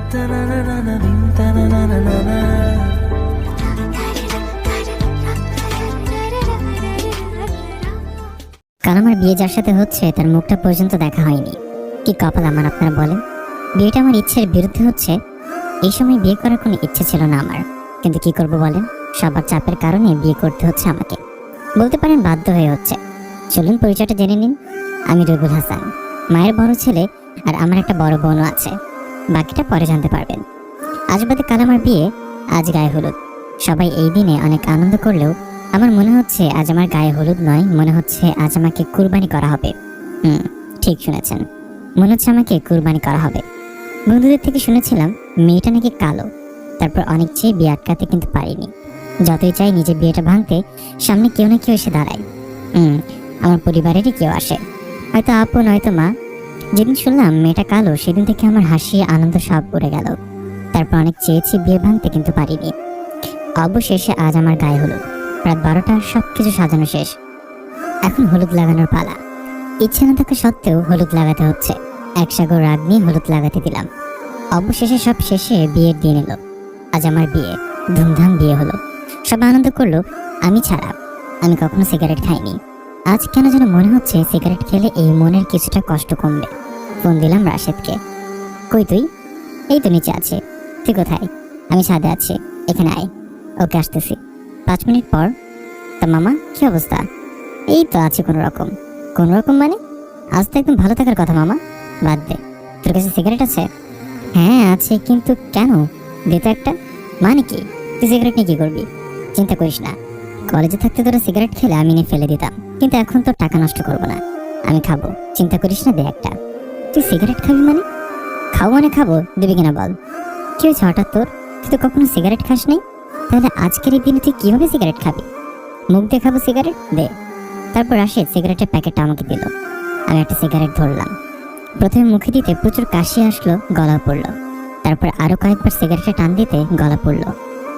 কাল আমার বিয়ে যার সাথে হচ্ছে তার মুখটা পর্যন্ত দেখা হয়নি। কি কপাল আমার, আপনারা বলেন। বিয়েটা আমার ইচ্ছের বিরুদ্ধে হচ্ছে। এই সময় বিয়ে করার কোনো ইচ্ছে ছিল না আমার, কিন্তু কি করব বলেন, সবার চাপের কারণে বিয়ে করতে হচ্ছে আমাকে। বলতে পারেন বাধ্য হয়ে হচ্ছে। চলুন পরিচয়টা জেনে নিন। আমি রুবুল হাসান, মায়ের বড় ছেলে, আর আমার একটা বড় বোনও আছে। বাকিটা পরে জানতে পারবেন। আজ বাদে কাল আমার বিয়ে, আজ গায়ে হলুদ। সবাই এই দিনে অনেক আনন্দ করলেও আমার মনে হচ্ছে আজ আমার গায়ে হলুদ নয়, মনে হচ্ছে আজ আমাকে কুরবানি করা হবে। ঠিক শুনেছেন, মনে হচ্ছে আমাকে কুরবানি করা হবে। বন্ধুদের থেকে শুনেছিলাম মেয়েটা নাকি কালো। তারপর অনেক চেয়ে বিয়ে আটকাতে কিন্তু পারিনি। যতই চাই নিজের বিয়েটা ভাঙতে, সামনে কেউ না কেউ এসে দাঁড়ায়। আমার পরিবারেরই কেউ আসে, হয়তো আপু নয়তো মা। যেদিন শুনলাম মেয়েটা কালো, সেদিন থেকে আমার হাসি আনন্দ সব উড়ে গেল। তারপর অনেক চেয়েছি বিয়ে ভাঙতে, কিন্তু পারিনি। অবশেষে আজ আমার গায়ে হলুদ। রাত 12টার সবকিছু সাজানো শেষ। এখন হলুদ লাগানোর পালা। ইচ্ছে না থাকা সত্ত্বেও হলুদ লাগাতে হচ্ছে। এক সাগর রাগ নিয়ে হলুদ লাগাতে দিলাম। অবশেষে সব শেষে বিয়ের দিন এলো। আজ আমার বিয়ে, ধুমধাম বিয়ে হলো। সব আনন্দ করলো, আমি ছাড়া। আমি কখনো সিগারেট খাইনি। আজ কেন যেন মনে হচ্ছে সিগারেট খেলে এই মনের কিছুটা কষ্ট কমবে। ফোন দিলাম রাশেদকে। কই তুই? এই তো নিচে আছে। তুই কোথায়? আমি ছাদে আছি, এখানে আয়। ওকে আসতেছি। 5 মিনিট পর। তা মামা, কি অবস্থা? এই তো আছে কোনো রকম। কোন রকম মানে? আজ তো একদম ভালো থাকার কথা মামা। বাদ দে। তোর কাছে সিগারেট আছে? হ্যাঁ আছে, কিন্তু কেন? দে তো একটা। মানে কি? তুই সিগারেট নিয়ে কি করবি? চিন্তা করিস না, কলেজে থাকতে তোরা সিগারেট খেলে আমি নিয়ে ফেলে দিতাম, কিন্তু এখন তোর টাকা নষ্ট করবো না, আমি খাবো। চিন্তা করিস না, দে একটা। তুই সিগারেট খাবি মানে? খাবো মানে খাবো, দিবি কিনা বল। কি হয়েছে হঠাৎ তোর? তুই তো কখনো সিগারেট খাস নাই, তাহলে আজকের এই দিনে তুই কিভাবে সিগারেট খাবি? মুখ দিয়ে খাবো সিগারেট, দে। তারপর রাশেদ সিগারেটের প্যাকেটটা আমাকে দিল। আমি একটা সিগারেট ধরলাম। প্রথমে মুখে দিতে প্রচুর কাশি আসলো, গলা পড়লো। তারপর আরো কয়েকবার সিগারেটে টান দিতে গলা পড়লো।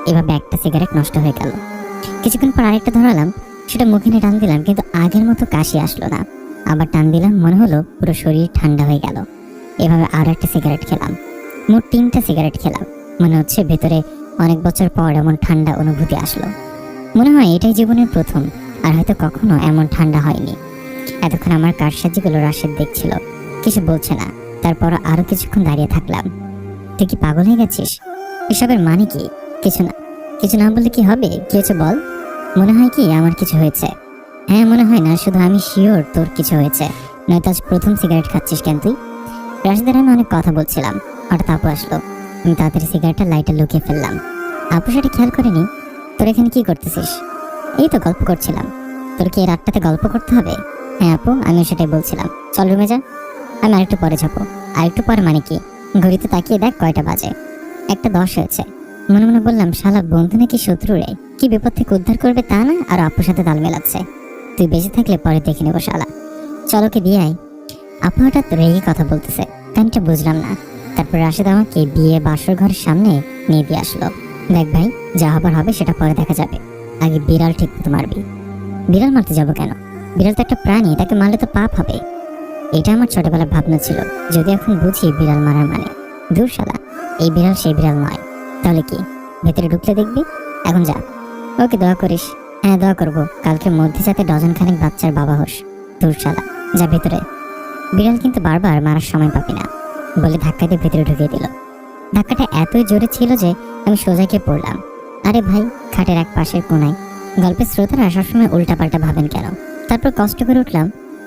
এভাবে একটা সিগারেট নষ্ট হয়ে গেল। কিছুক্ষণ পর আরেকটা ধরালাম, সেটা মুখে নিয়ে টান দিলাম, কিন্তু আগের মতো কাশি আসলো না। আবার টান দিলাম, মনে হলো পুরো শরীর ঠান্ডা হয়ে গেল। এভাবে আরো একটা সিগারেট খেলাম। মোট 3টা সিগারেট খেলাম। মনে হচ্ছে ভেতরে অনেক বছর পর এমন ঠান্ডা অনুভূতি আসলো। মনে হয় এটাই জীবনের প্রথম, আর হয়তো কখনো এমন ঠান্ডা হয়নি। এতক্ষণ আমার কারসাজিগুলো রাশেদ দেখছিল, কিছু বলছে না। তারপর আরো কিছুক্ষণ দাঁড়িয়ে থাকলাম। তুই কি পাগল হয়ে গেছিস? এসবের মানে কি? কিছু না। কিছু না বললে কি হবে? কি হয়েছে বল। মনে হয় কি আমার কিছু হয়েছে? হ্যাঁ, মনে হয় না, শুধু আমি শিওর তোর কিছু হয়েছে, নয়তো আজ প্রথম সিগারেট খাচ্ছিস কেন তুই? রাশেদের আমি অনেক কথা বলছিলাম, হঠাৎ আপু আসলো। আমি তাড়াতাড়ি সিগারেটটা লাইটে লুকিয়ে ফেললাম। আপু সেটা খেয়াল করেনি। তোর এখানে কি করতেছিস? এই তো গল্প করছিলাম। তোর কি এই রাতটাতে গল্প করতে হবে? হ্যাঁ আপু, আমিও সেটাই বলছিলাম। চল রুমে যা। আমি আরেকটু পরে যাবো। আরেকটু পরে মানে কি? ঘড়িতে তাকিয়ে দেখ কয়টা বাজে। 1:10 হয়েছে। মনে মনে বললাম, শালা বন্ধু নাকি শত্রু রে? কি বিপদ থেকে উদ্ধার করবে তা না, আর আপুর সাথে তাল মেলাচ্ছে। তুই বেঁচে থাকলে পরে দেখে নেবো শালা। চল ওকে দিয়ে আয়। আপু হঠাৎ রেগে কথা বলতেছে, কারণটা বুঝলাম না। তারপর রাশেদ আমাকে বিয়ে বাসর ঘরের সামনে নিয়ে দিয়ে আসলো। দেখ ভাই, যা হবার হবে সেটা পরে দেখা যাবে, আগে বিড়াল ঠিক মতো মারবি। বিড়াল মারতে যাবো কেন? বিড়াল তো একটা প্রাণী, তাকে মারলে তো পাপ হবে। এটা আমার ছোটবেলার ভাবনা ছিল, যদি এখন বুঝি বিড়াল মারার মানে। দূর শালা, এই বিড়াল সেই বিড়াল নয়। তাহলে কি? ভেতরে ঢুকলে দেখবি। এখন যা। ওকে, দোয়া করিস। হ্যাঁ, দোয়া করবো কালকের মধ্যে যাতে ডজনখানেক বাচ্চার বাবা হোস। দূর শালা, যা ভেতরে। বিড়াল কিন্তু বারবার মারার সময় পাবি না, বলে ধাক্কা দিয়ে ভেতরে ঢুকিয়ে দিল। ধাক্কাটা এতই জোরে ছিল যে আমি সোজা গিয়ে পড়লাম। আরে ভাই, খাটের এক পাশের কোনায়। গল্পের শ্রোতারা সবসময় উল্টাপাল্টা ভাবেন কেন? তারপর কষ্ট করে উঠলাম।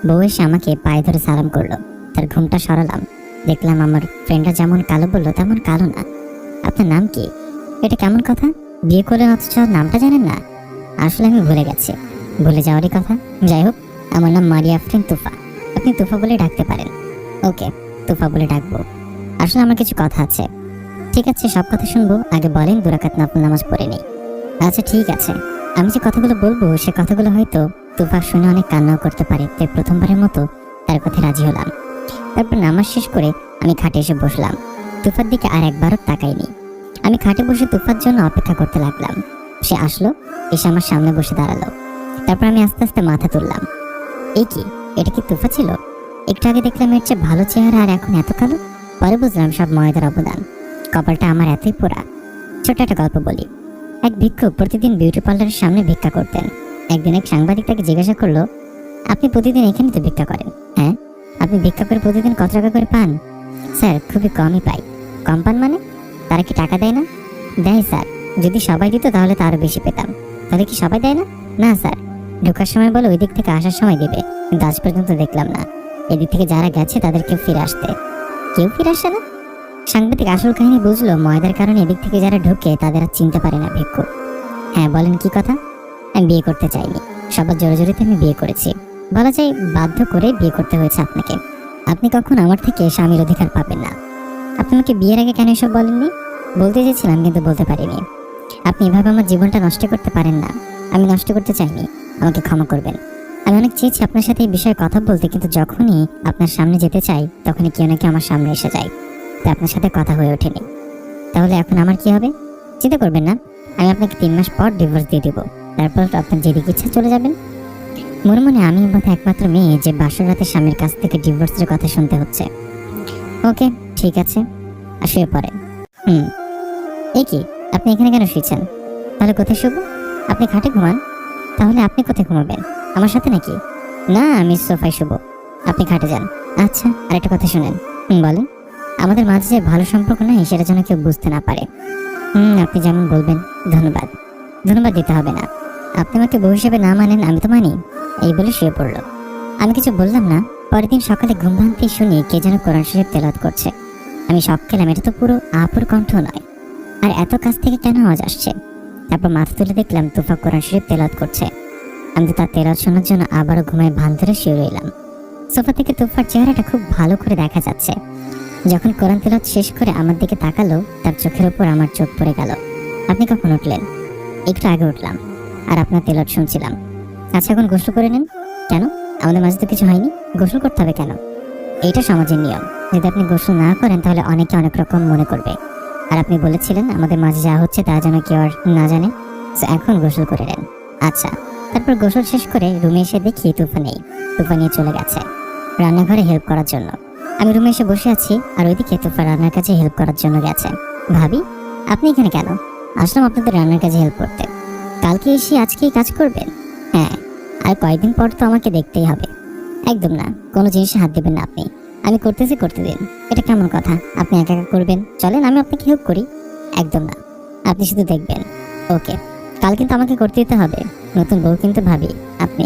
বউ এসে আমাকে পায়ে ধরে সালাম করলো। তার ঘুমটা সরালাম। দেখলাম আমার ফ্রেন্ডরা যেমন কালো বললো তেমন কালো না। আপনার নাম কি? এটা কেমন কথা? বিয়ে করলেন অথচ নামটা জানেন না? আসলে আমি ভুলে গেছি। ভুলে যাওয়ারই কথা। যাই হোক, আমার নাম মারিয়া আফরিন তুফা। আপনি তুফা বলে ডাকতে পারেন। ওকে, তুফা বলে ডাকবো। আসলে আমার কিছু কথা আছে। ঠিক আছে, সব কথা শুনবো, আগে বলেন 2 রাকাত নফল নামাজ পড়ে নেই। আচ্ছা ঠিক আছে। আমি যে কথাগুলো বলবো সে কথাগুলো হয়তো তুফা শুনে অনেক কান্নাও করতে পারে, তাই প্রথমবারের মতো তার কথায় রাজি হলাম। তারপর নামাজ শেষ করে আমি খাটে এসে বসলাম। তুফার দিকে আর একবারও তাকাইনি। আমি খাটে বসে তুফার জন্য অপেক্ষা করতে লাগলাম। সে আসলো, এসে আমার সামনে বসে দাঁড়ালো। তারপর আমি আস্তে আস্তে মাথা তুললাম। এই কি, এটা কি তুফা ছিল? একটু আগে দেখলাম এর চেয়ে ভালো চেহারা, আর এখন এত কালো। পরে বুঝলাম সব ময়দার অবদান। কপালটা আমার এতই পোড়া। ছোট একটা গল্প বলি। এক ভিক্ষুক প্রতিদিন বিউটি পার্লারের সামনে ভিক্ষা করতেন। একদিন এক সাংবাদিক তাকে জিজ্ঞাসা করলো, আপনি প্রতিদিন এখানে তো ভিক্ষা করেন? হ্যাঁ। আপনি ভিক্ষা করে প্রতিদিন কত টাকা করে পান? স্যার, খুবই কমই পাই। কম পান মানে? তারা কি টাকা দেয় না? দেয় স্যার। যদি সবাই দিত তাহলে তো আরো বেশি পেতাম। তাহলে কি সবাই দেয় না? না স্যার, ঢোকার সময় বলে ওই দিক থেকে আসার সময় দিবে, কিন্তু আজ পর্যন্ত দেখলাম না। এদিক থেকে যারা গেছে তাদেরকে ফিরে আসতে। কেউ ফিরে আসে না? সাংবাদিক আসল কাহিনী বুঝলো, ময়দার কারণে এদিক থেকে যারা ঢোকে তাদের আর চিনতে পারে না ভিক্ষুক। হ্যাঁ, বলেন কি কথা? আমি বিয়ে করতে চাইনি, সবার জোরে জোরেতে আমি বিয়ে করেছি। বলা যায় বাধ্য করে বিয়ে করতে হয়েছে আপনাকে। আপনি কখন আমার থেকে স্বামীর অধিকার পাবেন না। আপনি আমাকে বিয়ের আগে কেন এসব বলেননি? বলতে চেয়েছিলাম কিন্তু বলতে পারিনি। আপনি এভাবে আমার জীবনটা নষ্ট করতে পারেন না। আমি নষ্ট করতে চাইনি, আমাকে ক্ষমা করবেন। আমি অনেক চেয়েছি আপনার সাথে এই বিষয়ে কথা বলতে, কিন্তু যখনই আপনার সামনে যেতে চাই তখনই কেউ না কেউ আমার সামনে এসে যায়, তাই আপনার সাথে কথা হয়ে ওঠেনি। তাহলে এখন আমার কি হবে? চিন্তা করবেন না, আমি আপনাকে 3 মাস পর ডিভোর্স দিয়ে দিব। তারপর আপনার যেদিকে ইচ্ছা চলে যাবেন। মনে মনে আমি বোধ একমাত্র মেয়ে যে বাসর রাতে স্বামীর কাছ থেকে ডিভোর্সের কথা শুনতে হচ্ছে। ওকে, ঠিক আছে, আর শুয়ে পড়েন। এই কি, আপনি এখানে কেন শুয়েছেন? তাহলে কোথায় শুব? আপনি খাটে ঘুমান। তাহলে আপনি কোথায় ঘুমাবেন? আমার সাথে নাকি? না, আমি সোফায় শুব, আপনি খাটে যান। আচ্ছা, আর একটা কথা শুনেন। বলেন। আমাদের মাঝে যে ভালো সম্পর্ক নাই সেটা যেন কেউ বুঝতে না পারে। আপনি যেমন বলবেন। ধন্যবাদ। ধন্যবাদ দিতে হবে না। আপনি আমাকে বউ হিসেবে না মানেন, আমি তো মানি। এই বলে শুয়ে পড়ল। আমি কিছু বললাম না। পরের দিন সকালে ঘুম ভাঙতেই শুনি কে যেন কোরআন শরীফ তেলাওয়াত করছে। আমি শক খেলাম, এটা তো পুরো আপুর কণ্ঠ নয়। আর এত কাছ থেকে কেন আওয়াজ আসছে? তারপর মাথা তুলে দেখলাম তুফা কোরআন শরীফ তেলাওয়াত করছে। আমি তো তার তেলাওয়াত শোনার জন্য আবারও ঘুমায় ভান ধরে শুয়ে রইলাম। সোফা থেকে তুফার চেহারাটা খুব ভালো করে দেখা যাচ্ছে। যখন কোরআন তেলাওয়াত শেষ করে আমার দিকে তাকালো, তার চোখের উপর আমার চোখ পড়ে গেল। আপনি কখন উঠলেন? একটু আগে উঠলাম, আর আপনার তেলাওয়াত শুনছিলাম। আচ্ছা, এখন গোসল করে নেন। কেন? আমাদের মাঝে তো কিছু হয়নি, গোসল করতে হবে কেন? এইটা সমাজের নিয়ম। যদি আপনি গোসল না করেন তাহলে অনেকে অনেক রকম মনে করবে। আর আপনি বলেছিলেন আমাদের মাঝে যা হচ্ছে তা যেন কেউ আর না জানে। এখন গোসল করে নেন। আচ্ছা। তারপর গোসল শেষ করে রুমে এসে দেখি তুফা নেই। তুফা নিয়ে চলে গেছে রান্নাঘরে হেল্প করার জন্য। আমি রুমে এসে বসে আছি, আর ওইদিকে তুফা রান্নার কাজে হেল্প করার জন্য গেছে। ভাবি, আপনি এখানে কেন? আসলাম আপনাদের রান্নার কাজে হেল্প করতে। কালকে এসে আজকেই কাজ করবেন? হ্যাঁ, আর কয়েকদিন পর তো আমাকে দেখতেই হবে। একদম না, কোনো জিনিসে হাত দেবেন না আপনি। আমি করতেছি, করতে দিন। এটা কেমন কথা? আপনি একা একা করবেন? চলেন আমি আপনাকে হেল্প করি। একদম না, আপনি শুধু দেখবেন। ওকে, কাল কিন্তু আমাকে করতে দিতে হবে। নতুন বউ কিন্তু ভাবি আপনি।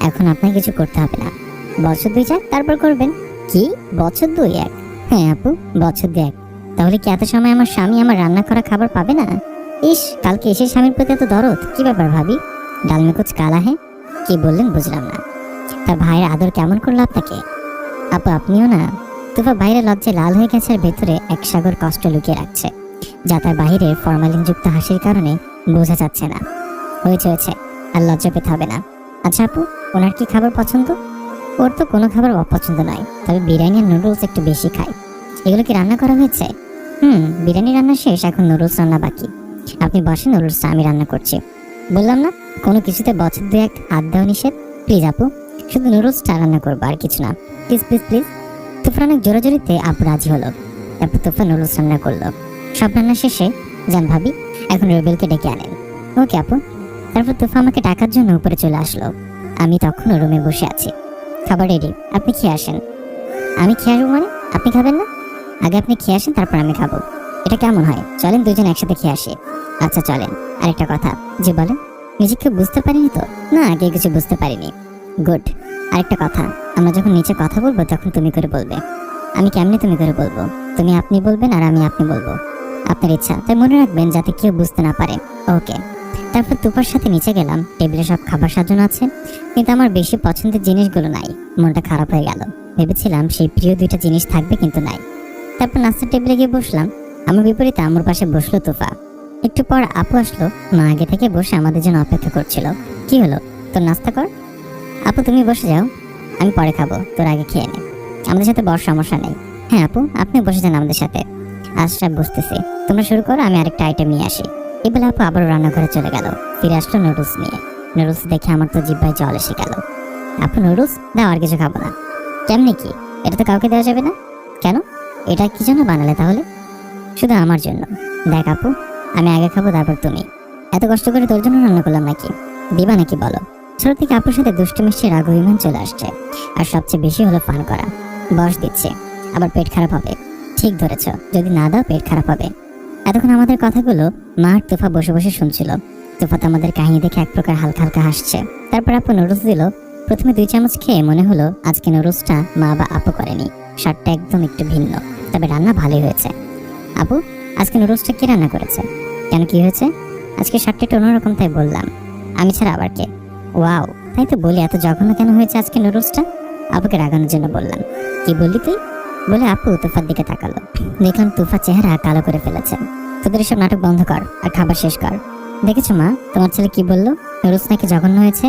এখন আপনাকে কিছু করতে হবে না। বছর 2 যাক, তারপর করবেন। কি বছর 2-1? হ্যাঁ আপু, বছর 2-1। তাহলে কি এত সময় আমার স্বামী আমার রান্না করা খাবার পাবে না? ইস, কালকে এসে স্বামীর প্রতি এত দরদ, কি ব্যাপার ভাবি? ডাল মে কুছ কালা হ্যাঁ? কি বললেন বুঝলাম না। তার ভাইয়ের আদর কেমন করলো আপনাকে? আপু আপনিও না। তুফা বাইরে লজ্জায় লাল হয়ে গেছে, আর ভেতরে এক সাগর কষ্ট লুকিয়ে রাখছে, যা তার বাহিরে ফরমালিন যুক্ত হাসির কারণে বোঝা যাচ্ছে না। হয়েছে, আর লজ্জা পেতে হবে না। আচ্ছা আপু, ওনার কি খাবার পছন্দ? ওর তো কোনো খাবার অপছন্দ নয়, তবে বিরিয়ানি আর নুডলস একটু বেশি খায়। এগুলো কি রান্না করা হয়েছে? বিরিয়ানি রান্না শেষ, এখন নুডলস রান্না বাকি। আপনি বসেন, নুডলসটা আমি রান্না করছি। বললাম না, কোনো কিছুতে বছর 2-1 হাত দেওয়া নিষেধ। প্লিজ আপু, শুধু নুডলসটা রান্না করবো, আর কিছু না। Please please please. তুফান অনেক জোরাজোরিতে আপু রাজি হলো। তারপর তুফান নুডলস রান্না করলো। সব রান্না শেষে যান ভাবি, এখন রুবেলকে ডেকে আনেন। ওকে আপু। তারপর তুফা আমাকে ডাকার জন্য উপরে চলে আসলো। আমি তখনও রুমে বসে আছি। খাবার রেডি, আপনি খেয়ে আসেন। আমি খেয়ে আসবো মানে? আপনি খাবেন না? আগে আপনি খেয়ে আসেন, তারপর আমি খাবো। এটা কেমন হয়? চলেন দুজন একসাথে খেয়ে আসি। আচ্ছা চলেন। আরেকটা কথা। জি বলেন। নিজেকে বুঝতে পারিনি তো? না, আগে কিছু বুঝতে পারিনি। গুড। আরেকটা কথা, আমরা যখন নিচে কথা বলবো তখন তুমি করে বলবে। আমি কেমনে তুমি করে বলবো? তুমি আপনি বলবেন, আর আমি আপনি বলবো। আপনার ইচ্ছা, তাই মনে রাখবেন যাতে কেউ বুঝতে না পারে। ওকে। তারপর তুপার সাথে নিচে গেলাম। টেবিলে সব খাবার সাজানো আছে, কিন্তু আমার বেশি পছন্দের জিনিসগুলো নাই। মনটা খারাপ হয়ে গেল। ভেবেছিলাম সেই প্রিয় 2টা জিনিস থাকবে, কিন্তু নাই। তারপর নাস্তার টেবিলে গিয়ে বসলাম। আমার বিপরীতে আমার পাশে বসলো তুফা। একটু পর আপু আসলো। মা আগে থেকে বসে আমাদের জন্য অপেক্ষা করছিল। কি হলো, তোর নাস্তা কর। আপু তুমি বসে যাও, আমি পরে খাবো, তোর আগে খেয়ে নে। আমাদের সাথে বড় সমস্যা নেই। হ্যাঁ আপু, আপনি বসে যান আমাদের সাথে। আচ্ছা বসতেছি, তোমরা শুরু করো, আমি আরেকটা আইটেম নিয়ে আসি। এবেলা আপু আবারও রান্নাঘরে চলে গেল। ফিরে আসলো নুডলস নিয়ে। নুডলস দেখে আমার তো জিহ্বায় জল এসে গেল। আপু নুডলস দাও, আর কিছু খাবো না। কেমনি কি? এটা তো কাউকে দেওয়া যাবে না। কেন? এটা কি জন্য বানালে তাহলে? শুধু আমার জন্য। দেখ আপু, আমি আগে খাবো তারপর তুমি। এত কষ্ট করে তোর জন্য রান্না করলাম নাকি? দিবা নাকি বলো? ছোট থেকে আপুর সাথে দুষ্টু মিষ্টি রাগ অভিমান চলে আসছে। আর সবচেয়ে বেশি হলো ফান করা। বস দিচ্ছে, আবার পেট খারাপ হবে। ঠিক ধরেছ, যদি না দাও পেট খারাপ হবে। এতক্ষণ আমাদের কথাগুলো মা আর তুফা বসে বসে শুনছিল। তুফা তো আমাদের কাহিনী দেখে এক প্রকার হালকা হালকা হাসছে। তারপর আপু নুডলস দিল। প্রথমে 2 চামচ খেয়ে মনে হলো আজকে নুডলসটা মা বা আপু করেনি। স্বাদটা একদম একটু ভিন্ন, তবে রান্না ভালোই হয়েছে। আপু, আজকে নুডলসটা কে রান্না করেছে? কেন, কি হয়েছে? আজকে স্বাদটা একটু অন্যরকম, তাই বললাম। আমি ছাড়া আবার কে? ওয়াও, তাই তো বলি এত জঘন্য কেন হয়েছে আজকে নুডলসটা? আপুকে রাগানোর জন্য বললাম। কি বললি তুই? বলে আপু তুফার দিকে তাকালো। দেখলাম তুফা চেহারা কালো করে ফেলেছে। তোদের এসব নাটক বন্ধ কর আর খাবার শেষ কর। দেখেছো মা, তোমার ছেলে কি বললো? নুডলস নাকি জঘন্য হয়েছে।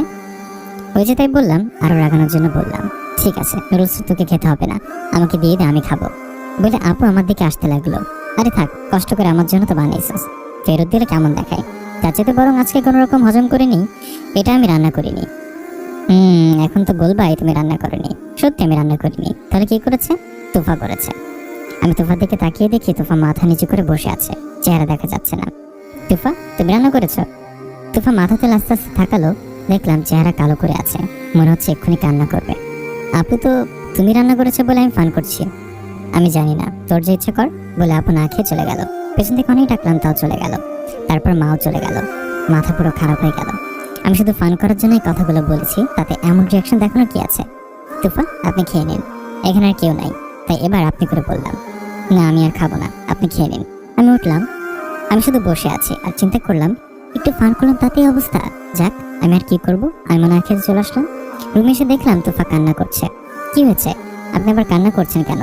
হয়েছে তাই বললাম, আরো রাগানোর জন্য বললাম। ঠিক আছে, নুডলস তোকে খেতে হবে না, আমাকে দিয়ে দে, আমি খাবো। বলে আপু আমার দিকে আসতে লাগলো। আরে থাক, কষ্ট করে আমার জন্য তো বানিয়েছিস, ফেরত দিলে কেমন দেখায়? তার চেয়ে বরং আজকে কোনো রকম হজম করে নি, এটা আমি রান্না করিনি। এখন তো বলবাই তুমি রান্না করনি। সত্যি আমি রান্না করিনি। তাহলে কি করেছে? তুফা করেছে। আমি তুফার দিকে তাকিয়ে দেখি তুফা মাথা নিচু করে বসে আছে, চেহারা দেখা যাচ্ছে না। তুফা, তুমি রান্না করেছো? তুফা মাথা তুলে আস্তে আস্তে তাকালো। দেখলাম চেহারা কালো করে আছে, মনে হচ্ছে এক্ষুনি কান্না করবে। আপু, তো তুমি রান্না করেছো বলে আমি ফান করছি। আমি জানি না, তোর যে ইচ্ছে কর। বলে আপু না খেয়ে চলে গেল। পেছন থেকে অনেক ডাকলাম, তাও চলে গেল। তারপর মাও চলে গেল। মাথা পুরো খারাপ হয়ে গেল। আমি শুধু ফান করার জন্যই কথাগুলো বলেছি, তাতে এমন রিয়াকশন দেখানোর কি আছে? তুফা, আপনি খেয়ে নিন, এখানে আর কেউ নাই, তাই এবার আপনি করে বললাম। না, আমি আর খাবো না, আপনি খেয়ে নিন। আমি উঠলাম। আমি শুধু বসে আছি আর চিন্তা করলাম, একটু ফান করলাম তাতেই অবস্থা। যাক, আমি আর কি করবো, আমি মনে হয় খেতে চলে আসলাম। রুমে এসে দেখলাম তুফা কান্না করছে। কি হয়েছে? আপনি আবার কান্না করছেন কেন?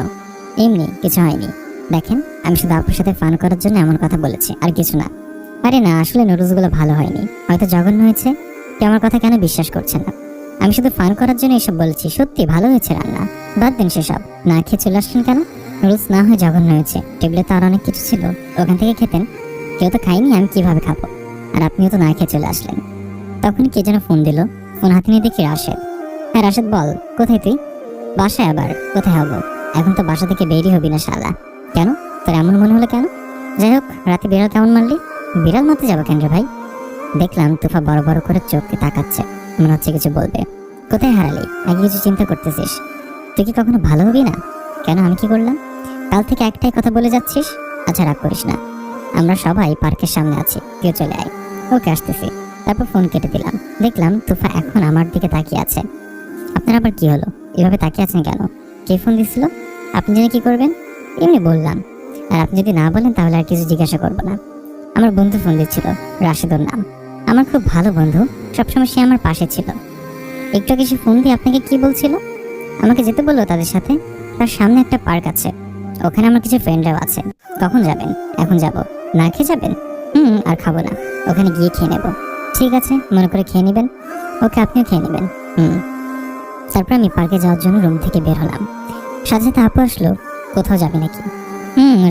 এমনি, কিছু হয়নি। দেখেন, আমি শুধু আপুর সাথে ফান করার জন্য এমন কথা বলেছি, আর কিছু না। আরে না, আসলে নুডলসগুলো ভালো হয়নি, হয়তো জঘন্য হয়েছে। কেউ আমার কথা কেন বিশ্বাস করছে না? আমি শুধু ফান করার জন্য এসব বলেছি, সত্যি ভালো হয়েছে রান্না। বাদ দিন সেসব, না খেয়ে চলে আসলেন কেন? নুডলস না হয় জঘন্য হয়েছে, টেবিলে তো আর অনেক কিছু ছিল, ওখান থেকে খেতেন। কেউ তো খাইনি, আমি কিভাবে খাবো? আর আপনিও তো না খেয়ে চলে আসলেন। তখন কে যেন ফোন দিল। ফোন হাতে নিয়ে দেখি রাশেদ। হ্যাঁ রাশেদ, বল, কোথায় তুই? বাসায়। আবার কোথায় হবো? এখন তো বাসা থেকে বেরই হবি না শালা। কেন, তোর এমন মনে হলো কেন? যাই হোক, রাতে বিড়াল কেমন মারলি? বিড়াল মারতে যাবো কেন রে ভাই? দেখলাম তুফা বড় বড় করে চোখকে তাকাচ্ছে, মনে হচ্ছে কিছু বলবে। কোথায় হারালি? আগে কিছু চিন্তা করতেছিস? তুই কি কখনো ভালো হবি না? কেন, আমি কি করলাম? কাল থেকে একটাই কথা বলে যাচ্ছিস। আচ্ছা, রাগ করিস না, আমরা সবাই পার্কের সামনে আছি, তুই চলে আয়। ওকে, আসতেছি। তারপর ফোন কেটে দিলাম। দেখলাম তুফা এখন আমার দিকে তাকিয়ে আছে। আপনার আবার কি হলো, এভাবে তাকিয়ে আছেন কেন? কে ফোন দিছিল? আপনি জেনে কি করবেন? এমনি বললাম। আর আপনি যদি না বলেন তাহলে আর কিছু জিজ্ঞাসা করবো না। আমার বন্ধু ফোন দিচ্ছিল, রাশেদুর নাম। আমার খুব ভালো বন্ধু, সবসময় সে আমার পাশে ছিল। একটু আগে সে ফোন দিয়ে আপনাকে কি বলছিল? আমাকে যেতে বললো তাদের সাথে। তার সামনে একটা পার্ক আছে, ওখানে আমার কিছু ফ্রেন্ডরাও আছে। কখন যাবেন? এখন যাব। না খেয়ে যাবেন? আর খাবো না, ওখানে গিয়ে খেয়ে নেব। ঠিক আছে, মনে করে খেয়ে নেবেন। ওকে, আপনিও খেয়ে নেবেন। তারপর আমি পার্কে যাওয়ার জন্য রুম থেকে বের হলাম। সাথে সাথে আপু আসলো। কোথাও যাবে নাকি?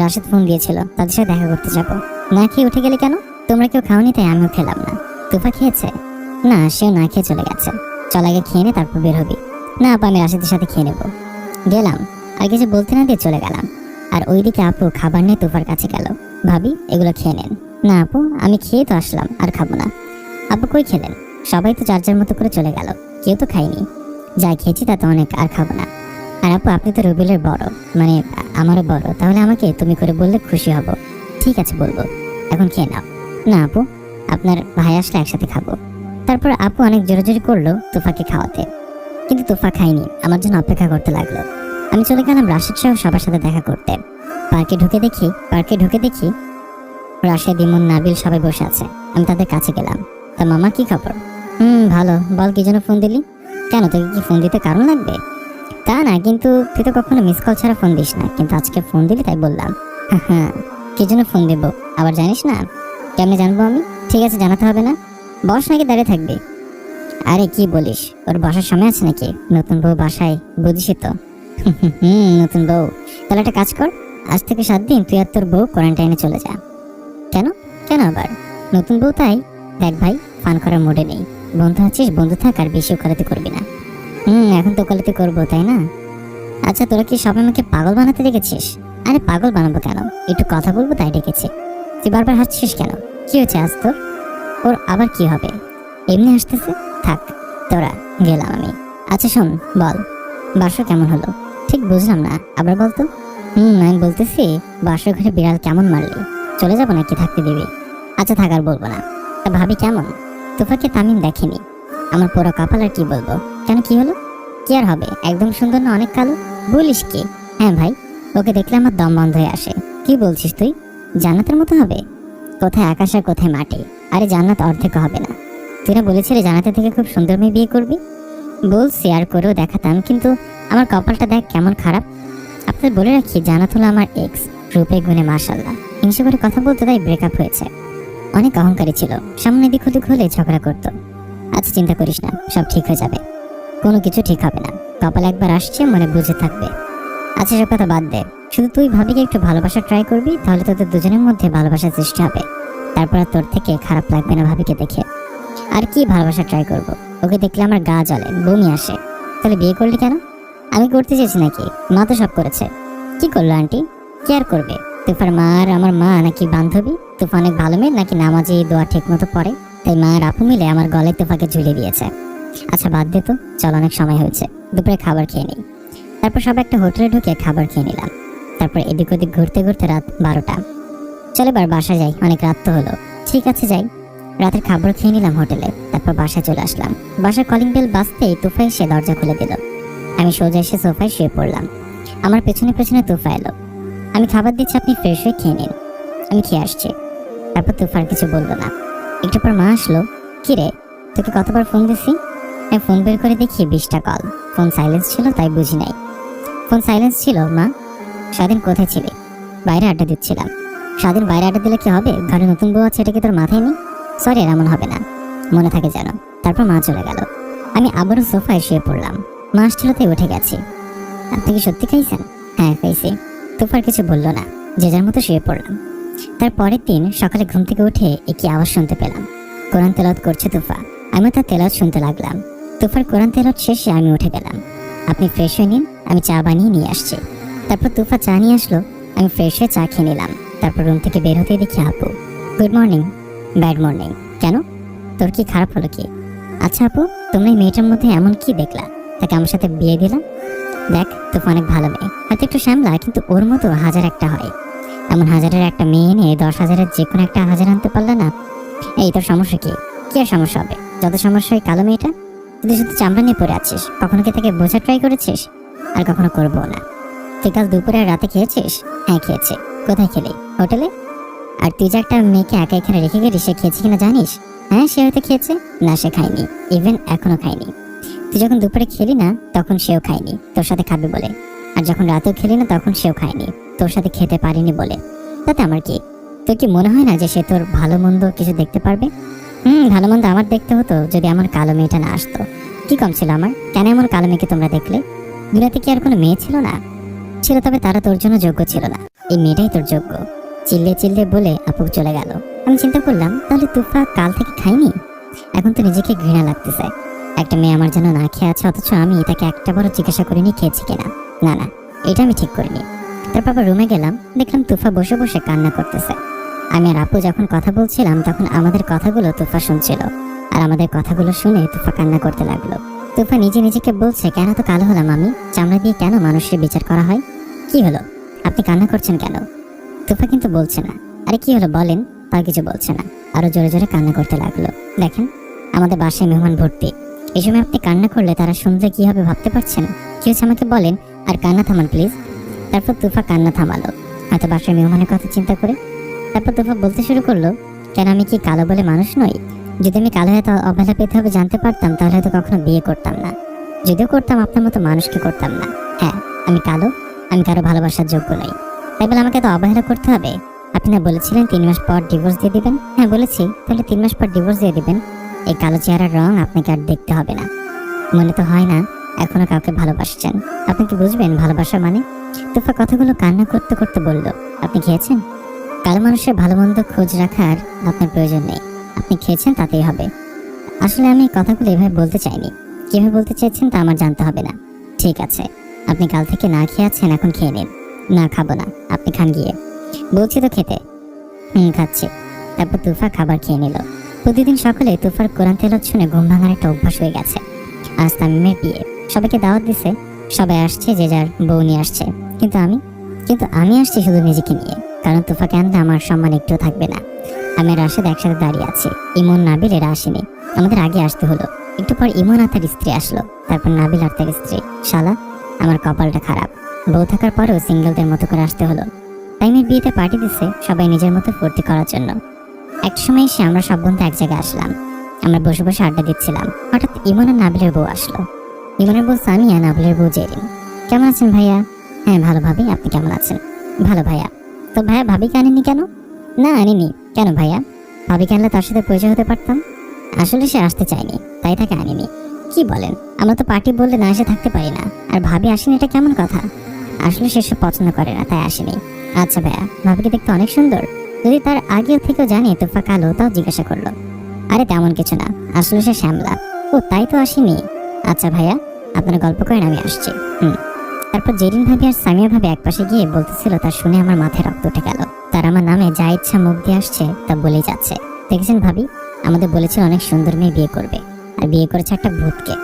রাশেদ ফোন দিয়েছিল, তাদের সাথে দেখা করতে যাব। না খেয়ে উঠে গেলে কেন? তোমরা কেউ খাওনি তাই আমিও খেলাম না। তুফা খেয়েছে? না, সেও না খেয়ে চলে গেছে। চল আগে খেয়ে নে, তারপর বের হবি। না আপু, আমি রাশেদের সাথে খেয়ে নেবো। গেলাম, আর কিছু বলতে না দিয়ে চলে গেলাম। আর ওইদিকে আপু খাবার নিয়ে তুফার কাছে গেল। ভাবি, এগুলো খেয়ে নেন। না আপু, আমি খেয়ে তো আসলাম, আর খাবো না। আপু কই খেলেন? সবাই তো যার যার মতো করে চলে গেল, কেউ তো খাইনি। যা খেয়েছি তা তো অনেক, আর খাবো না। আর আপু, আপনি তো রবিলের বড়, মানে আমারও বড়, তাহলে আমাকে তুমি করে বললে খুশি হব। ঠিক আছে, বলবো। এখন খেয়ে নাও। না আপু, আপনার ভাই আসলে একসাথে খাবো। তারপর আপু অনেক জোরাজোরি করলো তুফাকে খাওয়াতে, কিন্তু তুফা খাইনি, আমার জন্য অপেক্ষা করতে লাগলো। আমি চলে গেলাম রাশেদ সহ সবার সাথে দেখা করতে। পার্কে ঢুকে দেখি রাশেদ, ইমন, নাবিল সবাই বসে আছে। আমি তাদের কাছে গেলাম। তা মামা, কি খবর? ভালো। বল, কি জন্য ফোন দিলি? কেন, তোকে কি ফোন দিতে কারণ লাগবে? তা না, কিন্তু তুই তো কখনো মিস কল ছাড়া ফোন দিস না, কিন্তু আজকে ফোন দিলি তাই বললাম। হ্যাঁ, কি জন্য ফোন দেব আবার জানিস না? কেমনে জানবো আমি? ঠিক আছে, জানাতে হবে না। বস নাকি দাঁড়িয়ে থাকবি? আরে কি বলিস, ওর বসার সময় আছে নাকি? নতুন বউ বাসায়, বুঝিস তো। নতুন বউ? তাহলে একটা কাজ কর, আজ থেকে 7 দিন তুই আর তোর বউ কোয়ারেন্টাইনে চলে যা। কেন? কেন আবার? নতুন বউ তাই। দেখ ভাই, ফান করার মোডে নেই। বন্ধু আছিস, বন্ধু থাক, আর বেশি ওকালতি করবি না। এখন তো ওকালতি করবো, তাই না? আচ্ছা, তোরা কি সবাই আমাকে পাগল বানাতে দেখেছিস? আরে পাগল বানাবো কেন, একটু কথা বলবো তাই ডেকেছি। তুই বারবার হাসছিস কেন? কি হয়েছে আজ তোর? ওর আবার কি হবে? এমনি হাসতেছে। থাক তোরা, গেলাম আমি। আচ্ছা শোন, বল বাসর কেমন হলো? ঠিক বুঝলাম না, আবার বলতো। আমি বলতেছি বাসর ঘরে বিড়াল কেমন মারলি? চলে যাবো নাকি থাকতে দিবি? আচ্ছা থাক, আর বলবো না। তা ভাবি কেমন? তোফাকে তামিম দেখেনি। আমার পুরো কপাল, আর কি বলবো। কেন, কি হলো? কি আর হবে, একদম সুন্দর না অনেক কালো? বলিস কি? হ্যাঁ ভাই, ওকে দেখলে আমার দম বন্ধ হয়ে আসে। কি বলছিস তুই? জান্নাতের মতো হবে? কোথায় আকাশ আর কোথায় মাটি। আরে জান্নাত অর্ধেক হবে না। তুই না বলেছিলি জান্নাতের থেকে খুব সুন্দর মেয়ে বিয়ে করবি? বলছি আর করেও দেখাতাম, কিন্তু আমার কপালটা দেখ কেমন খারাপ। আপনার বলে রাখি, জান্নাত হলো আমার এক্স, রূপে গুণে মাশাআল্লাহ। হিংসা করে কথা বলতে তাই ব্রেকআপ হয়েছে। অনেক অহংকারী ছিল, সামনে দিক ওদিক হলে ঝগড়া করতো। আচ্ছা চিন্তা করিস না, সব ঠিক হয়ে যাবে। কোনো কিছু ঠিক হবে না, কপাল একবার আসছে, মনে বুঝে থাকবে। আচ্ছা সব কথা বাদ দে, শুধু তুই ভাবিকে একটু ভালোবাসা ট্রাই করবি, তাহলে তোদের দুজনের মধ্যে ভালোবাসার সৃষ্টি হবে। তারপর আর তোর থেকে খারাপ লাগবে না ভাবিকে দেখে। আর কি ভালোবাসা ট্রাই করব? ওকে দেখলে আমার গা জ্বলে, বমি আসে। তাহলে বিয়ে করলি কেন? আমি করতে চেয়েছি নাকি? মা তো সব করেছে। কি করলো আন্টি? কি আর করবে? তুফার মা আর আমার মা নাকি বান্ধবী? তুফা অনেক ভালো মেয়ে, নাকি নামাজে দোয়া ঠিক মতো পড়ে, তাই মা আর আপু মিলে আমার গলায় তুফাকে ঝুলিয়ে দিয়েছে। আচ্ছা বাদ দে তো, চল অনেক সময় হয়েছে, দুপুরে খাবার খেয়ে নিই। তারপর সব একটা হোটেলে ঢুকে খাবার খেয়ে নিলাম। তারপর এদিক ওদিক ঘুরতে ঘুরতে রাত 12টা। চলে এবার বাসা যাই, অনেক রাত তো হলো। ঠিক আছে যাই। রাতের খাবার খেয়ে নিলাম হোটেলে, তারপর বাসায় চলে আসলাম। বাসার কলিং বেল বাজতেই তুফা এসে দরজা খুলে দিল। আমি সোজা এসে সোফায় শুয়ে পড়লাম। আমার পেছনে পেছনে তুফা এলো। আমি খাবার দিচ্ছি, আপনি ফ্রেশ হয়ে খেয়ে নিন। আমি খেয়ে আসছি। তারপর তুফার কিছু বললো না। একটু পর মা আসলো। কি রে, তোকে কতবার ফোন দিছি? আমি ফোন বের করে দেখি 20টা কল। ফোন সাইলেন্স ছিল, তাই বুঝি নাই। ফোন সাইলেন্স ছিল মা? স্বাধীন কোথায় ছিলে? বাইরে আড্ডা দিচ্ছিলাম। স্বাধীন বাইরে আড্ডা দিলে কি হবে? ঘরে নতুন বউ আছে, এটা কি তোর মাথায় নেই? সরি, এমন হবে না, মনে থাকে যেন। তারপর মা চলে গেল। আমি আবারও সোফায় শুয়ে পড়লাম। মা আসছিল তাই উঠে গেছি। আপনি কি সত্যি খাইছেন? হ্যাঁ খাইছি। তুফার কিছু বললো না, যে যার মতো শুয়ে পড়লাম। তার পরের দিন সকালে ঘুম থেকে উঠে একই আওয়াজ শুনতে পেলাম। কোরআন তেলাওয়াত করছে তুফা। আমি তার তেলাওয়াত শুনতে লাগলাম। তুফার কোরআন তেলাওয়াত শেষে আমি উঠে গেলাম। আপনি ফ্রেশ হয়ে নিন, আমি চা বানিয়ে নিয়ে আসছি। তারপর তুফা চা নিয়ে আসলো। আমি ফ্রেশ হয়ে চা খেয়ে নিলাম। তারপর রুম থেকে বের হতে দেখি আপু। Good morning. Bad morning. কেন, তোর কি খারাপ হলো কি? আচ্ছা আপু, তোমরা এই মেয়েটার মধ্যে এমন কি দেখলা তাকে আমার সাথে বিয়ে দিলাম? দেখ, তুফা অনেক ভালো মেয়ে, হয়তো একটু শ্যামলা, কিন্তু ওর মতো হাজার একটা হয়। এমন হাজারের একটা মেয়ে নিয়ে 10,000-এর যে কোনো একটা হাজার আনতে পারলে না। এই তোর সমস্যা কি? কি আর সমস্যা হবে? যত সমস্যা হয় কালো মেয়েটা। তুই শুধু চামড়া নিয়ে পড়ে আছিস, কখনো কি তাকে বোঝা ট্রাই করেছিস? আর কখনো করবো না। তুই কাল দুপুরে আর রাতে খেয়েছিস? হ্যাঁ খেয়েছি। কোথায় খেলি? হোটেলে। আর তুই যে একটা মেয়েকে একা এখানে রেখে গেলি, সে খেয়েছে কিনা জানিস? হ্যাঁ সে হয়তো খেয়েছে। না, সে খায়নি, ইভেন এখনো খায়নি। তুই যখন দুপুরে খেলি না, তখন সেও খায়নি তোর সাথে খাবে বলে। আর যখন রাতেও খেলি না, তখন সেও খায়নি তোর সাথে খেতে পারিনি বলে। তাতে আমার কি? তোর কি মনে হয় না যে সে তোর ভালো মন্দ কিছু দেখতে পারবে? ভালো মন্দ আমার দেখতে হতো যদি আমার কালো মেয়েটা না আসতো। কি কম ছিল আমার? কেন এমন কালো মেয়েকে তোমরা দেখলে? দুনিয়াতে কি আর কোনো মেয়ে ছিল না? ছিল, তবে তারা তোর জন্য যোগ্য ছিল না। এই মেয়েটাই তোর যোগ্য। চিল্লে চিল্লে বলে আপু চলে গেল। আমি চিন্তা করলাম, তাহলে তুফা কাল থেকে খাইনি। এখন তো নিজেকে ঘৃণা লাগতেছে। একটা মেয়ে আমার জন্য না খেয়ে আছে, অথচ আমি তাকে একটা বড় জিজ্ঞাসা করিনি খেয়েছে কিনা। না না, এটা আমি ঠিক করিনি। তারপর আবার রুমে গেলাম, দেখলাম তুফা বসে বসে কান্না করতেছে। আমি আর আপু যখন কথা বলছিলাম, তখন আমাদের কথাগুলো তুফা শুনছিল। আর আমাদের কথাগুলো শুনে তুফা কান্না করতে লাগলো। তুফা নিজে নিজেকে বলছে, কেন তো কালো হলাম আমি? চামড়া দিয়ে কেন মানুষের বিচার করা হয়? কি হলো, আপনি কান্না করছেন কেন? তুফা কিন্তু বলছে না। আরে কি হলো বলেন? তার কিছু বলছে না, আরো জোরে জোরে কান্না করতে লাগলো। দেখেন, আমাদের বাসায় মেহমান ভর্তি। এই সময় আপনি কান্না করলে তারা শুনলে কি হবে ভাবতে পারছেন? কি হচ্ছে আমাকে বলেন, আর কান্না থামান প্লিজ। তারপর তুফা কান্না থামালো, হয়তো বাসায় মেহমানের কথা চিন্তা করে। তারপর তুফা বলতে শুরু করলো, কেন আমি কি কালো বলে মানুষ নই? যদি আমি কালো হয়তো অবহেলা পেতে হবে জানতে পারতাম, তাহলে হয়তো কখনো বিয়ে করতাম না। যদিও করতাম, আপনার মতো মানুষকে করতাম না। হ্যাঁ আমি কালো, আমি কারো ভালোবাসার যোগ্য নই, তাই বলে আমাকে তো অবহেলা করতে হবে? আপনি না বলেছিলেন 3 মাস পর ডিভোর্স দিয়ে দিবেন? হ্যাঁ বলেছি, তাহলে 3 মাস পর ডিভোর্স দিয়ে দিবেন। এই কালো চেহারার রং আপনাকে আর দেখতে হবে না। মনে তো হয় না এখনো কাউকে ভালোবাসছেন। আপনি কি বুঝবেন ভালোবাসা মানে? তুফা কথাগুলো কান্না করতে করতে বলল, আপনি খেয়েছেন? কালো মানুষের ভালো মন্দ খোঁজ রাখার আপনার প্রয়োজন নেই। আপনি খেয়েছেন তাতেই হবে। আসলে আমি কথাগুলো এভাবে বলতে চাইনি। কিভাবে বলতে চাইছেন তা আমার জানতে হবে না। ঠিক আছে, আপনি কাল থেকে না খেয়ে আছেন, এখন খেয়ে নিন। না খাবো না, আপনি খান গিয়ে। বলছি তো খেতে। খাচ্ছি। তারপর তুফা খাবার খেয়ে নিল। প্রতিদিন সকালে তুফার কোরআন তেলাওয়াত শুনে ঘুম ভাঙার একটা অভ্যাস হয়ে গেছে। আজ তামিমের বিয়ে, সবাইকে দাওয়াত দিছে, সবাই আসছে, যে যার বউ নিয়ে আসছে, কিন্তু আমি আসছি শুধু নিজেকে নিয়ে। কারণ তুফাকে আনলে আমার সম্মান একটুও থাকবে না। আমি আর রাশেদ একসাথে দাঁড়িয়ে আছি, ইমন নাবিল এরা আসেনি, আমাদের আগে আসতে হলো। একটু পর ইমন আর তার স্ত্রী আসলো, তারপর নাবিল আর তার স্ত্রী। শালা, আমার কপালটা খারাপ, বউ থাকার পরেও সিঙ্গেলদের মতো করে আসতে হলো। তাইমের বিয়েতে পার্টি দিচ্ছে, সবাই নিজের মতো ফুর্তি করার জন্য। একটা সময় এসে আমরা সব বন্ধু এক জায়গায় আসলাম। আমরা বসে বসে আড্ডা দিচ্ছিলাম, হঠাৎ ইমন আর নাবিলের বউ আসলো। ইমনের বউ সামিয়া, নাবিলের বউ জেরিন। কেমন আছেন ভাইয়া? হ্যাঁ ভালো ভাবি, আপনি কেমন আছেন? ভালো ভাইয়া। তো ভাইয়া ভাবিকে আনেননি কেন? না আনিনি। কেন ভাইয়া? ভাবিকে আনলে তার সাথে পরিচয় হতে পারতাম। আসলে সে আসতে চায়নি, তাই তাকে আনিনি। কি বলেন? আমরা তো পার্টি বললে না এসে থাকতে পারি না, আর ভাবি আসেনি এটা কেমন কথা? আসলে সে সব পছন্দ করে না, তাই আসেনি। আচ্ছা ভাইয়া, ভাবিকে দেখতে অনেক সুন্দর। যদি তার আগেও থেকেও জানি তোফা কালো, তাও জিজ্ঞাসা করলো। আরে তেমন কিছু না, আসলে সে শ্যামলা। ও তাই তো আসেনি। আচ্ছা ভাইয়া, আপনারা গল্প করেন, আমি আসছি। তারপর জেরিন ভাবি আর সামিয়া ভাবি একপাশে গিয়ে বলতেছিল, তা শুনে আমার মাথায় রক্ত উঠে গেল। তার আমার নামে যা ইচ্ছা মুখ দিয়ে আসছে তা বলেই যাচ্ছে। দেখেছেন ভাবি, আমাদের বলেছিল অনেক সুন্দর মেয়ে বিয়ে করবে, আর বিয়ে করেছে একটা ভূতকে।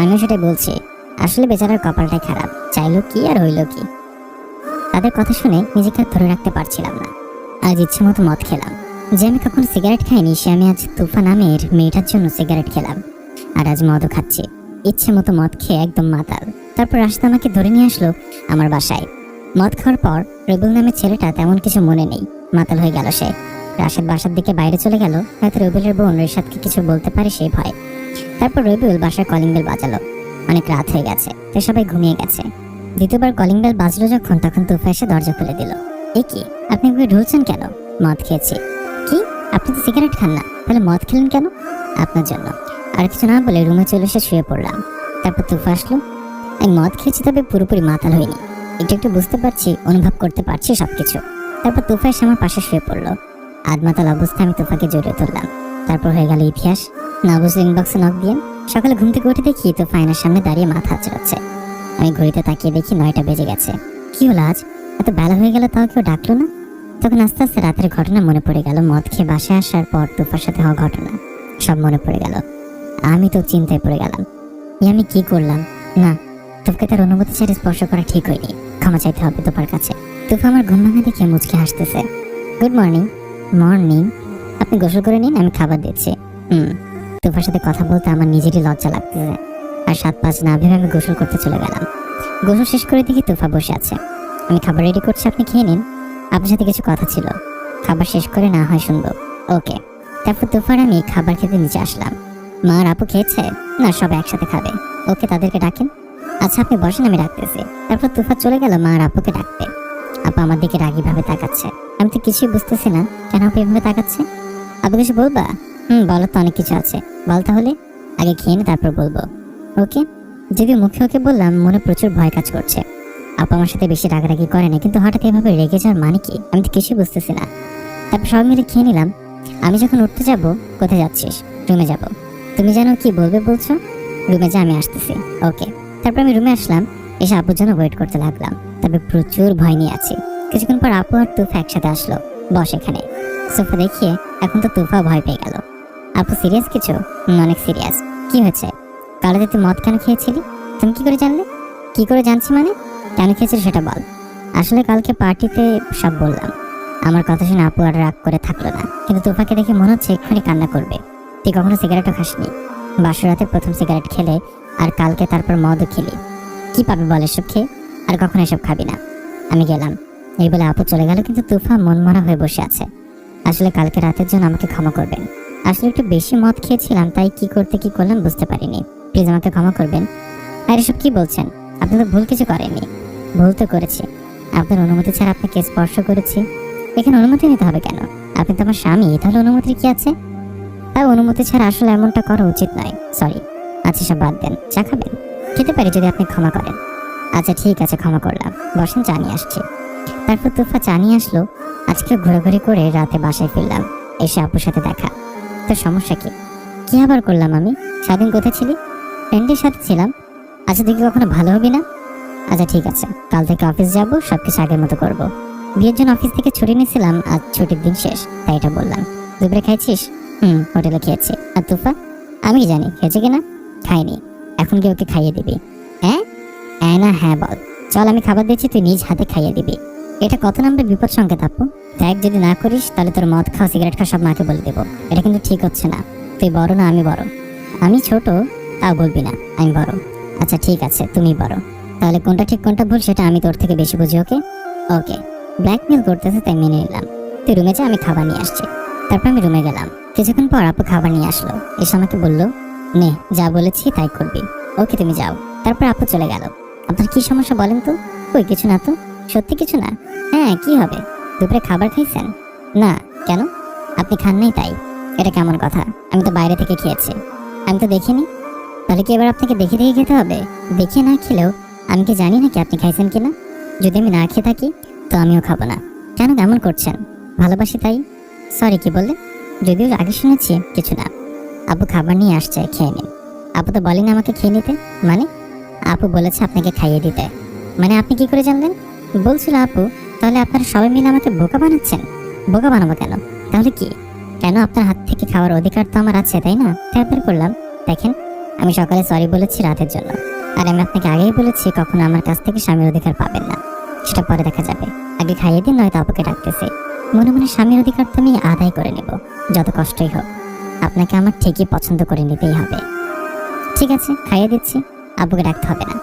আমিও সেটাই বলছি। আসলে বেচারার কপালটাই খারাপ, চাইলো কি আর হইল কি। তাদের কথা শুনে নিজেকে আর ধরে রাখতে পারছিলাম না। আজ ইচ্ছে মতো মদ খেলাম। যে আমি কখনো সিগারেট খাইনি, সে আমি আজ তুফা নামের মেয়েটার জন্য সিগারেট খেলাম। আর আজ মদও খাচ্ছি, ইচ্ছে মতো মদ খেয়ে একদম মাতাল। তারপর রাশিদ আমাকে ধরে নিয়ে আসলো আমার বাসায়। মদ খাওয়ার পর রবিউল নামের ছেলেটা তেমন কিছু মনে নেই, মাতাল হয়ে গেল সে। রাশিদ বাসার দিকে বাইরে চলে গেল, হয়তো রবিউলের বোন রিশাদকে কিছু বলতে পারে সেই ভয়। তারপর রবিউল বাসার কলিং বেল বাজালো। অনেক রাত হয়ে গেছে, তাই সবাই ঘুমিয়ে গেছে। দ্বিতীয়বার কলিং বেল বাজলো যখন, তখন তুফা এসে দরজা খুলে দিল। এ কি, আপনি এভাবে ঢুলছেন কেন? মদ খেয়েছি। কি, আপনি তো সিগারেট খান না, তাহলে মদ খেলেন কেন? আপনার জন্য। আর কিছু না বলে রুমে চলে এসে শুয়ে পড়লাম। তারপর তুফা আসলো। আমি মদ খেয়েছি, তবে পুরোপুরি মাতাল হইনি। একটু একটু বুঝতে পারছি, অনুভব করতে পারছি সবকিছু। তারপর তুফা এসে আমার পাশে শুয়ে পড়লো। আধমাতাল অবস্থায় আমি তুফাকে জড়িয়ে ধরলাম। তারপর হয়ে গেল ইতিহাস। না বুঝলে ইনবক্সে নক দিয়ে সকালে ঘুম থেকে উঠে দেখি তুফা আয়নার সামনে দাঁড়িয়ে মাথা আঁচড়াচ্ছে। আমি ঘড়িতে তাকিয়ে দেখি 9টা বেজে গেছে। কি হলো আজ, এত বেলা হয়ে গেল, তাও কেউ ডাকলো না? তখন আস্তে আস্তে রাতের ঘটনা মনে পড়ে গেল। মদ খেয়ে বাসায় আসার পর তুফার সাথে হওয়া ঘটনা সব মনে পড়ে গেল। আমি তো চিন্তায় পড়ে গেলাম, আমি কি করলাম? না, তোকে তার অনুমতি ছেড়ে স্পর্শ করা ঠিক হয়নি, ক্ষমা চাইতে হবে তোপার কাছে। তুফা আমার ঘুম ভাঙা দেখে মুচকে হাসতেছে। Good morning. মর্নিং। আপনি গোসল করে নিন, আমি খাবার দিচ্ছি। তুফার সাথে কথা বলতে আমার নিজেরই লজ্জা লাগতেছে। আর 7-5 না ভেবে আমি গোসল করতে চলে গেলাম। গোসল শেষ করে দেখি তুফা বসে আছে। আমি খাবার রেডি করছি, আপনি খেয়ে নিন, আপনার সাথে কিছু কথা ছিল। খাবার শেষ করে না হয় শুনবো। ওকে। তারপর তুফার আমি খাবার খেতে নিচে আসলাম। মা আর আপু খেয়েছে? না, সবাই একসাথে খাবে। ওকে, তাদেরকে ডাকেন। আচ্ছা আপনি বসেন, আমি ডাকতেছি। তারপর তুফা চলে গেল মা আর আপুকে ডাকতে। আপু আমার দিকে রাগি ভাবে তাকাচ্ছে। আমি তো কিছুই বুঝতেছি না কেন আপু এভাবে তাকাচ্ছে। আপু কিছু বলবা? বলার তো অনেক কিছু আছে, বল তাহলে। আগে খেয়ে নে, তারপর বলবো। ওকে। যদিও মুখে ওকে বললাম, মনে প্রচুর ভয় কাজ করছে। আপু আমার সাথে বেশি রাগারাগি করে না, কিন্তু হঠাৎ এভাবে রেগে যাওয়ার মানে কি আমি তো কিছুই বুঝতেছি না। তারপর সবাই মিলে খেয়ে নিলাম। আমি যখন উঠতে যাব, কোথায় যাচ্ছিস? রুমে যাব। তুমি জানো কি বলবে বলছো? রুমে যা, আমি আসতেছি। ওকে। তারপর আমি রুমে আসলাম, এসে আপুর জন্য ওয়েট করতে লাগলাম। তবে প্রচুর ভয় নিয়ে আছি। কিছুক্ষণ পর আপু আর তুফা একসাথে আসলো। বস এখানে। সোফা দেখিয়ে এখন তো তুফা ভয় পেয়ে গেল। আপু সিরিয়াস কিছু? অনেক সিরিয়াস। কি হয়েছে? কাল রাতে তুই মদ কেন খেয়েছিলি? তুমি কি করে জানলে? কি করে জানছি মানে? কেন খেয়েছিলি সেটা বল। আসলে কালকে পার্টিতে সব বললাম। আমার কথা শুনে আপু আর রাগ করে থাকলো না, কিন্তু তুফাকে দেখে মনে হচ্ছে এক্ষুনি কান্না করবে। তুই কখনো সিগারেটও খাসনি, বাসরাতে প্রথম সিগারেট খেলে, আর কালকে তারপর মদও খেলি। কি পাবে বল এসব খেয়ে? আর কখনো এসব খাবি না। আমি গেলাম। এই বলে আপু চলে গেল, কিন্তু তুফা মনমরা হয়ে বসে আছে। আসলে কালকে রাতের জন্য আমাকে ক্ষমা করবেন। আসলে একটু বেশি মদ খেয়েছিলাম, তাই কি করতে কি করলাম বুঝতে পারিনি। প্লিজ আমাকে ক্ষমা করবেন। আর এসব কি বলছেন? আপনি তো ভুল কিছু করেননি। ভুল তো করেছি, আপনার অনুমতি ছাড়া আপনাকে স্পর্শ করেছি। এখানে অনুমতি নিতে হবে কেন? আপনি তো আমার স্বামী, তাহলে অনুমতির কি আছে? তাই অনুমতি ছাড়া আসলে এমনটা করা উচিত নয়। সরি। আচ্ছা সব বাদ দেন, চা খাবেন? খেতে পারি যদি আপনি ক্ষমা করেন। আচ্ছা ঠিক আছে, ক্ষমা করলাম, বসেন, চা নিয়ে আসছি। তারপর তুফা চা নিয়ে আসলো। আজকে ঘোরাঘুরি করে রাতে বাসায় ফিরলাম, এসে আপুর সাথে দেখা। তোর সমস্যা কি? কি আবার করলাম আমি? সারাদিন কোথায় ছিলি? ফ্রেন্ডের সাথে ছিলাম। আচ্ছা দেখি কখনো ভালো হবি না? আচ্ছা ঠিক আছে, কাল থেকে অফিস যাব, সবকিছু আগের মতো করব। বিয়ের জন্য অফিস থেকে ছুটি নিয়েছিলাম, আজ ছুটির দিন শেষ, তাই এটা বললাম। দুপুরে খাইছিস? হোটেলে খেয়েছি। আর তুফা? আমি কি জানি খেয়েছে কিনা। খাইনি। এখন কি ওকে খাইয়ে দিবি? হ্যাঁ হ্যাঁ না হ্যাঁ বল। চল আমি খাবার দিচ্ছি, তুই নিজ হাতে খাইয়ে দিবি। এটা কত নম্বর বিপদ সংকেত আপু? দেখ, যদি না করিস তাহলে তোর মদ খাওয়া সিগারেট খাওয়া সব মাকে বলে দেবো। এটা কিন্তু ঠিক হচ্ছে না। তুই বড় না আমি বড়? আমি ছোট, তাও বলবি না আমি বড়। আচ্ছা ঠিক আছে, তুমি বড়। তাহলে কোনটা ঠিক কোনটা ভুল সেটা আমি তোর থেকে বেশি বুঝি। ওকে ওকে। ব্ল্যাকমেল করতেছে তাই মেনে নিলাম। তুই রুমে যা, আমি খাবার নিয়ে আসছি। তারপর আমি রুমে গেলাম। কিছুক্ষণ পর আপু খাবার নিয়ে আসলো, এসে আমাকে বললো, নে যা বলেছি তাই করবি। ওকে তুমি যাও। তারপর আপু চলে গেল। আপনার কি সমস্যা বলেন তো? কই কিছু না তো। সত্যি কিছু না? হ্যাঁ কি হবে? দুপুরে খাবার খাইছেন? না। কেন? আপনি খান নাই তাই? এটা কেমন কথা? আমি তো বাইরে থেকে খেয়েছি। আমি তো দেখিনি। তাহলে কি এবার আপনাকে দেখে দেখে খেতে হবে? দেখে না খেলেও আমি কি জানি নাকি আপনি খাইছেন কিনা? যদি আমি না খেয়ে থাকি তো আমিও খাবো না। কেন কেমন করছেন? ভালোবাসি তাই। সরি, কি বললেন? যদিও আগে শুনেছি কিছু না। আপু খাবার নিয়ে আসছে, খেয়ে নিন। আপু তো বলেনি আমাকে খেয়ে নিতে। মানে? আপু বলেছে আপনাকে খাইয়ে দিতে। মানে আপনি কি করে জানলেন? বলছিল আপু। তাহলে আপনারা সবাই মিলে আমাকে বোকা বানাচ্ছেন? বোকা বানাবো কেন? তাহলে কি? কেন, আপনার হাত থেকে খাওয়ার অধিকার তো আমার আছে তাই না? তারপর করলাম। দেখেন, আমি সকালে সরি বলেছি রাতের জন্য। আর আমি আপনাকে আগেই বলেছি কখনো আমার কাছ থেকে স্বামীর অধিকার পাবেন না। সেটা পরে দেখা যাবে। আগে খাইয়ে দিন, নয়তো আপুকে ডাকতেছে। মনে মনে স্বামীর অধিকার তো আমি আদায় করে নেব, যত কষ্টই হোক। আপনাকে আমার ঠিকই পছন্দ করে নিতেই হবে। ঠিক আছে, খাইয়ে দিচ্ছি। আব্বুকে ডাকতে হবে না।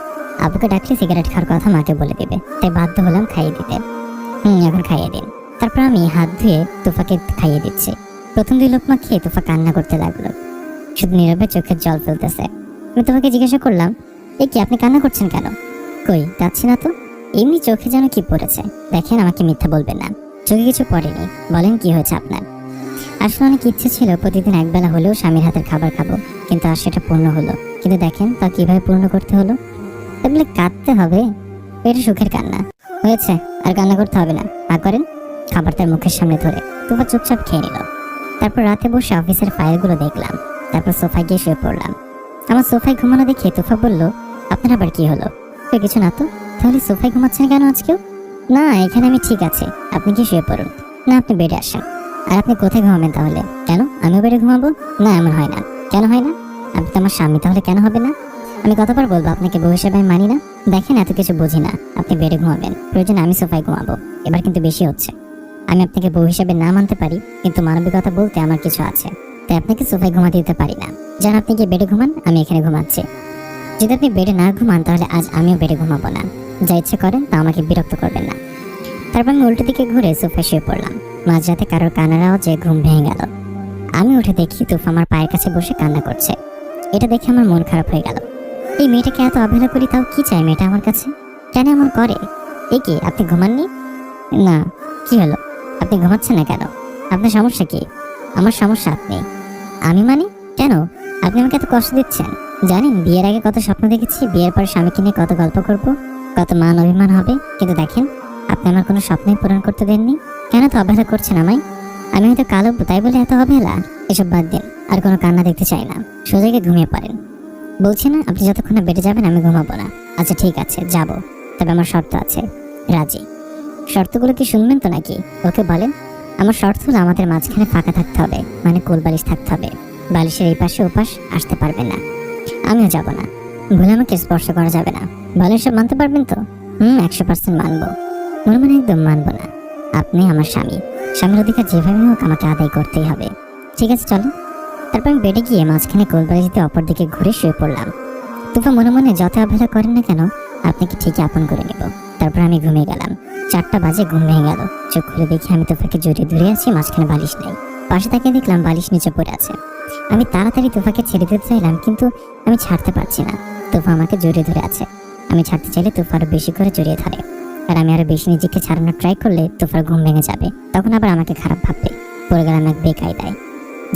আব্বুকে ডাকলে সিগারেট খাওয়ার কথা মাকে বলে দিবে, তাই বাধ্য হলাম খাইয়ে দিতে। এখন খাইয়ে দিন। তারপর আমি হাত ধুয়ে তুফাকে খাইয়ে দিচ্ছি। প্রথম 2 লোকমা খেয়ে তুফা কান্না করতে লাগলো, শুধু নীরবে চোখের জল ফেলতেছে। আমি তুফাকে জিজ্ঞাসা করলাম, এ কি, আপনি কান্না করছেন কেন? কই যাচ্ছি না তো, এমনি চোখে যেন কি পড়েছে। দেখেন, আমাকে মিথ্যা বলবেন না, চোখে কিছু পড়েনি। বলেন কি হয়েছে আপনার? আসলে অনেক ইচ্ছে ছিল প্রতিদিন একবেলা হলেও স্বামীর হাতের খাবার খাবো, কিন্তু আর সেটা পূর্ণ হলো। কিন্তু দেখেন তা কিভাবে পূর্ণ করতে হলো। তাহলে কাঁদতে হবে? এটা সুখের কান্না। হয়েছে, আর কান্না করতে হবে না। করেন। খাবার তার মুখের সামনে ধরে তুফা চুপচাপ খেয়ে নিল। তারপর রাতে বসে অফিসের ফাইলগুলো দেখলাম। তারপর সোফায় গিয়ে শুয়ে পড়লাম। আমার সোফায় ঘুমানো দেখে তুফা বলল, আপনার আবার কি হলো? কিছু না তো। তাহলে সোফায় ঘুমাচ্ছেন কেন আজকেও? না, এখানে আমি ঠিক আছে, আপনি কি শুয়ে পড়ুন। না, আপনি বেডে আসেন। আর আপনি কোথায় ঘুমাবেন তাহলে? কেন, আমিও বেডে ঘুমাবো? না, এমন হয় না। কেন হয় না? আপনি তো আমার স্বামী, তাহলে কেন হবে না? আমি কতবার বলবো আপনাকে বউ হিসেবে আমি মানি না? দেখেন, এত কিছু বুঝি না। আপনি বেডে ঘুমাবেন, প্রয়োজনে আমি সোফায় ঘুমাবো। এবার কিন্তু বেশি হচ্ছে। আমি আপনাকে বউ হিসেবে না মানতে পারি, কিন্তু মানবিকতা বলতে আমার কিছু আছে, তাই আপনাকে সোফায় ঘুমাতে দিতে পারি না। যান, আপনি গিয়ে বেডে ঘুমান, আমি এখানে ঘুমাচ্ছি। যদি আপনি বেডে না ঘুমান তাহলে আজ আমিও বেডে ঘুমাবো না। যা ইচ্ছে করেন, তা আমাকে বিরক্ত করবেন না। তারপর আমি উল্টো দিকে ঘুরে সোফায় শুয়ে পড়লাম। মাঝরাতে কারোর কান্নার আওয়াজে ঘুম ভেঙে গেল। আমি উঠে দেখি তুফা আমার পায়ের কাছে বসে কান্না করছে। এটা দেখে আমার মন খারাপ হয়ে গেল। এই মেয়েটাকে এত অবহেলা করি, তাও কি চাই মেয়েটা আমার কাছে? কেন এমন করে? এ কি, আপনি ঘুমাননি? না। কি হলো, আপনি ঘুমাচ্ছেন না কেন? আপনার সমস্যা কি? আমার সমস্যা আপনি। আমি মানে? কেন আপনি আমাকে এত কষ্ট দিচ্ছেন? জানেন, বিয়ের আগে কত স্বপ্ন দেখেছি, বিয়ের পর স্বামীকে নিয়ে কত গল্প করব, কত মান অভিমান হবে। কিন্তু দেখেন, আপনি আমার কোনো স্বপ্নই পূরণ করতে দেননি। কেন তো অবহেলা করছেন আমায়? আমি হয়তো কালো, তাই বলে এত অবহেলা? এসব বাদ দিন, আর কোনো কান্না দেখতে চাই না। সোজাকে ঘুমিয়ে পড়েন। বলছি না, আপনি যতক্ষণ না বেডে যাবেন আমি ঘুমাবো না। আচ্ছা ঠিক আছে, যাব। তবে আমার শর্ত আছে। রাজি? শর্তগুলো কি শুনবেন তো নাকি? ওকে বলেন। আমার শর্ত হলো আমাদের মাঝখানে ফাঁকা থাকতে হবে, মানে কোল বালিশ থাকতে হবে। বালিশের এই পাশে ওপাশ আসতে পারবেন না। আমিও যাব না। ভুলে আমাকে স্পর্শ করা যাবে না। বলেন, সব মানতে পারবেন তো? 100% মানবো। মনে মনে একদম মানবো না। আপনি আমার স্বামী, স্বামীর অধিকার যেভাবে হোক আমাকে আদায় করতেই হবে। ঠিক আছে, চলো। তারপর আমি বেডে গিয়ে মাঝখানে কোল বালিশ দিয়ে অপর দিকে ঘুরে শুয়ে পড়লাম। তুফা মনে মনে যত অবহেলা করেন না কেন, আপনাকে ঠিকই আপন করে নেব। তারপর আমি ঘুমিয়ে গেলাম। 4টা বাজে ঘুম ভেঙে গেল। চোখ খুলে দেখি আমি তুফাকে জড়িয়ে ধরে আছি, মাঝখানে বালিশ নেই। পাশে তাকিয়ে দেখলাম বালিশ নিচে পড়ে আছে। আমি তাড়াতাড়ি তুফাকে ছেড়ে দিতে চাইলাম, কিন্তু আমি ছাড়তে পারছি না। তুফা আমাকে জড়িয়ে ধরে আছে। আমি ছাড়তে চাইলে তুফা আরো বেশি করে জড়িয়ে ধরে। আর আমি আরো বেশি নিজেকে ছাড়ানোর ট্রাই করলে তুফার ঘুম ভেঙে যাবে, তখন আবার আমাকে খারাপ ভাববে। পড়ে গেলাম এক বেকায়দায়।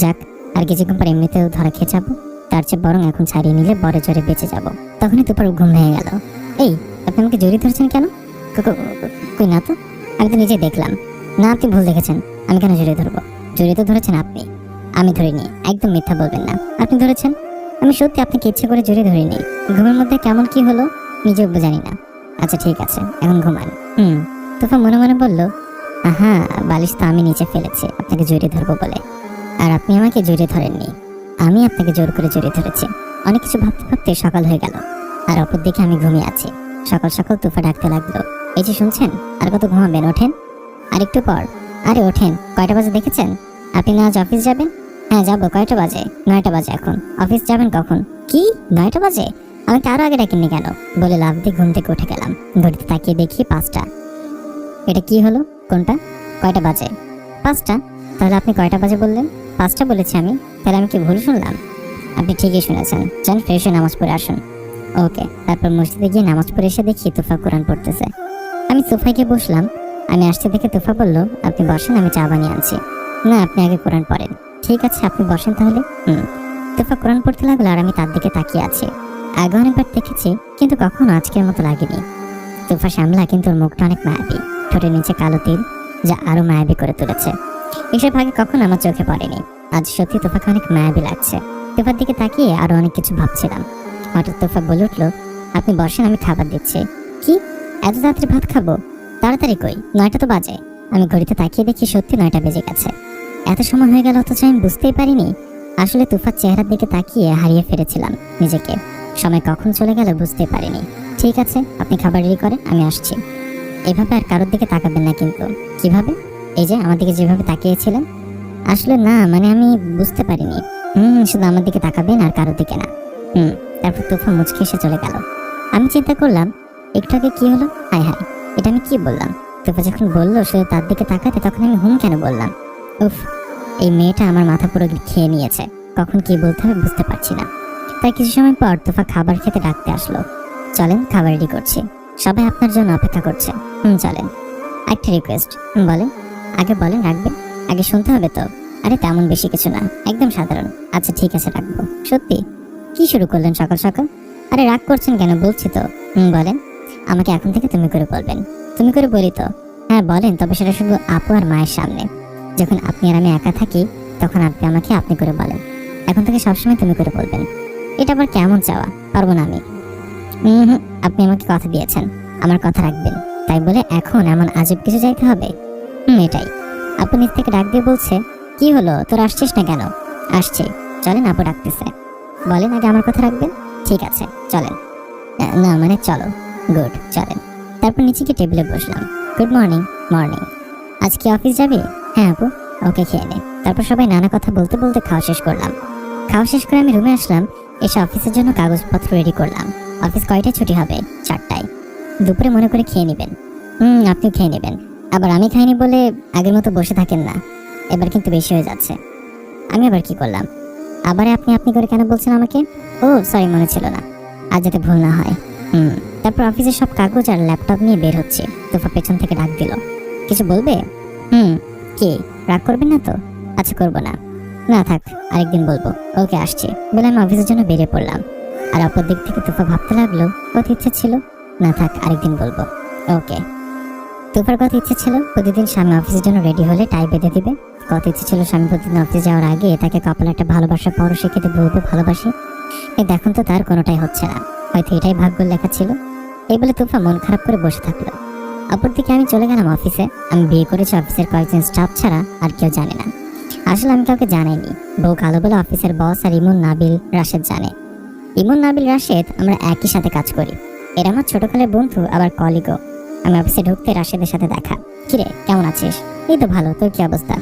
যাক, আর কিছুক্ষণ পর এমনিতেও ধরা খেয়ে যাবো, তার চেয়ে বরং এখন ছাড়িয়ে নিলে বড় জোরে বেঁচে যাব। তখনই তুফার ঘুম ভেঙে গেল। এই, আপনি আমাকে জড়িয়ে ধরছেন কেন? কই না তো, আমি তো নিজে দেখলাম। না, আপনি ভুল দেখেছেন। আমি কেন জড়িয়ে ধরবো? জড়িয়ে তো ধরেছেন আপনি, আমি ধরিনি। একদম মিথ্যা বলবেন না, আপনি ধরেছেন। আমি সত্যি আপনাকে ইচ্ছে করে জড়িয়ে ধরিনি। ঘুমের মধ্যে কেমন কি হলো নিজেও জানি না। আচ্ছা ঠিক আছে, এখন ঘুমান। তুফা মনে মনে বলল, আহা, বালিশ তো আমি নিচে ফেলেছি আপনাকে জড়িয়ে ধরবো বলে, আর আপনি আমাকে জড়িয়ে ধরেননি, আমি আপনাকে জোর করে জড়িয়ে ধরেছি। অনেক কিছু ভাবতে ভাবতে সকাল হয়ে গেল, আর অপর দিকে আমি ঘুমিয়ে আছি। সকাল সকাল তুফা ডাকতে লাগলো, এই যে শুনছেন, আর কত ঘুমাবেন, ওঠেন। আর একটু পর, আরে ওঠেন, কয়টা বাজে দেখেছেন? আপনি না আজ অফিস যাবেন? হ্যাঁ যাবো। কয়টা বাজে? 9টা বাজে। এখন অফিস যাবেন কখন? কি 9টা বাজে? আমাকে আরো আগে ডাকেননি কেন? বলে লাফ দিয়ে ঘুম থেকে উঠে গেলাম। ঘড়িতে তাকিয়ে দেখি 5টা। এটা কি হলো? কোনটা? কয়টা বাজে? 5টা। তাহলে আপনি কয়টা বাজে বললেন? 5টা বলেছি আমি। তাহলে আমি কি ভুল শুনলাম? আপনি ঠিকই শুনেছেন। যান ফ্রেশ হয়ে নামাজ পড়ে আসুন। ওকে। তারপর মসজিদে গিয়ে নামাজ পড়ে এসে দেখি তুফা কোরআন পড়তেছে। আমি সোফায় গিয়ে বসলাম। আমি আসতে দেখে তুফা বলল, আপনি বসেন, আমি চা বানিয়ে আনছি। না, আপনি আগে কোরআন পড়েন। ঠিক আছে, আপনি বসেন তাহলে। তুফা কোরআন পড়তে লাগলো, আর আমি তার দিকে তাকিয়ে আছি। আগে অনেকবার দেখেছি, কিন্তু কখনো আজকের মতো লাগেনি। তুফা শ্যামলা, কিন্তু ওর মুখটা অনেক মায়াবী। ঠোঁটের নিচে কালো তিল, যা আরো মায়াবী করে তুলেছে। এসব আগে কখনো আমার চোখে পড়েনি। আজ সত্যি তুফাকে অনেক মায়াবী লাগছে। তুফার দিকে তাকিয়ে আরো অনেক কিছু ভাবছিলাম। হঠাৎ তুফা বলে উঠলো, আপনি বসেন, আমি খাবার দিচ্ছি। কি, এত তাড়াতাড়ি ভাত খাবো? তাড়াতাড়ি কই, 9টা তো বাজে। আমি ঘড়িতে তাকিয়ে দেখি সত্যি 9টা বেজে গেছে। এত সময় হয়ে গেল, অথচ আমি বুঝতেই পারিনি। আসলে তুফার চেহারার দিকে তাকিয়ে হারিয়ে ফেলেছিলাম নিজেকে। সময় কখন চলে গেল বুঝতে পারিনি। ঠিক আছে, আপনি খাবার রেডি করেন, আমি আসছি। এভাবে আর কারোর দিকে তাকাবেন না কিন্তু। কিভাবে? এই যে আমার দিকে যেভাবে তাকিয়েছিলেন। আসলে না, মানে আমি বুঝতে পারিনি। শুধু আমার দিকে তাকাবেন আর কারোর দিকে না। তারপর তুফা মুচকে এসে চলে গেল। আমি চিন্তা করলাম, একটু আগে কি হলো? হায় হায়, এটা আমি কি বললাম? তুফা যখন বললো শুধু তার দিকে তাকাতে, তখন আমি কেন বললাম? উফ, এই মেয়েটা আমার মাথা পুরো খেয়ে নিয়েছে। কখন কি বলতে হবে বুঝতে পারছি না। তাই কিছু সময় পর তুফা খাবার খেতে ডাকতে আসলো। চলেন, খাবার রেডি করছি, সবাই আপনার জন্য অপেক্ষা করছে। চলেন। একটা রিকোয়েস্ট। বলেন। আগে বলেন, রাখবেন? আগে শুনতে হবে তো। আরে তেমন বেশি কিছু না, একদম সাধারণ। আচ্ছা ঠিক আছে, রাখবো। সত্যি? কি শুরু করলেন সকাল সকাল? আরে রাগ করছেন কেন? বলছি তো। বলেন। আমাকে এখন থেকে তুমি করে বলবেন। তুমি করে বলি তো? হ্যাঁ বলেন, তবে সেটা শুধু আপু আর মায়ের সামনে। যখন আপনি আর আমি একা থাকি, তখন আপনি আমাকে আপনি করে বলেন। এখন থেকে সবসময় তুমি করে বলবেন। এটা আবার কেমন চাওয়া? পারবো না আমি। আপনি আমাকে কথা দিয়েছেন, আমার কথা রাখবেন। তাই বলে এখন এমন আজব কিছু চাইতে হবে? এটাই। আপু নিজ থেকে ডাক দিয়ে বলছে, কি হলো, তোর আসছিস না কেন? আসছি। চলেন, আপু ডাকতেছে। বলেন, আগে আমার কথা রাখবেন। ঠিক আছে, চলেন। না মানে চলো। গুড, চলেন। তারপর নিচে গিয়ে টেবিলে বসলাম। Good morning. মর্নিং। আজ কি অফিস যাবে? হ্যাঁ আপু। ওকে, খেয়ে নে। তারপর সবাই নানা কথা বলতে বলতে খাওয়া শেষ করলাম। খাওয়া শেষ করে আমি রুমে আসলাম। এসে অফিসের জন্য কাগজপত্র রেডি করলাম। অফিস কয়টায় ছুটি হবে? 4টায়। দুপুরে মনে করে খেয়ে নেবেন। আপনি খেয়ে নেবেন। আবার আমি খাইনি বলে আগের মতো বসে থাকেন না। এবার কিন্তু বেশি হয়ে যাচ্ছে। আমি আবার কি করলাম? আবার আপনি আপনি করে কেন বলছেন আমাকে? ও সরি, মনে ছিল না। আজ যাতে ভুল না হয়। তারপর অফিসের সব কাগজ আর ল্যাপটপ নিয়ে বের হচ্ছে। তোফা পেছন থেকে ডাক দিল, কিছু বলবে? কি, রাগ করবেন না তো? আচ্ছা, করবো না। না থাক, আরেকদিন বলবো। ওকে, আসছি বলে আমি অফিসের জন্য বেরিয়ে পড়লাম। আর অপর দিক থেকে তুফা ভাবতে লাগলো, কত ইচ্ছে ছিল। না থাক, আরেকদিন বলবো। ওকে। তুফার কত ইচ্ছে ছিল প্রতিদিন স্বামী অফিসের জন্য রেডি হলে টাই বেঁধে দিবে। কত ইচ্ছে ছিল স্বামী প্রতিদিন অফিসে যাওয়ার আগে তাকে কপালে একটা ভালোবাসা পরশে খেতে বলবো ভালোবাসি। দেখুন তো তার কোনোটাই হচ্ছে না। হয়তো এটাই ভাগ্যের লেখা ছিল। এই বলে তুফা মন খারাপ করে বসে থাকলো। অপরদিকে আমি চলে গেলাম অফিসে। আমি বিয়ে করেছি, অফিসের কয়েকজন স্টাফ ছাড়া আর কেউ জানে না। আসলে আমি কাউকে জানাইনি। বউ কালো বলে অফিসের বস আর ইমন, নাবিল, রাশেদ জানে। ইমন, নাবিল, রাশেদ আমরা একই সাথে কাজ করি। এরা আমার ছোটকালের বন্ধু, আবার কলিগও। আমি অফিসে ঢুকতে রাশেদের সাথে দেখা। কিরে, কেমন আছিস? এই তো ভালো, তোর কি অবস্থা?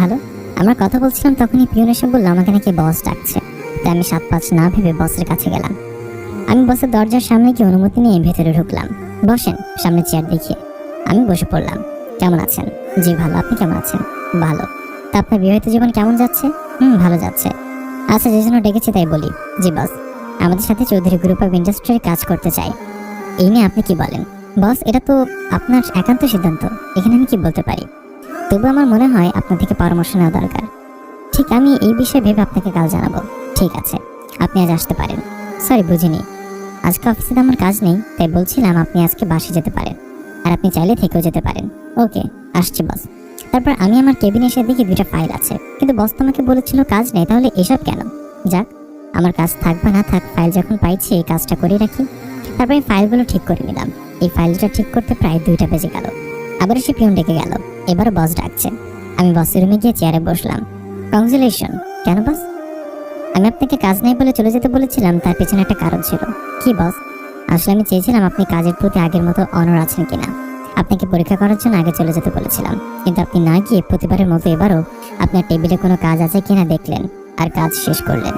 ভালো। আমরা কথা বলছিলাম, তখনই পিয়ন এসে বললো আমাকে নাকি বস ডাকছে। তাই আমি 7-5 না ভেবে বসের কাছে গেলাম। আমি বসের দরজার সামনে গিয়ে অনুমতি নিয়ে ভেতরে ঢুকলাম। বসেন, সামনে চেয়ার দেখিয়ে। আমি বসে পড়লাম। কেমন আছেন? জি ভালো, আপনি কেমন আছেন? ভালো। তা আপনার বিবাহিত জীবন কেমন যাচ্ছে? ভালো যাচ্ছে। আচ্ছা, যে জন্য ডেকেছি তাই বলি। জি বস, আমাদের সাথে চৌধুরী গ্রুপ অফ ইন্ডাস্ট্রির কাজ করতে চাই। এই নিয়ে আপনি কি বলেন? বস, এটা তো আপনার একান্ত সিদ্ধান্ত, এখানে আমি কি বলতে পারি। তবু আমার মনে হয় আপনার থেকে পরামর্শ নেওয়া দরকার। ঠিক, আমি এই বিষয়ে ভেবে আপনাকে কাল জানাবো। ঠিক আছে, আপনি আজ আসতে পারেন। সরি, বুঝিনি। আজকে অফিসে আমার কাজ নেই, তাই বলছিলাম আপনি আজকে বাসে যেতে পারেন, আর আপনি চাইলে থেকেও যেতে পারেন। ওকে, আসছি বস। তারপর আমি আমার কেবিনে এসে দেখি 2টা ফাইল আছে, কিন্তু বস তো আমাকে বলেছিল কাজ নেই, তাহলে এসব কেন? যাক, আমার কাজ থাক বা না থাক, ফাইল যখন পাইছি এই কাজটা করে রাখি। তারপর এই ফাইলগুলো ঠিক করে নিলাম। এই ফাইলটা ঠিক করতে প্রায় 2টা বেজে গেল। আবার সে পিয়ন ডেকে গেল। এবারও বস ডাকছে। আমি বসের রুমে গিয়ে চেয়ারে বসলাম। কংগ্রেচুলেশন। কেন বস? আমি আপনাকে কাজ নেই বলে চলে যেতে বলেছিলাম, তার পেছনে একটা কারণ ছিল। কি বস? আসলে আমি চেয়েছিলাম আপনি কাজের প্রতি আগের মতো অনড় আছেন কিনা। আপনাকে পরীক্ষা করার জন্য আগে চলে যেতে বলেছিলাম, কিন্তু আপনি না গিয়ে প্রতিবারের মতো এবারও আপনার টেবিলে কোনো কাজ আছে কিনা দেখলেন আর কাজ শেষ করলেন।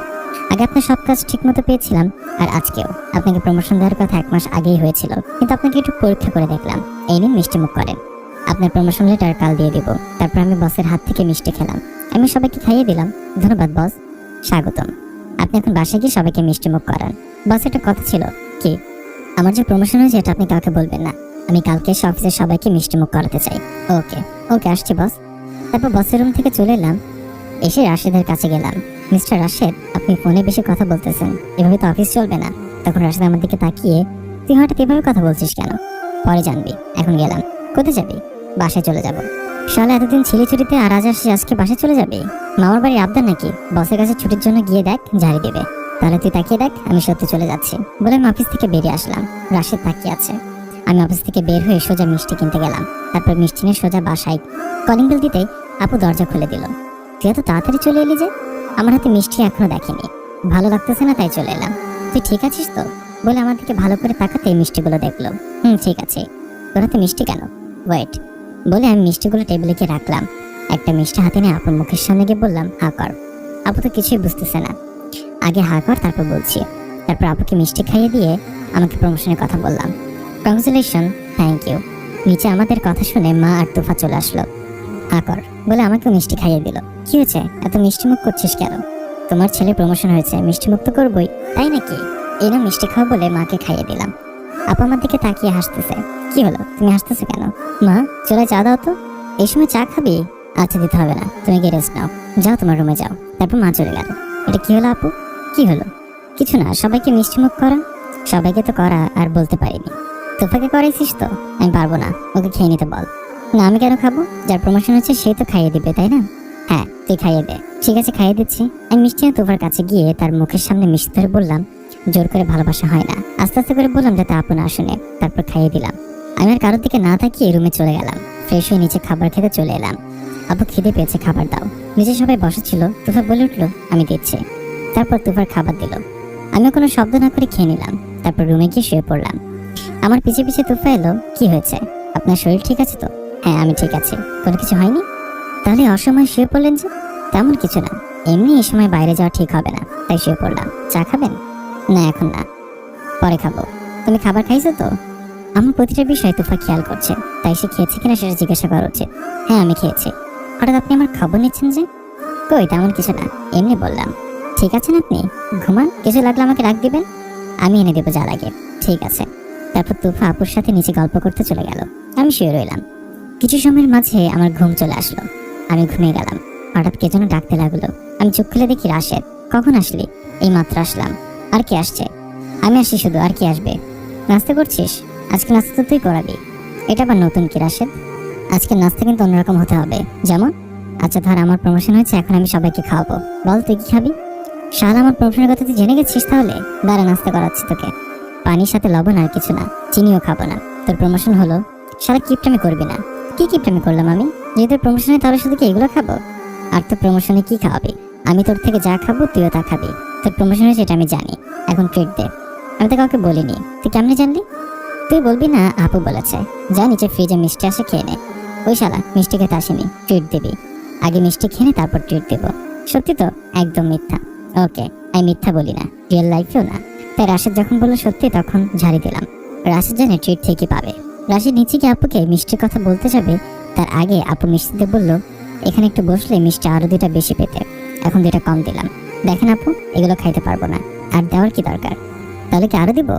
আগে আপনার সব কাজ ঠিক মতো পেয়েছিলাম, আর আজকেও আপনাকে প্রমোশন দেওয়ার কথা 1 মাস আগেই হয়েছিল, কিন্তু আপনাকে একটু পরীক্ষা করে দেখলাম। এই নিন মিষ্টি মুখ করেন। আপনার প্রমোশন লেটার কাল দিয়ে দিব। তারপর আমি বসের হাত থেকে মিষ্টি খেলাম। আমি সবাইকে খাইয়ে দিলাম। ধন্যবাদ বস। স্বাগতম। আপনি এখন বাসায় গিয়ে সবাইকে মিষ্টি মুখ করান। বস, একটা কথা ছিল। কি? আমার যে প্রমোশন হয়েছে এটা আপনি কাউকে বলবেন না। আমি কালকে এসে অফিসের সবাইকে মিষ্টি মুখ করাতে চাই। ওকে ওকে, আসছি বস। তারপর বসের রুম থেকে চলে এলাম। এসে রাশেদের কাছে গেলাম। মিস্টার রাশেদ, আপনি ফোনে বেশি কথা বলতেছেন, এভাবে তো অফিস চলবে না। তখন রাশেদ আমার দিকে তাকিয়ে, তুই হঠাৎ এভাবে কথা বলছিস কেন? পরে জানবি। এখন গেলাম। কোথায় যাবি? বাসায় চলে যাব। শালা এতদিন ছেলে ছুটিতে আর আজ আসছিস, আজকে বাসায় চলে যাবি? মামার বাড়ির আবদার নাকি? বসের কাছে ছুটির জন্য গিয়ে দেখ, ঝাড়ি দেবে। তাহলে তুই তাকিয়ে দেখ, আমি সত্যি চলে যাচ্ছি বলে আমি অফিস থেকে বেরিয়ে আসলাম। রাশেদ তাকিয়ে আছে। আমি অফিস থেকে বের হয়ে সোজা মিষ্টি কিনতে গেলাম। তারপর মিষ্টি নিয়ে সোজা বাসায়। কলিং বেল দিতেই আপু দরজা খুলে দিল। তুই এত তাড়াতাড়ি চলে এলি যে? আমার হাতে মিষ্টি এখনো দেখেনি। ভালো লাগতেছে না তাই চলে এলাম। তুই ঠিক আছিস তো? বলে আমার দিকে ভালো করে তাকাতে মিষ্টিগুলো দেখলো। ঠিক আছে। তোর হাতে মিষ্টি কেন? ওয়েট। বলে আমি মিষ্টিগুলো টেবিলে গিয়ে রাখলাম। একটা মিষ্টি হাতে নিয়ে আপুর মুখের সামনে গিয়ে বললাম, হা কর। আপু তো কিছুই বুঝতেছে না। আগে হা কর, তারপর বলছি। তারপর আপুকে মিষ্টি খাইয়ে দিয়ে আমাকে প্রমোশনের কথা বললাম। কংগ্রেচুলেশন। Thank you. নিচে আমাদের কথা শুনে মা আর তুফা চলে আসলো। হা কর বলে আমাকে মিষ্টি খাইয়ে দিল। কি হয়েছে, এত মিষ্টি মুখ করছিস কেন? তোমার ছেলে প্রমোশন হয়েছে, মিষ্টি মুখ তো করবই, তাই নাকি? এই না মিষ্টি খাও বলে মাকে খাইয়ে দিলাম। আপু আমার দিকে তাকিয়ে হাসতেছে। কি হলো, তুমি হাসতেছো কেন? মা, চলে চা দাও তো। এই সময় চা খাবি? আচ্ছা, দিতে হবে না, তুমি গিয়ে রেস্ট নাও। যাও তোমার রুমে যাও। তারপর মা চলে গেল। এটা কি হলো আপু? কি হলো? কিছু না, সবাইকে মিষ্টি মুখ করা। সবাইকে তো করা আর বলতে পারিনি। তোফাকে করাইছিস তো? আমি পারবো না, ওকে খেয়ে নিতে বল। না, আমি কেন খাবো? যার প্রমোশন হচ্ছে সেই তো খাইয়ে দিবে, তাই না? হ্যাঁ, তুই খাইয়ে দে। ঠিক আছে, খাইয়ে দিচ্ছি। আমি মিষ্টি তোফার কাছে গিয়ে তার মুখের সামনে মিষ্টি ধরে বললাম, জোর করে ভালোবাসা হয় না। আস্তে আস্তে করে বললাম যাতে আপু না শুনে। তারপর খাইয়ে দিলাম। আমি আর কারোর দিকে না তাকিয়ে রুমে চলে গেলাম। ফ্রেশ হয়ে নিচে খাবার খেতে চলে এলাম। আপু খিদে পেয়েছে, খাবার দাও। নিচে সবাই বসা ছিল। তুফা বলে উঠলো, আমি দিচ্ছি। তারপর তুফার খাবার দিল। আমিও কোনো শব্দ না করে খেয়ে নিলাম। তারপর রুমে গিয়ে শুয়ে পড়লাম। আমার পিছে পিছে তুফা এলো। কি হয়েছে? আপনার শরীর ঠিক আছে তো? হ্যাঁ, আমি ঠিক আছি, কোনো কিছু হয়নি। তাহলে অসময় শুয়ে পড়লেন যে? তেমন কিছু না, এমনি এই সময় বাইরে যাওয়া ঠিক হবে না, তাই শুয়ে পড়লাম। চা খাবেন? না, এখন না, পরে খাবো। তুমি খাবার খাইছো তো? আমার প্রতিটা বিষয় তুফা খেয়াল করছে, তাই সে খেয়েছে কিনা সেটা জিজ্ঞাসা করা উচিত। হ্যাঁ, আমি খেয়েছি। হঠাৎ আপনি আমার খবর নিচ্ছেন যে? কই, তেমন কিছু না, এমনি বললাম। ঠিক আছেন আপনি? ঘুমান, কিছু লাগলে আমাকে ডাক দিবেন, আমি এনে দেবো যা লাগে। ঠিক আছে। তারপর তুফা আপুর সাথে নিচে গল্প করতে চলে গেল। আমি শুয়ে রইলাম। কিছু সময়ের মাঝে আমার ঘুম চলে আসলো। আমি ঘুমিয়ে গেলাম। হঠাৎ কে যেন ডাকতে লাগলো। আমি চোখ খুলে দেখি রাশেদ। কখন আসলি? এই মাত্র আসলাম। আর কে আসছে? আমি আসি শুধু, আর কি আসবে? নাস্তা করছিস? আজকে নাস্তা তো তুই করাবি। এটা আবার নতুন কি রাশেদ? আজকে নাস্তা কিন্তু অন্যরকম হতে হবে। যেমন? আচ্ছা ধর আমার প্রমোশন হয়েছে, এখন আমি সবাইকে খাওয়াবো। বল তুই কি খাবি? শালা, আমার প্রমোশনের কথা তুই জেনে গেছিস তাহলে? দাঁড়া, নাস্তা করাচ্ছি তোকে। পানির সাথে লবণ আর কিছু না, চিনিও খাবো না। তোর প্রমোশন হলো, সারা কিপটামি করবি না। কি কিপটামি করলাম আমি? যেহেতু প্রমোশনে তাহলে শুধু কি এগুলো খাবো? আর তোর প্রমোশনে কি খাওয়াবি? আমি তোর থেকে যা খাবো তুইও তা খাবি। তোর প্রমোশন হয়েছে এটা আমি জানি, এখন ট্রিট দে। আমি তো কাউকে বলিনি, তুই কেমনে জানলি? তুই বলবি না, আপু বলেছে। যা নিচে ফ্রিজে মিষ্টি আসে খেয়ে নে। ওই শালা মিষ্টি খেতে আসেনি, ট্রিট দিবি। আগে মিষ্টি খেয়ে নে, তারপর ট্রিট দেবো। সত্যি তো? একদম মিথ্যা। ওকে, আমি মিথ্যা বলি না, রিয়েল লাইফেও না। তাই রাশেদ যখন বললো সত্যি, তখন ঝাড়ি দিলাম। রাশেদ জানে ট্রিট থেকে পাবে। রাশেদ নিচে গিয়ে আপুকে মিষ্টির কথা বলতে যাবে, তার আগে আপু মিষ্টিতে বলল, এখানে একটু বসলে মিষ্টি আরো 2টা বেশি পেতে, এখন 2টা কম দিলাম। দেখেন আপু, এগুলো খাইতে পারবো না, আর দেওয়ার কি দরকার? তাহলে কি আরো দিব?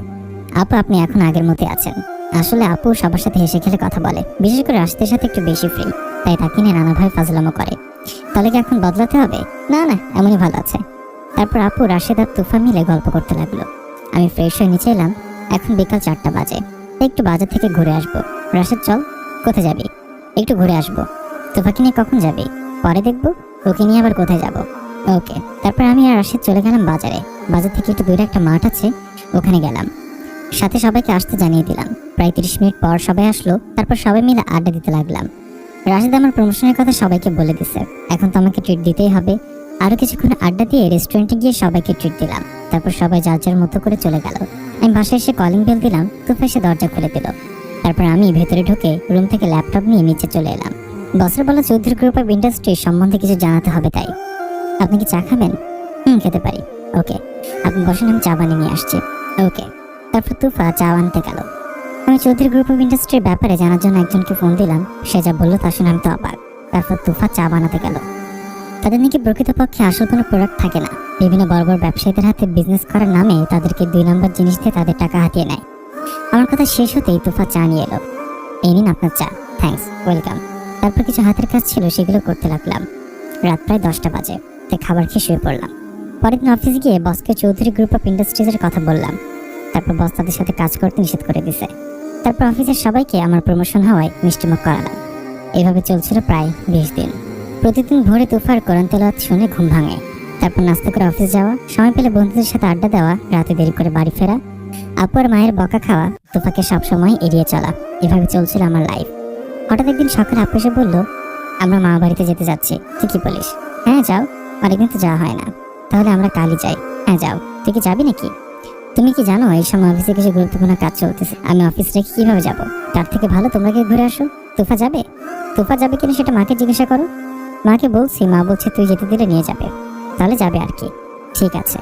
আপু, আপনি এখন আগের মতোই আছেন। আসলে আপু সবার সাথে হেসে খেলে কথা বলে, বিশেষ করে রাশেদের সাথে একটু বেশি ফ্রি, তাই তাকে নিয়ে নানাভাবে ফাজলামো করে। তাহলে কি এখন বদলাতে হবে? না না, এমনই ভালো আছে। তারপর আপু, রাশেদ আর তুফা মিলে গল্প করতে লাগলো। আমি ফ্রেশ হয়ে নিচে এলাম। এখন বিকাল 4টা বাজে। একটু বাজার থেকে ঘুরে আসবো। রাশেদ চল। কোথায় যাবি? একটু ঘুরে আসবো। তুফাকে নিয়ে কখন যাবি? পরে দেখবো। ওকে নিয়ে আবার কোথায় যাব? ওকে। তারপর আমি আর রাশেদ চলে গেলাম বাজারে। বাজার থেকে একটু দূরে একটা মাঠ আছে, ওখানে গেলাম। সাথে সবাইকে আসতে জানিয়ে দিলাম। প্রায় 30 মিনিট পর সবাই আসলো। তারপর সবাই মিলে আড্ডা দিতে লাগলাম। রাশেদ আমার প্রমোশনের কথা সবাইকে বলে দিছে। এখন তো আমাকে ট্রিট দিতেই হবে। আরো কিছুক্ষণ আড্ডা দিয়ে রেস্টুরেন্টে গিয়ে সবাইকে ট্রিট দিলাম। তারপর সবাই যার যার মতো করে চলে গেল। আমি বাসায় এসে কলিং বেল দিলাম। তুফা এসে দরজা খুলে দিল। তারপর আমি ভেতরে ঢুকে রুম থেকে ল্যাপটপ নিয়ে নিচে চলে এলাম। বসের বলা চৌধুরী গ্রুপ অফ ইন্ডাস্ট্রি সম্বন্ধে কিছু জানাতে হবে তাই। আপনি কি চা খাবেন? খেতে পারি। ওকে, আপনি বসেন, আমি চা বানিয়ে নিয়ে আসছি। ওকে। তারপর তুফা চা আনতে গেল। আমি চৌধুরী গ্রুপ অফ ইন্ডাস্ট্রির ব্যাপারে জানার জন্য একজনকে ফোন দিলাম। সে যা বললো তা শুনে আমি তো অবাক। তারপর তুফা চা বানাতে গেল। তাদের নাকি প্রকৃতপক্ষে আসল কোনো প্রোডাক্ট থাকে না। বিভিন্ন বড় বড় ব্যবসায়ীদের হাতে বিজনেস করার নামে তাদেরকে 2 নম্বর জিনিস দিয়ে তাদের টাকা হাতিয়ে নেয়। আমার কথা শেষ হতেই তুফা চা নিয়ে এলো। এই নিন আপনার চা। Thanks, welcome. তারপর কিছু হাতের কাজ ছিল, সেগুলো করতে লাগলাম। রাত প্রায় 10টা বাজে। তাই খাবার খেয়ে শুয়ে পড়লাম। পরের দিন অফিসে গিয়ে বসকে চৌধুরী গ্রুপ অফ ইন্ডাস্ট্রিজের কথা বললাম। তারপর বস তাদের সাথে কাজ করতে নিষেধ করে দিছে। তারপর অফিসের সবাইকে আমার প্রমোশন হওয়ায় মিষ্টিমুখ করালাম। এইভাবে চলছিল প্রায় 20 দিন। প্রতিদিন ভোরে তুফার কোরআন তেলাওয়াত শুনে ঘুম ভাঙে। তারপর নাস্তা করে অফিস যাওয়া, সময় পেলে বন্ধুদের সাথে আড্ডা দেওয়া, রাতে দেরি করে বাড়ি ফেরা, আপু আর মায়ের বকা খাওয়া, তুফাকে সবসময় এড়িয়ে চলা। এভাবে চলছিল আমার লাইফ। হঠাৎ একদিন সকালে আপু এসে বলল, আমরা মা বাড়িতে যেতে যাচ্ছি, তুই কি বলিস? হ্যাঁ যাও, অনেকদিন তো যাওয়া হয় না। তাহলে আমরা কালই যাই। হ্যাঁ যাও। তুই কি যাবি নাকি? তুমি কি জানো এই সময় অফিসে কিছু গুরুত্বপূর্ণ কাজ চলতেছে? আমি অফিস রেখে কিভাবে যাব? তার থেকে ভালো তোমরা গিয়ে ঘুরে আসো। তুফা যাবে? তুফা যাবে কিনা সেটা মাকে জিজ্ঞাসা করো। মাকে বলছি, মা বলছে তুই যেতে দিলে নিয়ে যাবে। তাহলে যাবে আর কি। ঠিক আছে,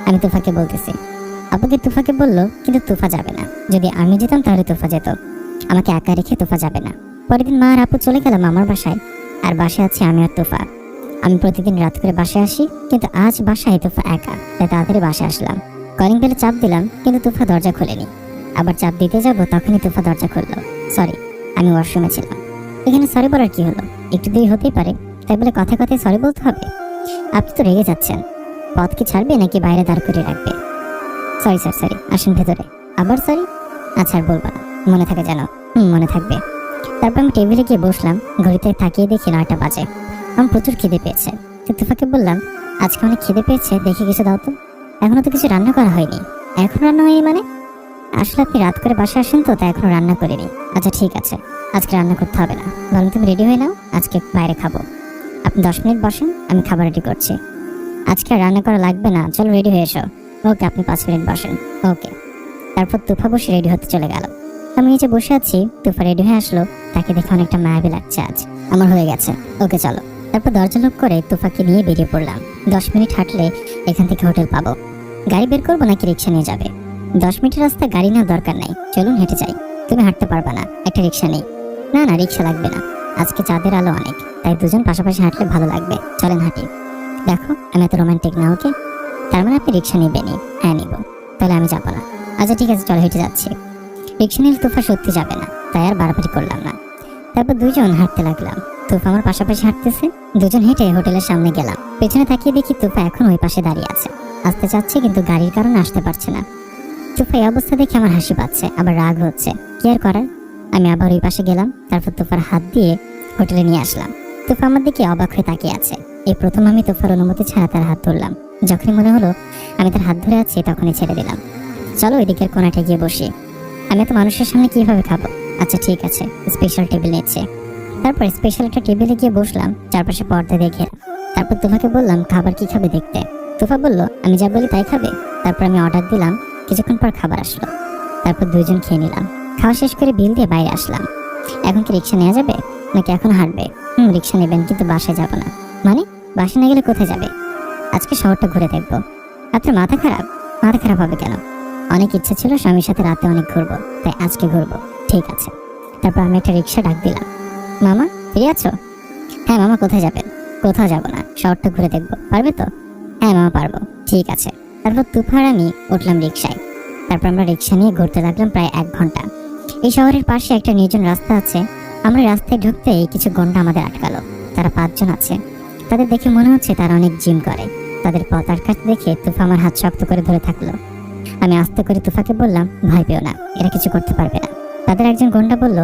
আমি তুফাকে বলতেছি। আপুকে তুফাকে বললো, কিন্তু তুফা যাবে না। যদি আমি যেতাম তাহলে তুফা যেত, আমাকে একা রেখে তুফা যাবে না। পরের দিন মা আর আপু চলে গেলাম আমার বাসায়। আর বাসায় আছি আমি আর তুফা। আমি প্রতিদিন রাত করে বাসায় আসি, কিন্তু আজ বাসায় তুফা একা, তাই তাড়াতাড়ি বাসায় আসলাম। কলিং বেলে চাপ দিলাম, কিন্তু তুফা দরজা খোলেনি। আবার চাপ দিতে যাব, তখনই তুফা দরজা খুললো। সরি, আমি ওয়াশরুমে ছিলাম। এখানে সরি বলার কি হলো? একটু দেরি হতেই পারে, তাই বলে কথায় কথায় সরি বলতে হবে? আপনি তো রেগে যাচ্ছেন। পথ কি ছাড়বে নাকি বাইরে দাঁড় করে রাখবে? সরি স্যার, সরি, আসেন ভেতরে। আবার সরি? আচ্ছা আর বলবো না, মনে থাকে যেন। মনে থাকবে। তারপর আমি টেবিলে গিয়ে বসলাম। ঘড়িতে তাকিয়ে দেখি 9টা বাজে। আমার প্রচুর খিদে পেয়েছে। তুফাকে বললাম, আজকে অনেক খিদে পেয়েছে, দেখে কিছু দাও তো। এখনো তো কিছু রান্না করা হয়নি। এখন রান্না হয়নি মানে? আসলে আপনি রাত করে বাসায় আসেন তো, তাই এখনো রান্না করিনি। আচ্ছা ঠিক আছে, আজকে রান্না করতে হবে না, বরং তুমি রেডি হয়ে নাও, আজকে বাইরে খাবো। আপনি 10 মিনিট বসেন, আমি খাবার রেডি করছি। আজকে আর রান্না করা লাগবে না, চলো রেডি হয়ে এসো। ওকে, আপনি 5 মিনিট বসেন। ওকে। তারপর তুফা বসে রেডি হতে চলে গেল। আমি নিচে বসে আছি, তুফা রেডি হয়ে আসলো। তাকে দেখে অনেকটা মায়াবী লাগছে আজ। আমার হয়ে গেছে, ওকে চলো। তারপর দরজা লক করে তুফাকে নিয়ে বেরিয়ে পড়লাম। 10 মিনিট হাঁটলে এখান থেকে হোটেল পাবো। গাড়ি বের করবো নাকি রিক্সা নিয়ে যাবে? 10 মিনিটের রাস্তা গাড়ি নেওয়ার দরকার নাই, চলুন হেঁটে যাই। তুমি হাঁটতে পারবা না, একটা রিক্সা নেই। না না, রিক্সা লাগবে না, আজকে চাঁদের আলো অনেক, তাই দুজন পাশাপাশি হাঁটলে ভালো লাগবে। চলেন হাঁটি। দেখো আমি এত রোমান্টিক না, ওকে? তার মানে আপনি রিক্সা নিবেনি? হ্যাঁ নিব। তাহলে আমি যাবো না। আচ্ছা ঠিক আছে, চলো হেঁটে যাচ্ছি। রিক্সা নিলে তুফা সত্যি যাবে না, তাই আর বাড়াবাড়ি করলাম না। তারপর দুজন হাঁটতে লাগলাম। তুফা আমার পাশাপাশি হাঁটতেছে। দুজন হেঁটে হোটেলের সামনে গেলাম। পেছনে তাকিয়ে দেখি তুফা এখন ওই পাশে দাঁড়িয়ে আছে। আসতে চাচ্ছে কিন্তু গাড়ির কারণে আসতে পারছে না। তুফা এই অবস্থা দেখে আমার হাসি পাচ্ছে, আবার রাগ হচ্ছে। কি আর করার, আমি আবার ওই পাশে গেলাম। তারপর তুফার হাত দিয়ে হোটেলে নিয়ে আসলাম। তুফা আমার দিকে অবাক হয়ে তাকিয়ে আছে। এই প্রথম আমি তুফার অনুমতি ছাড়া তার হাত ধরলাম। যখনই মনে হলো আমি তার হাত ধরে আছি, তখনই ছেড়ে দিলাম। চলো ওইদিকের কোনাটা গিয়ে বসি। আমি তো মানুষের সামনে কিভাবে খাবো? আচ্ছা ঠিক আছে, স্পেশাল টেবিল নিচ্ছে। তারপর স্পেশাল একটা টেবিলে গিয়ে বসলাম, চারপাশে পর্দা দেখে। তারপর তুফাকে বললাম, খাবার কি খাবে দেখতে। তুফা বলল, আমি যা বলি তাই খাবে। তারপর আমি অর্ডার দিলাম। কিছুক্ষণ পর খাবার আসলো। তারপর দুজন খেয়ে নিলাম। খাওয়া শেষ করে বিল দিয়ে বাইরে আসলাম। এখন কি রিক্সা নেওয়া যাবে নাকি এখন হাঁটবে? রিক্সা নেবেন, কিন্তু বাসায় যাব না। মানে বাসায় না গেলে কোথায় যাবে? আজকে শহরটা ঘুরে দেখবো। আপনার মাথা খারাপ? মাথা খারাপ হবে কেন? অনেক ইচ্ছা ছিল স্বামীর সাথে রাতে অনেক ঘুরবো, তাই আজকে ঘুরবো। ঠিক আছে। তারপর আমি একটা রিক্সা ডাক দিলাম। মামা ফ্রি আছো? হ্যাঁ মামা, কোথায় যাবেন? কোথাও যাব না, শহরটা ঘুরে দেখবো। পারবে তো? হ্যাঁ মামা পারবো। ঠিক আছে। তারপর তুফা আর আমি উঠলাম রিক্সায়। তারপর আমরা রিক্সা নিয়ে ঘুরতে লাগলাম প্রায় 1 ঘন্টা। এই শহরের পাশে একটা নির্জন রাস্তা আছে। আমরা রাস্তায় ঢুকতেই কিছু গন্ডা আমাদের আটকালো। তারা 5 জন আছে। তাদের দেখে মনে হচ্ছে তারা অনেক জিম করে। তাদের পতার কাছ দেখে তুফা আমার হাত শক্ত করে ধরে থাকলো। আমি আস্তে করে তুফাকে বললাম, ভয় পেও না, এরা কিছু করতে পারবে না। তাদের একজন গন্ডা বলল,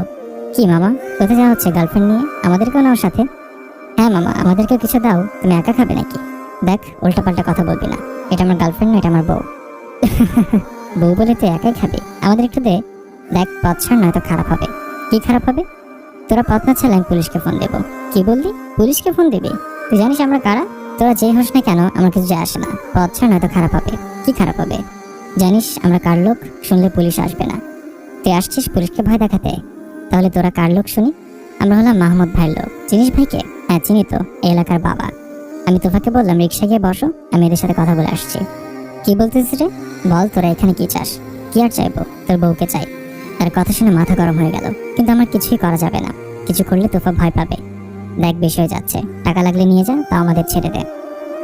কি মামা, কোথায় যাওয়া হচ্ছে? গার্লফ্রেন্ড নিয়ে? আমাদেরকেও নাও সাথে। হ্যাঁ মামা, আমাদেরকেও কিছু দাও। তুমি একা খাবে নাকি? দেখ, উল্টাপাল্টা কথা বলবি না। এটা আমার গার্লফ্রেন্ড না, এটা আমার বউ। বউ বলে তুই একাই খাবি, আমাদের একটু দে। দেখ পথ ছাড়, নয়তো খারাপ হবে। কি খারাপ হবে? তোরা পথ না ছাড়লে আমি পুলিশকে ফোন দেবো। কি বললি? পুলিশকে ফোন দিবি? তুই জানিস আমরা কারা? তোরা যেই হোস না কেন আমার কিছু যায় আসে না। পথ ছাড়, নয়তো খারাপ হবে। কি খারাপ হবে? জানিস আমরা কার লোক? শুনলে পুলিশ আসবে না। তুই আসছিস পুলিশকে ভয় দেখাতে? তাহলে তোরা কার লোক শুনি? আমরা হলাম মাহমুদ ভাইয়ের লোক। চিনিস ভাইকে? হ্যাঁ চিনি তো, এই এলাকার বাবা। আমি তোফাকে বললাম রিক্সা গিয়ে বসো, আমি এদের সাথে কথা বলে আসছি। কি বলতেছিস রে? বল তোরা এখানে কি চাস? কি আর চাইবো? তোর বউকে চাই। তার কথা শুনে মাথা গরম হয়ে গেল, কিন্তু আমার কিছুই করা যাবে না। কিছু করলে তোফা ভয় পাবে। দেখ বেশি হয়ে যাচ্ছে, টাকা লাগলে নিয়ে যা, তাও আমাদের ছেড়ে দে।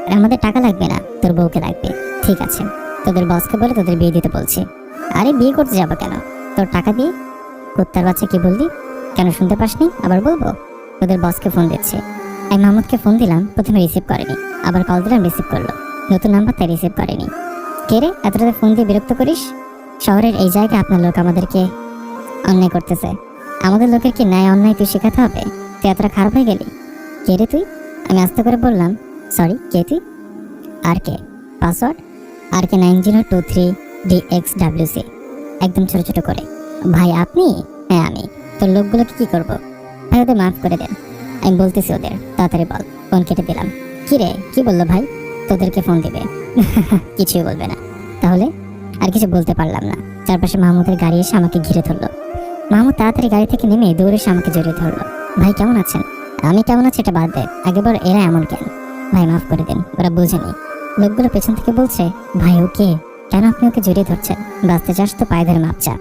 আর আমাদের টাকা লাগবে না, তোর বউকে লাগবে। ঠিক আছে, তোদের বসকে বলে তোদের বিয়ে দিতে বলছি। আরে বিয়ে করতে যাবো কেন? তোর টাকা দিয়ে? কুত্তার বাচ্চা কি বললি? কেন শুনতে পাসনি? আবার বলবো? তোদের বসকে ফোন দিচ্ছে। আমি মাহমুদকে ফোন দিলাম, প্রথমে রিসিভ করেনি, আবার কল দিলাম রিসিভ করলো। নতুন নাম্বার তাই রিসিভ করেনি। কে রে এত রাতে ফোন দিয়ে বিরক্ত করিস? শহরের এই জায়গায় আপনার লোক আমাদেরকে অন্যায় করতেছে। আমাদের লোকের কি ন্যায় অন্যায় তুই শেখাতে হবে? তুই এতটা খারাপ হয়ে গেলি? কে রে তুই? আমি আস্তে করে বললাম, সরি কে তুই? আর কে? পাসওয়ার্ড আর কে 9023DXWC, একদম ছোট ছোট করে। ভাই আপনি? হ্যাঁ আমি। তোর লোকগুলোকে কি করব? ভাই ওদের মাফ করে দেন। আমি বলতেছি ওদের, তাড়াতাড়ি বল। ফোন কেটে দিলাম। কি রে কি বললো ভাই? তোদেরকে ফোন দিবে। কিছুই বলবে না। তাহলে? আর কিছু বলতে পারলাম না। চারপাশে মাহমুদের গাড়ি এসে আমাকে ঘিরে ধরলো। মাহমুদ তাড়াতাড়ি গাড়ি থেকে নেমে দৌড়ে এসে আমাকে জড়িয়ে ধরলো। ভাই কেমন আছেন? আমি কেমন আছি এটা বাদ দে, আগে বল এরা এমন কেন? ভাই মাফ করে দেন, ওরা বুঝেনি। লোকগুলো পেছন থেকে বলছে, ভাই ওকে কেন আপনি ওকে জড়িয়ে ধরছেন? বাঁচতে চাস তো পায়ে ধরে মাপ চা।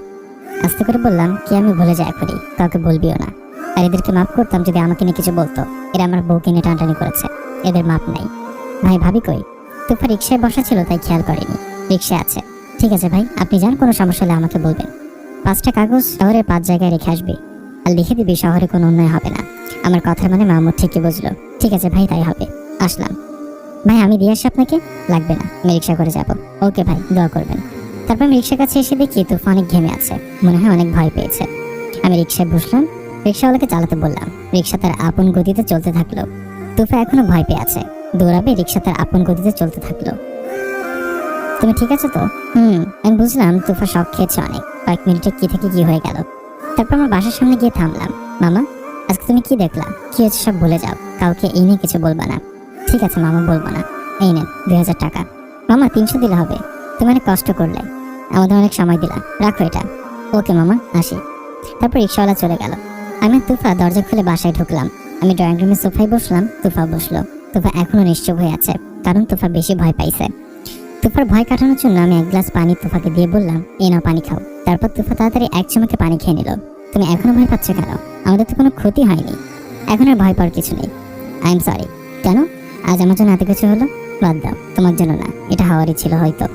আস্তে করে বললাম, কি আমি ভুলে যাই এখনই, কাউকে বলবিও না। আর এদেরকে মাফ করতাম যদি আমাকে নিয়ে কিছু বলতো। এরা আমার বউকে নিয়ে টানটানি করেছে, এদের মাপ নাই। ভাই ভাবি কই? তুফা রিক্সায় বসা ছিল তাই খেয়াল করেনি। রিক্সায় আছে। ঠিক আছে ভাই, আপনি যান, কোনো সমস্যা হলে আমাকে বলবেন। 5টা কাগজ শহরের 5 জায়গায় রেখে আসবি, আর লিখে দিবি শহরে কোনো উন্নয়ন হবে না। আমার কথার মানে মাহমুদ ঠিকই বুঝলো। ঠিক আছে ভাই, তাই হবে। আসলাম। ভাই আমি দিয়ে আসি আপনাকে? লাগবে না, আমি রিক্সা করে যাবো। ওকে ভাই, দোয়া করবেন। তারপর আমি রিক্সার কাছে এসে দেখি তুফা অনেক ঘেমে আছে, মনে হয় অনেক ভয় পেয়েছে। আমি রিক্সায় বসলাম, রিক্সাওয়ালাকে চালাতে বললাম। রিক্সা তার আপন গতিতে চলতে থাকলো। তুফা এখনো ভয় পেয়ে আছে, দৌড়াবে। রিক্সা তার আপন গতিতে চলতে থাকলো। তুমি ঠিক আছে তো? আমি বুঝলাম তুফা শক খেয়েছে অনেক। কয়েক মিনিটে কি থেকে কি হয়ে গেল। তারপর আমার বাসার সামনে গিয়ে থামলাম। মামা আজকে তুমি কি দেখলা? কি হয়েছে সব ভুলে যাও, কাউকে এই নিয়ে কিছু বলবা না। ঠিক আছে মামা, বলবো না। এই নেন 2000 টাকা। মামা 300 দিলে হবে, তুমি অনেক কষ্ট করলে, আমাদের অনেক সময় দিলা, রাখো এটা। ওকে মামা, আসি। তারপর রিক্সাওয়ালা চলে গেল। আমি আর তুফা দরজা খুলে বাসায় ঢুকলাম। আমি ড্রয়িং রুমের সোফায় বসলাম, তুফা বসলো। তুফা এখনো নিশ্চুপ হয়ে আছে, কারণ তুফা বেশি ভয় পাইছে। তুফার ভয় কাটানোর জন্য আমি 1 গ্লাস পানি তুফাকে দিয়ে বললাম, এই নাও পানি খাও। তারপর তুফা তাড়াতাড়ি এক চুমুকে পানি খেয়ে নিল। তুমি এখনো ভয় পাচ্ছ কেন? আমাদের তো কোনো ক্ষতি হয়নি, এখন আর ভয় পাওয়ার কিছু নেই। I am sorry. কেন? আজ আমার জন্য এত কিছু হলো? বাদ দাও, তোমার জন্য না, এটা হওয়ারই ছিল হয়তো।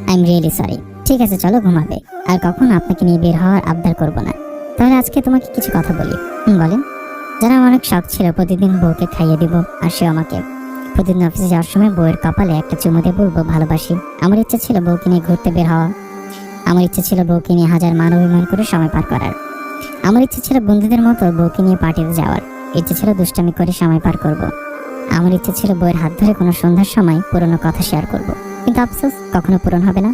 I am really sorry. ঠিক আছে চলো ঘুমাবে, আর কখনো আপনাকে নিয়ে বের হওয়ার আবদার করবো না। তাহলে আজকে তোমাকে কিছু কথা বলি। বলেন। যারা আমার অনেক শখ ছিল প্রতিদিন বউকে খাইয়ে দিব, আর সে আমাকে প্রতিদিন অফিসে যাওয়ার সময় বউয়ের কপালে একটা চুমু দিয়ে বলবো ভালোবাসি। আমার ইচ্ছা ছিল বউকে নিয়ে ঘুরতে বের হওয়া। আমার ইচ্ছা ছিল বউকে নিয়ে 1000 মান অভিমান করে সময় পার করার। আমার ইচ্ছা ছিল বন্ধুদের মতো বউকে নিয়ে পার্টিতে যাওয়ার। ইচ্ছে ছিল দুষ্টামি করে সময় পার করব। আমার ইচ্ছে ছিল বউয়ের হাত ধরে কোনো সন্ধ্যার সময় পুরনো কথা শেয়ার করব, কিন্তু আফসোস কখনো পূরণ হবে না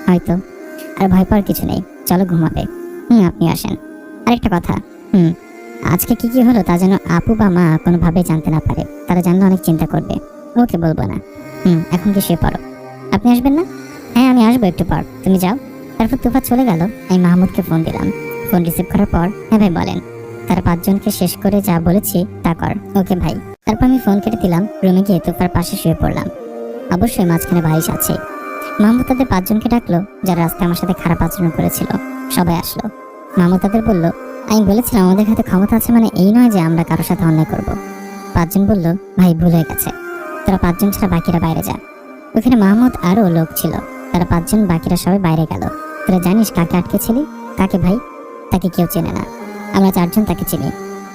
হয়তো। আর ভয় পাওয়ার কিছু নেই, চলো ঘুমাবে। আপনি আসেন। আরেকটা কথা, আজকে কি কি হলো তা যেন আপু বা মা কোনোভাবে জানতে না পারে। তারা জানলে অনেক চিন্তা করবে। ওকে বলবো না। এখন কি শুয়ে পড়ো। আপনি আসবেন না? হ্যাঁ আমি আসবো একটু পর, তুমি যাও। তারপর তুফা চলে গেল। আমি মাহমুদকে ফোন দিলাম। ফোন রিসিভ করার পর, হ্যাঁ ভাই বলেন। তারা 5 জনকে শেষ করে যা বলেছি তা কর। ওকে ভাই। তারপর আমি ফোন কেটে দিলাম। রুমে গিয়ে তুফার পাশে শুয়ে পড়লাম। অবশ্যই মাঝখানে বারিশ আছে। মাহমুদ তাদের 5 জনকে ডাকলো যারা রাস্তায় আমার সাথে খারাপ আচরণ করেছিল। সবাই আসলো। মাহমুদ তাদের বলল, আমি বলেছিলাম আমাদের হাতে ক্ষমতা আছে, মানে এই নয় যে আমরা কারোর সাথে অন্যায় করব। 5 জন বলল, ভাই ভুল হয়ে গেছে, তোরা 5 জন ছাড়া বাকিরা বাইরে যা। ওখানে মাহমুদ আরো লোক ছিল। তারা 5 জন, বাকিরা সবাই বাইরে গেল। তোরা জানিস কাকে আটকেছিলি? কাকে ভাই? তাকে কেউ চেনে না। আমরা 4 জন তাকে চিনি।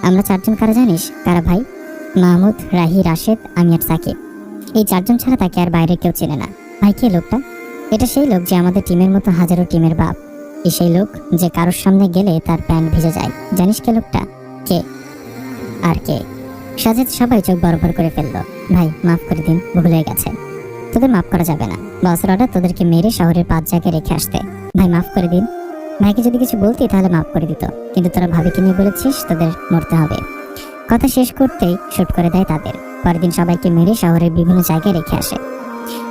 আমরা 4 জন কারা জানিস? কারা ভাই? মাহমুদ, রাহি, রাশেদ, আমি আর সাকিব। এই 4 জন ছাড়া তাকে আর বাইরে কেউ চেনে না। ভাই কে লোকটা? এটা সেই লোক যে আমাদের টিমের মতো হাজারো টিমের বাপ। সেই লোক যে কারোর সামনে গেলে তার প্যান্ট ভিজে যায়। জানিস কে লোকটা? কে? আর কে? সাজেদ সবাই চোখ বড় বড় করে ফেললো। ভাই মাফ করে দিন, ভুল হয়ে গেছে। তোদের মাফ করা যাবে না। বসের অর্ডার তোদেরকে মেরে শহরের 5 জায়গায় রেখে আসতে। ভাই মাফ করে দিন। ভাইকে যদি কিছু বলতি তাহলে মাফ করে দিত, কিন্তু তোরা ভাবিকে নিয়ে বলেছিস তোদের মরতে হবে। কথা শেষ করতেই শুট করে দেয় তাদের। পরের দিন সবাইকে মেরে শহরের বিভিন্ন জায়গায় রেখে আসে।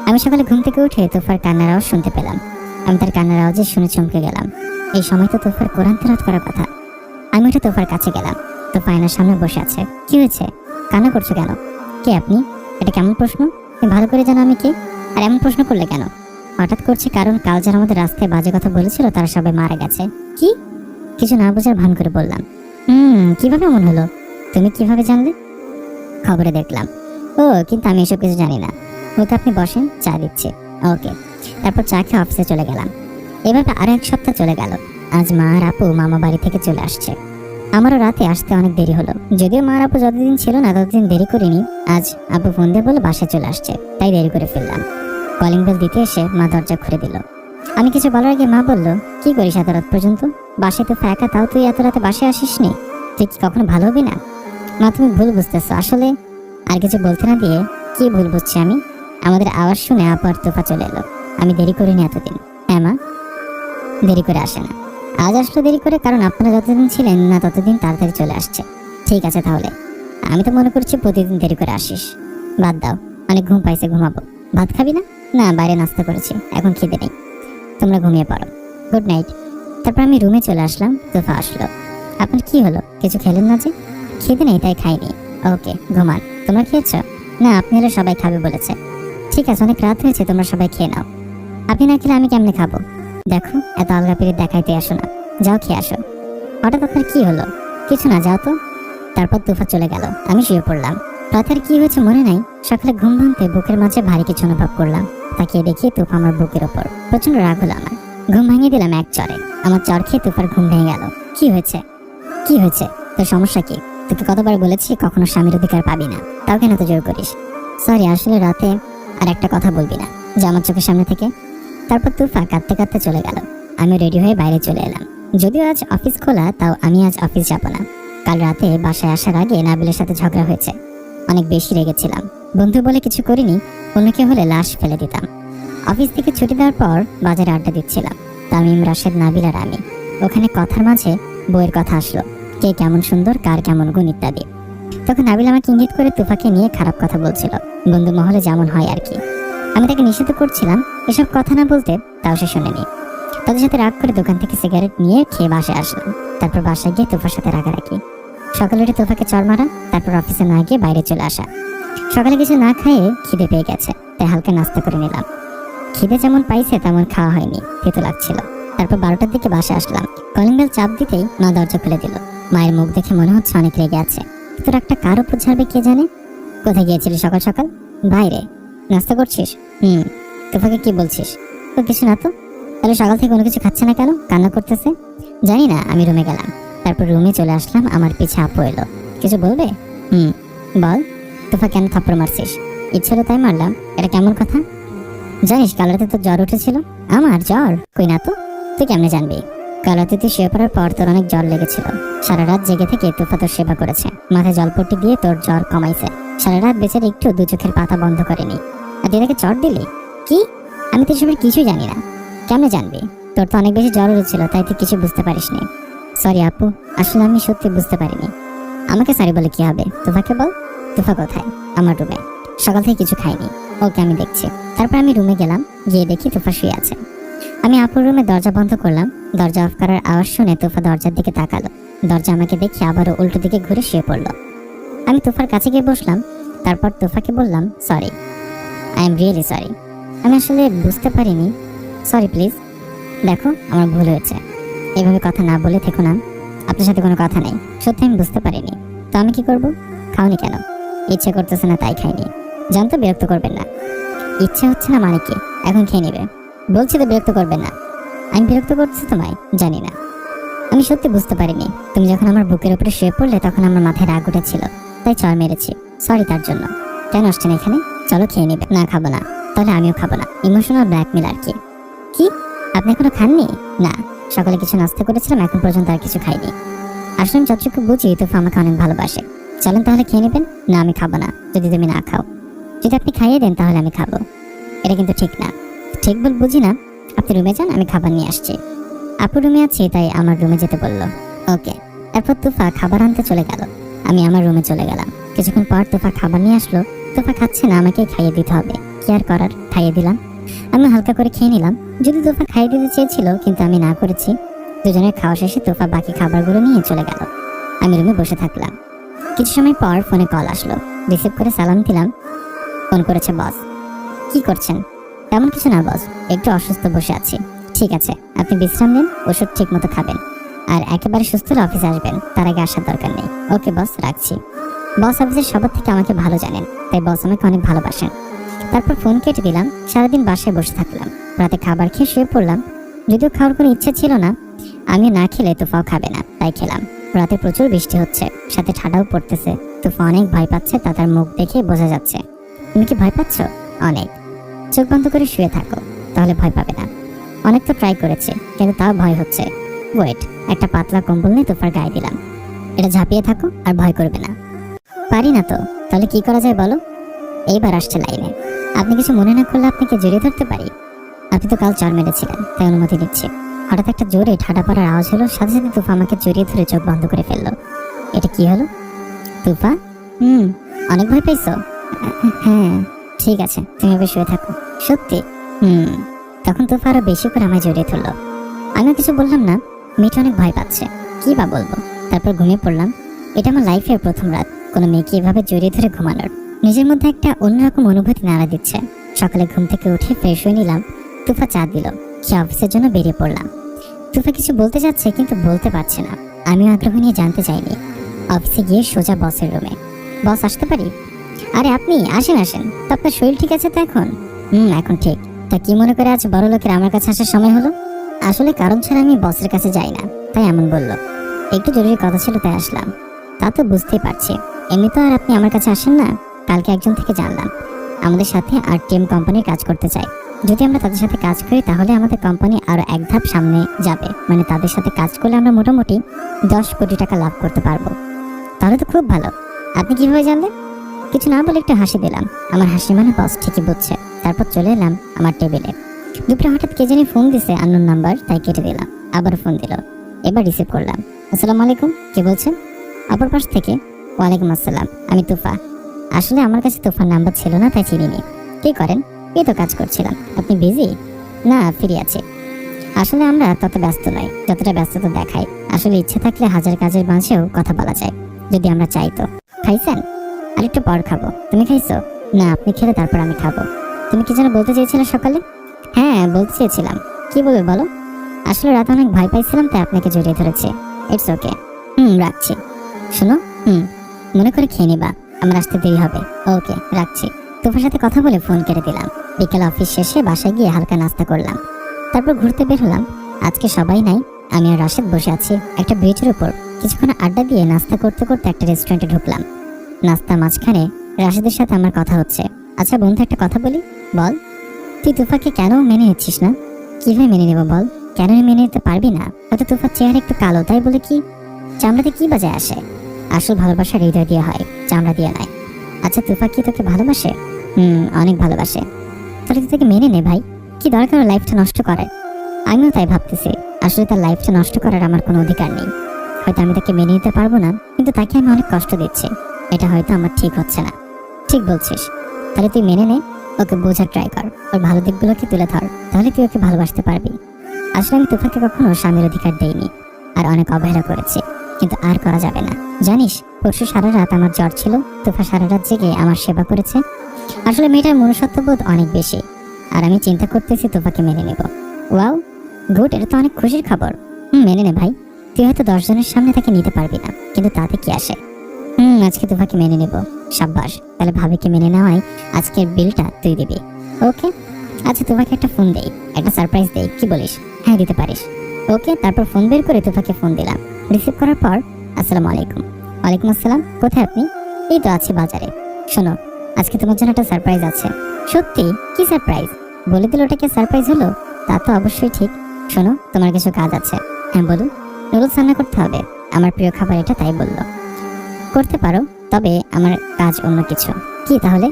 আমি সকালে ঘুম থেকে উঠে তোফার কান্নার আওয়াজ শুনতে পেলাম। আমি তার কান্নার আওয়াজে শুনে চমকে গেলাম। এই সময় তো তোফার কোরআন তেলাওয়াত করার কথা। আমি উঠে তোফার কাছে গেলাম। তোফা আয়নার সামনে বসে আছে। কি হয়েছে? কান্না করছো কেন? কে আপনি? এটা কেমন প্রশ্ন? তুমি ভালো করে জানো আমি কে, আর এমন প্রশ্ন করলে কেন? হঠাৎ করছে কারণ কাল যারা আমাদের রাস্তায় বাজে কথা বলেছিল তারা সবাই মারা গেছে। কি? কিছু না বোঝার ভান করে বললাম। কিভাবে এমন হলো? তুমি কিভাবে জানলে? খবরে দেখলাম। ও, কিন্তু আমি এসব কিছু জানি না। ওকে আপনি বসেন, চা দিচ্ছি। ওকে। তারপর চা খেয়ে অফিসে চলে গেলাম। এভাবে আরো 1 সপ্তাহ চলে গেল। আজ মা আর আপু মামা বাড়ি থেকে চলে আসছে। আমারও রাতে আসতে অনেক দেরি হলো। যদিও মা আর আপু যতদিন ছিল না ততদিন দেরি করিনি। আজ আপু ফোন দিয়ে বলে বাসায় চলে আসছে, তাই দেরি করে ফেললাম। কলিং বেল দিতে এসে মা দরজা খুলে দিল। আমি কিছু বলার আগে মা বলল, কি করিস এত রাত পর্যন্ত? বাসায় তো ফাঁকা, তাও তুই এত রাতে বাসায় আসিস নি? তুই কি কখনো ভালো হবি না? মা তুমি ভুল বুঝতেছো আসলে। আর কিছু বলতে না দিয়ে, কি ভুল বুঝছি আমি? আমাদের আওয়াজ শুনে আপু আর তোফা চলে এলো। আমি দেরি করিনি এতদিন। হ্যাঁ মা, দেরি করে আসে না। আজ আসলো দেরি করে কারণ আপনারা যতদিন ছিলেন না ততদিন তাড়াতাড়ি চলে আসছে। ঠিক আছে তাহলে। আমি তো মনে করছি প্রতিদিন দেরি করে আসিস। বাদ দাও, অনেক ঘুম পাইছে, ঘুমাবো। ভাত খাবি না? না, বাইরে নাস্তা করেছি, এখন খিদে নেই। তোমরা ঘুমিয়ে পড়ো। Good night. তারপর আমি রুমে চলে আসলাম। তোফা আসলো। আপনার কি হলো? কিছু খেলেন না যে? খিদে নেই তাই খাইনি। ওকে, ঘুমান। তোমরা খেয়েছ? না, আপনি হলে সবাই খাবে বলেছে। ঠিক আছে, অনেক রাত হয়েছে, তোমরা সবাই খেয়ে নাও। আপনি না খেলে আমি কেমনে খাবো? দেখো, এত আলগা পিরিত দেখাইতে আসো না। যাও খেয়ে আসো। হঠাৎ আপনার কি হলো? কিছু না, যাও তো। তারপর তোফা চলে গেল। আমি শুয়ে পড়লাম। রাতের কি হয়েছে মনে নাই। সকালে ঘুম ভাঙতে বুকের মাঝে ভারী কিছু অনুভব করলাম। তাকিয়ে দেখি তোফা আমার বুকের ওপর। প্রচন্ড রাগ হলো আমার। ঘুম ভাঙিয়ে দিলাম এক চড়ে। আমার চড় খেয়ে তোফার ঘুম ভেঙে গেল। কি হয়েছে? কি হয়েছে? তোর সমস্যা কি? তোকে কতবার বলেছি কখনো স্বামীর অধিকার পাবি না, তাও কেন তো জোর করিস? সরি, আসলে রাতে আর একটা কথা বলবি না, যা আমার চোখের সামনে থেকে। তারপর তুফা কাঁদতে কাঁদতে চলে গেল। আমি রেডি হয়ে বাইরে চলে এলাম। যদিও আজ অফিস খোলা, তাও আমি আজ অফিস যাব না। কাল রাতে বাসায় আসার আগে নাবিলের সাথে ঝগড়া হয়েছে। অনেক বেশি রেগেছিলাম। বন্ধু বলে কিছু করিনি, অন্য কেউ হলে লাশ ফেলে দিতাম। অফিস থেকে ছুটি দেওয়ার পর বাজারে আড্ডা দিচ্ছিলাম। তামিম, রাশেদ, নাবিল আর আমি। ওখানে কথার মাঝে বইয়ের কথা আসলো, কে কেমন সুন্দর, কার কেমন গুণ ইত্যাদি। তখন নাবিল আমাকে ইঙ্গিত করে তুফাকে নিয়ে খারাপ কথা বলছিল, বন্ধু মহলে যেমন হয় আর কি। আমি তাকে নিষেধ করছিলাম এসব কথা না বলতে, তাও সে শুনেনি। তাদের সাথে রাগ করে দোকান থেকে সিগারেট নিয়ে খেয়ে বাসায় আসলাম। তারপর বাসায় গিয়ে তুফার সাথে রাগারাগি। সকালে উঠে তুফাকে চড় মারা, তারপর অফিসে না গিয়ে বাইরে চলে আসা। সকালে কিছু না খেয়ে খিদে পেয়ে গেছে, তাই হালকা নাস্তা করে নিলাম। খিদে যেমন পাইছে তেমন খাওয়া হয়নি, তেতো লাগছিল। তারপর 12টার দিকে বাসায় আসলাম। কলিং বেল চাপ দিতেই মা দরজা খুলে দিল। মায়ের মুখ দেখে মনে হচ্ছে অনেক রেগে আছে। তোর একটা কার উপর ছাড়বে কে জানে। কোথায় গিয়েছিলি সকাল সকাল? বাইরে। নাস্তা করছিস? তোফাকে কি বলছিস? তো কিছু না তো। তাহলে সকাল থেকে কোনো কিছু খাচ্ছে না কেন? কান্না করতেছে? জানি না। আমি রুমে গেলাম। তারপর রুমে চলে আসলাম। আমার পিছে আপু এলো। কিছু বলবে? বল। তোফা কেন থাপ্পড় মারছিস? ইচ্ছে হলো তাই মারলাম। এটা কেমন কথা? জানিস কাল রাতে তোর জ্বর উঠেছিল? আমার জ্বর? কই না তো। তুই কেমনে জানবি? কাল রাতে তুই শুয়ে পড়ার পর তোর অনেক জ্বর লেগেছিল। সারা রাত জেগে থেকে তোফা তোর সেবা করেছে, মাথায় জলপট্টি দিয়ে তোর জ্বর কমাইছে। সারা রাত বেচারি একটু দু চোখের পাতা বন্ধ করেনি। আর তুই তাকে চট দিলি? কি? আমি তো এসবের কিছুই জানি না। কেমনে জানবি? তোর তো অনেক বেশি জ্বর উঠেছিল, তাই তুই কিছু বুঝতে পারিসনি। সরি আপু, আসলে আমি সত্যি বুঝতে পারিনি। আমাকে সরি বলে কি হবে? তোফাকে বল। তোফা কোথায়? আমার রুমে। সকাল থেকে কিছু খাইনি। ওকে, আমি দেখছি। তারপর আমি রুমে গেলাম। গিয়ে দেখি তোফা শুয়ে আছে। আমি আপুর রুমে দরজা বন্ধ করলাম। দরজা অফ করার আওয়াজ শুনে তোফা দরজার দিকে তাকালো। দরজা আমাকে দেখে আবারও উল্টো দিকে ঘুরে শুয়ে পড়লো। আমি তোফার কাছে গিয়ে বসলাম। তারপর তোফাকে বললাম, sorry, I am really sorry. আমি আসলে বুঝতে পারিনি। Sorry please. দেখো, আমার ভুল হয়েছে। এভাবে কথা না বলে থেকো না। আপনার সাথে কোনো কথা নেই, সত্যি আমি বুঝতে পারিনি। তো আমি কি করব? খাওনি কেন? ইচ্ছে করতেছে না তাই খাইনি। জানতো বিরক্ত করবেন না। ইচ্ছে হচ্ছে না মানে কি? এখন খেয়ে নেবে। বলছি তো বিরক্ত করবেন না। আমি বিরক্ত করছি তোমায়? জানি না। আমি সত্যি বুঝতে পারিনি। তুমি যখন আমার বুকের উপরে শুয়ে পড়লে তখন আমার মাথায় রাগ উঠেছিল, তাই চড় মেরেছি। সরি তার জন্য। কেন আসছেন এখানে? চলো খেয়ে নেবে। না, খাবো না। তাহলে আমিও খাবো না। ইমোশনাল ব্ল্যাকমেল আর কি। কি? আপনি এখনো খাননি? না, সকালে কিছু নাস্তা করেছিলাম, এখন পর্যন্ত আর কিছু খাইনি। আসলে আমি যতটুকু বুঝি তোফা আমাকে অনেক ভালোবাসে। চলেন তাহলে খেয়ে নেবেন। না, আমি খাবো না যদি তুমি না খাও। যদি আপনি খাইয়ে দেন তাহলে আমি খাবো। এটা কিন্তু ঠিক না। ঠিক বল বুঝি না। আপনি রুমে যান, আমি খাবার নিয়ে আসছি। আপু রুমে আছি তাই আমার রুমে যেতে বলল। ওকে। তারপর তুফা খাবার আনতে চলে গেল। আমি আমার রুমে চলে গেলাম। কিছুক্ষণ পর তুফা খাবার নিয়ে আসলো। তুফা খাচ্ছে না, আমাকে খাইয়ে দিতে হবে। কি আর করার, খাইয়ে দিলাম। আমি হালকা করে খেয়ে নিলাম। যদি তুফা খাইয়ে দিতে চেয়েছিল, কিন্তু আমি না করেছি। দুজনের খাওয়া শেষে তুফা বাকি খাবারগুলো নিয়ে চলে গেল। আমি রুমে বসে থাকলাম। কিছু সময় পর ফোনে কল আসলো। রিসিভ করে সালাম দিলাম। ফোন করেছে বস। কি করছেন? তেমন কিছু না বস, একটু অসুস্থ, বসে আছি। ঠিক আছে, আপনি বিশ্রাম নিন, ওষুধ ঠিক মতো খাবেন, আর একেবারে সুস্থ হলে অফিসে আসবেন। তার আগে আসার দরকার নেই। ওকে বস, রাখছি। বস অফিসের সবার থেকে আমাকে ভালো জানেন, তাই বস আমাকে অনেক ভালোবাসেন। তারপর ফোন কেটে দিলাম। সারাদিন বাসায় বসে থাকলাম। রাতে খাবার খেয়ে শুয়ে পড়লাম। যদিও খাওয়ার কোনো ইচ্ছে ছিল না, আমি না খেলে তুফাও খাবে না, তাই খেলাম। রাতে প্রচুর বৃষ্টি হচ্ছে, সাথে ঠান্ডাও পড়তেছে। তুফা অনেক ভয় পাচ্ছে, তা তার মুখ দেখে বোঝা যাচ্ছে। তুমি কি ভয় পাচ্ছ? অনেক। চোখ বন্ধ করে শুয়ে থাকো, তাহলে ভয় পাবে না। অনেক তো ট্রাই করেছে, কিন্তু তাও ভয় হচ্ছে। ওয়েট, একটা পাতলা কম্বল নিয়ে তুফার গায়ে দিলাম। এটা ঝাঁপিয়ে থাকো, আর ভয় করবে না। পারি না তো, তাহলে কি করা যায় বলো? এইবার আসছে লাইনে। আপনি কিছু মনে না করলে আপনাকে জড়িয়ে ধরতে পারি? আপনি তো কাল চর মেরেছিলেন, তাই অনুমতি দিচ্ছি। হঠাৎ একটা জোরে ঠাডা পড়ার আওয়াজ হলো, সাথে সাথে তুফা আমাকে জড়িয়ে ধরে চোখ বন্ধ করে ফেললো। এটা কি হলো? তুফা, অনেক ভয় পাইছো? হ্যাঁ। ঠিক আছে, তুমি এবার শুয়ে থাকো। সত্যি? তখন তুফা আরো বেশি করে আমায় জড়িয়ে ধরলো। আমিও কিছু বললাম না। মেয়েটা অনেক ভয় পাচ্ছে, কি বা বলবো। তারপর ঘুমিয়ে পড়লাম। এটা আমার লাইফের প্রথম রাত কোনো মেয়েকে এভাবে জড়িয়ে ধরে ঘুমানোর। নিজের মধ্যে একটা অন্যরকম অনুভূতি নাড়া দিচ্ছে। সকালে ঘুম থেকে উঠে ফ্রেশ হয়ে নিলাম। তুফা চা দিল, সে অফিসের জন্য বেরিয়ে পড়লাম। তুফা কিছু বলতে যাচ্ছে, কিন্তু বলতে পারছে না। আমিও আগ্রহ নিয়ে জানতে চাইনি। অফিসে গিয়ে সোজা বসের রুমে। বস, আসতে পারি? আরে আপনি আসেন আসেন। তো আপনার শরীর ঠিক আছে তো এখন? এখন ঠিক। তা কি মনে করে আজ বড় লোকের আমার কাছে আসার সময় হলো? আসলে কারণ ছাড়া আমি বসের কাছে যাই না, তাই এমন বলল। একটু জরুরি কথা ছিল, তাই আসলাম। তা তো বুঝতেই পারছি। এমনি তো আর আপনি আমার কাছে আসেন না। কালকে একজন থেকে জানলাম আমাদের সাথে আরটিএম কোম্পানির কাজ করতে চায়। যদি আমরা তাদের সাথে কাজ করি, তাহলে আমাদের কোম্পানি আরো এক ধাপ সামনে যাবে। মানে তাদের সাথে কাজ করলে আমরা মোটামুটি 10 কোটি টাকা লাভ করতে পারবো। তাহলে তো খুব ভালো। আপনি কিভাবে জানলেন? কিছু না বলে একটু হাসি দিলাম। আমার হাসি মানে বস ঠিকই বুঝছে। তারপর চলে এলাম আমার টেবিলে। দুপুরে হঠাৎ কে জানি ফোন দিছে, আননোন নাম্বার, তাই কেটে দিলাম। আবার ফোন দিল। এবার রিসিভ করলাম। আসসালামু আলাইকুম, কে বলছেন? অপর পাশ থেকে, ওয়ালাইকুম আসসালাম, আমি তুফা। আসলে আমার কাছে তুফার নাম্বার ছিল না, তাই চিনিনি। কি করেন? এই তো কাজ করছিলাম। আপনি বিজি? না, ফ্রি আছি। আসলে আমরা তত ব্যস্ত নই যতটা ব্যস্ততা দেখাই। আসলে ইচ্ছে থাকলে হাজার কাজের মাঝেও কথা বলা যায়, যদি আমরা চাই তো। খাইছেন? আরেকটু পর খাবো। তুমি খাইছো? না, আপনি খেলে তারপর আমি খাবো। তুমি কি যেন বলতে চেয়েছিলে সকালে? হ্যাঁ, বলতে চেয়েছিলাম। কি বলবে বলো? আসলে রাতে অনেক ভয় পাইছিলাম, তাই আপনাকে জড়িয়ে ধরেছি। It's okay. রাখছি। শোনো, মনে করে খেয়ে নিবা, আমার আসতে দেরি হবে। ওকে, রাখছি। তুফার সাথে কথা বলে ফোন কেটে দিলাম। বিকেল অফিস শেষে বাসায় গিয়ে হালকা নাস্তা করলাম। তারপর ঘুরতে বের হলাম। আজকে সবাই নাই, আমি আর রাশেদ বসে আছি একটা ব্রিজের উপর। কিছুক্ষণ আড্ডা দিয়ে নাস্তা করতে করতে একটা রেস্টুরেন্টে ঢুকলাম। নাস্তা মাঝখানে রাশেদের সাথে আমার কথা হচ্ছে। আচ্ছা বন্ধু, একটা কথা বলি। বল। তুই তুফাকে কেন মেনে নিচ্ছিস না? কিভাবে মেনে নেব বল? কেন মেনে নিতে পারবি না? হয়তো তুফার চেহারা একটু কালো, তাই বলে কি চামড়াতে কি বাজায় আসে? আসল ভালোবাসা হৃদয় দিয়ে হয়, চামড়া দিয়ে নয়। আচ্ছা, তুফা কি তোকে ভালোবাসে? অনেক ভালোবাসে। তাহলে তুই তাকে মেনে নে ভাই। কি দরকার লাইফটা নষ্ট করার? আমিও তাই ভাবতেছি। আসলে তার লাইফটা নষ্ট করার আমার কোনো অধিকার নেই। হয়তো আমি তাকে মেনে নিতে পারবো না, কিন্তু তাকে আমি অনেক কষ্ট দিচ্ছি। এটা হয়তো আমার ঠিক হচ্ছে না। ঠিক বলছিস। তাহলে তুই মেনে নে, ওকে বোঝার ট্রাই কর, ওর ভালো দিকগুলোকে তুলে ধর, তাহলে তুই ওকে ভালোবাসতে পারবি। আসলে আমি তুফাকে কখনো স্বামীর অধিকার দেইনি, আর অনেক অবহেলা করেছি, কিন্তু আর করা যাবে না। জানিস, পরশু সারা রাত আমার জ্বর ছিল। তুফা সারা রাত জেগে আমার সেবা করেছে। আসলে মেয়েটার মনুষ্যত্ববোধ অনেক বেশি, আর আমি চিন্তা করতেছি তুফাকে মেনে নেব। ওয়াও, গুড, এটা তো অনেক খুশির খবর। মেনে নে ভাই। তুই হয়তো 10 জনের সামনে তাকে নিতে পারবি না, কিন্তু তাতে কি আসে। আজকে তুফাকে মেনে নেব। সাব্বাস, তাহলে ভাবিকে মেনে নেওয়ায় আজকের বিলটা তুই দিবি। ওকে। আচ্ছা, তুফাকে একটা ফোন দেই, একটা সারপ্রাইজ দেই, কি বলিস? হ্যাঁ, দিতে পারিস। ওকে। তারপর ফোন বের করে তুফাকে ফোন দিলাম। রিসিভ করার পর, আসসালামু আলাইকুম। ওয়ালাইকুম আসসালাম, কোথায় আপনি? এই তো আছি বাজারে। শোনো, আজকে তোমার জন্য একটা সারপ্রাইজ আছে। সত্যি? কি সারপ্রাইজ? বলে দিল ওটাকে সারপ্রাইজ হলো? তা তো অবশ্যই ঠিক। শোনো, তোমার কিছু কাজ আছে। হ্যাঁ বলুন। নুডলস রান্না করতে হবে, আমার প্রিয় খাবার এটা, তাই বললো। করতে পারো, তবে আমার কাজ অন্য কিছু। কি তাহলে?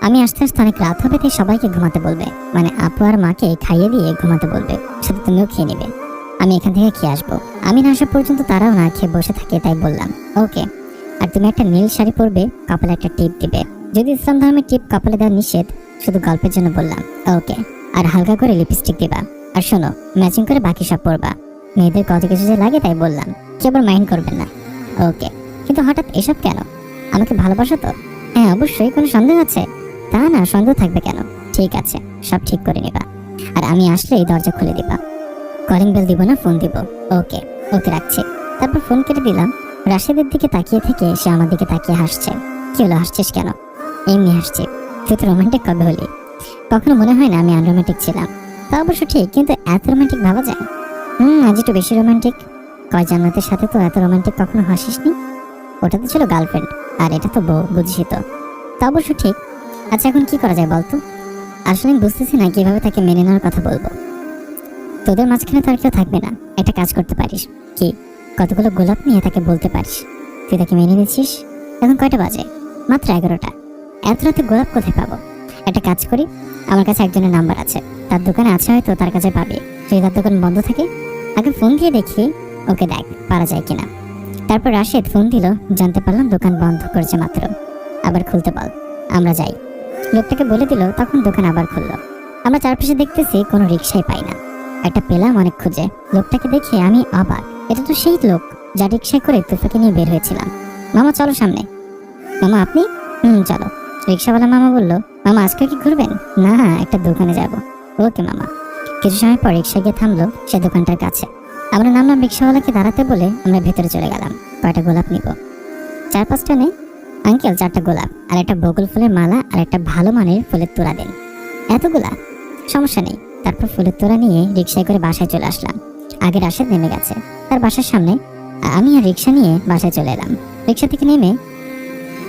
আমি আস্তে আস্তে অনেক রাত হবে, তাই সবাইকে ঘুমাতে বলবে, মানে আপু আর মাকে খাইয়ে দিয়ে ঘুমাতে বলবে, সাথে তুমিও খেয়ে নেবে। আমি এখান থেকে খেয়ে আসবো। আমি না আসা পর্যন্ত তারাও না খেয়ে বসে থাকে, তাই বললাম ওকে। আর তুমি একটা নীল শাড়ি পরবে, কপালে একটা টিপ দিবে। যদি ইসলাম ধর্মের টিপ কপালে দেওয়া নিষেধ, শুধু গল্পের জন্য বললাম ওকে। আর হালকা করে লিপস্টিক দিবা। আর শোনো, ম্যাচিং করে বাকি সব পরবা। মেয়েদের কত কিছু যে লাগে, তাই বললাম, কি আবার মাইন্ড করবেন না। ওকে। কিন্তু হঠাৎ এসব কেন? আমাকে ভালোবাসো তো? হ্যাঁ অবশ্যই, কোনো সন্দেহ আছে? তা না, সন্দেহ থাকবে কেন? ঠিক আছে, সব ঠিক করে নিবা। আর আমি আসলেই দরজা খুলে দিবা। কলিং বেল দিব না, ফোন দিব। ওকে। ওকে, রাখছি। তারপর ফোন কেটে দিলাম। রাশেদের দিকে তাকিয়ে থেকে সে আমার দিকে তাকিয়ে হাসছে। কি হলো, হাসছিস কেন? এমনি হাসছি। তুই তো রোমান্টিক কবে হলি? কখনো মনে হয় না আমি আনরোমান্টিক ছিলাম। তা অবশ্য ঠিক, কিন্তু এত রোমান্টিক ভাবা যায়? আজ একটু বেশি রোমান্টিক। কয় জান্নাতের সাথে তো এত রোমান্টিক কখনো হাসিসনি। ওটা তো ছিল গার্লফ্রেন্ড, আর এটা তো বউ, বুঝছি তো। তা অবশ্য ঠিক। আচ্ছা, এখন কি করা যায় বলতো? আসলে আমি বুঝতেছি না কিভাবে তাকে মেনে নেওয়ার কথা বলবো। তোদের মাঝখানে তো আর কেউ থাকবে না। একটা কাজ করতে পারিস। কি? কতগুলো গোলাপ নিয়ে তাকে বলতে পারিস তুই তাকে মেনে নিচ্ছিস। এখন কয়টা বাজে? মাত্র 11টা। এত রাতে গোলাপ কোথায় পাবো? একটা কাজ করি, আমার কাছে একজনের নাম্বার আছে, তার দোকানে আছে, হয়তো তার কাছে পাবি। যদি তার দোকান বন্ধ থাকে, আগে ফোন দিয়ে দেখি ওকে, দেখ পারা যায় কিনা। তারপর রাশেদ ফোন দিল, জানতে পারলাম দোকান বন্ধ করেছে মাত্র। আবার খুলতে বল, আমরা যাই। লোকটাকে বলে দিল, তখন দোকান আবার খুললো। আমরা চারপাশে দেখতেছি, কোনো রিক্সাই পাই না। একটা পেলাম অনেক খুঁজে। লোকটাকে দেখে আমি অবাক, এটা তো সেই লোক যা রিক্সায় করে তুফাকে নিয়ে বের হয়েছিলাম। মামা চলো সামনে। মামা আপনি? চলো। রিক্সাওয়ালা মামা বলল, মামা আজকে কি ঘুরবেন? না, একটা দোকানে যাব। ওকে মামা। কিছু সময় পর রিক্সা গিয়ে থামলো সে দোকানটার কাছে। আমরা নামলাম, রিক্সাওয়ালাকে দাঁড়াতে বলে আমরা ভেতরে চলে গেলাম। কয়টা গোলাপ নিব? 4-5টা নে। আঙ্কেল 4টা গোলাপ, আর একটা বকুল ফুলের মালা, আর একটা ভালো মানের ফুলের তোড়া দেন। এতগুলা? সমস্যা নেই। তারপর ফুলের তোড়া নিয়ে রিক্সায় করে বাসায় চলে আসলাম। আগে রাশেদ নেমে গেছে তার বাসার সামনে, আমি আর রিক্সা নিয়ে বাসায় চলে এলাম। রিক্সা থেকে নেমে,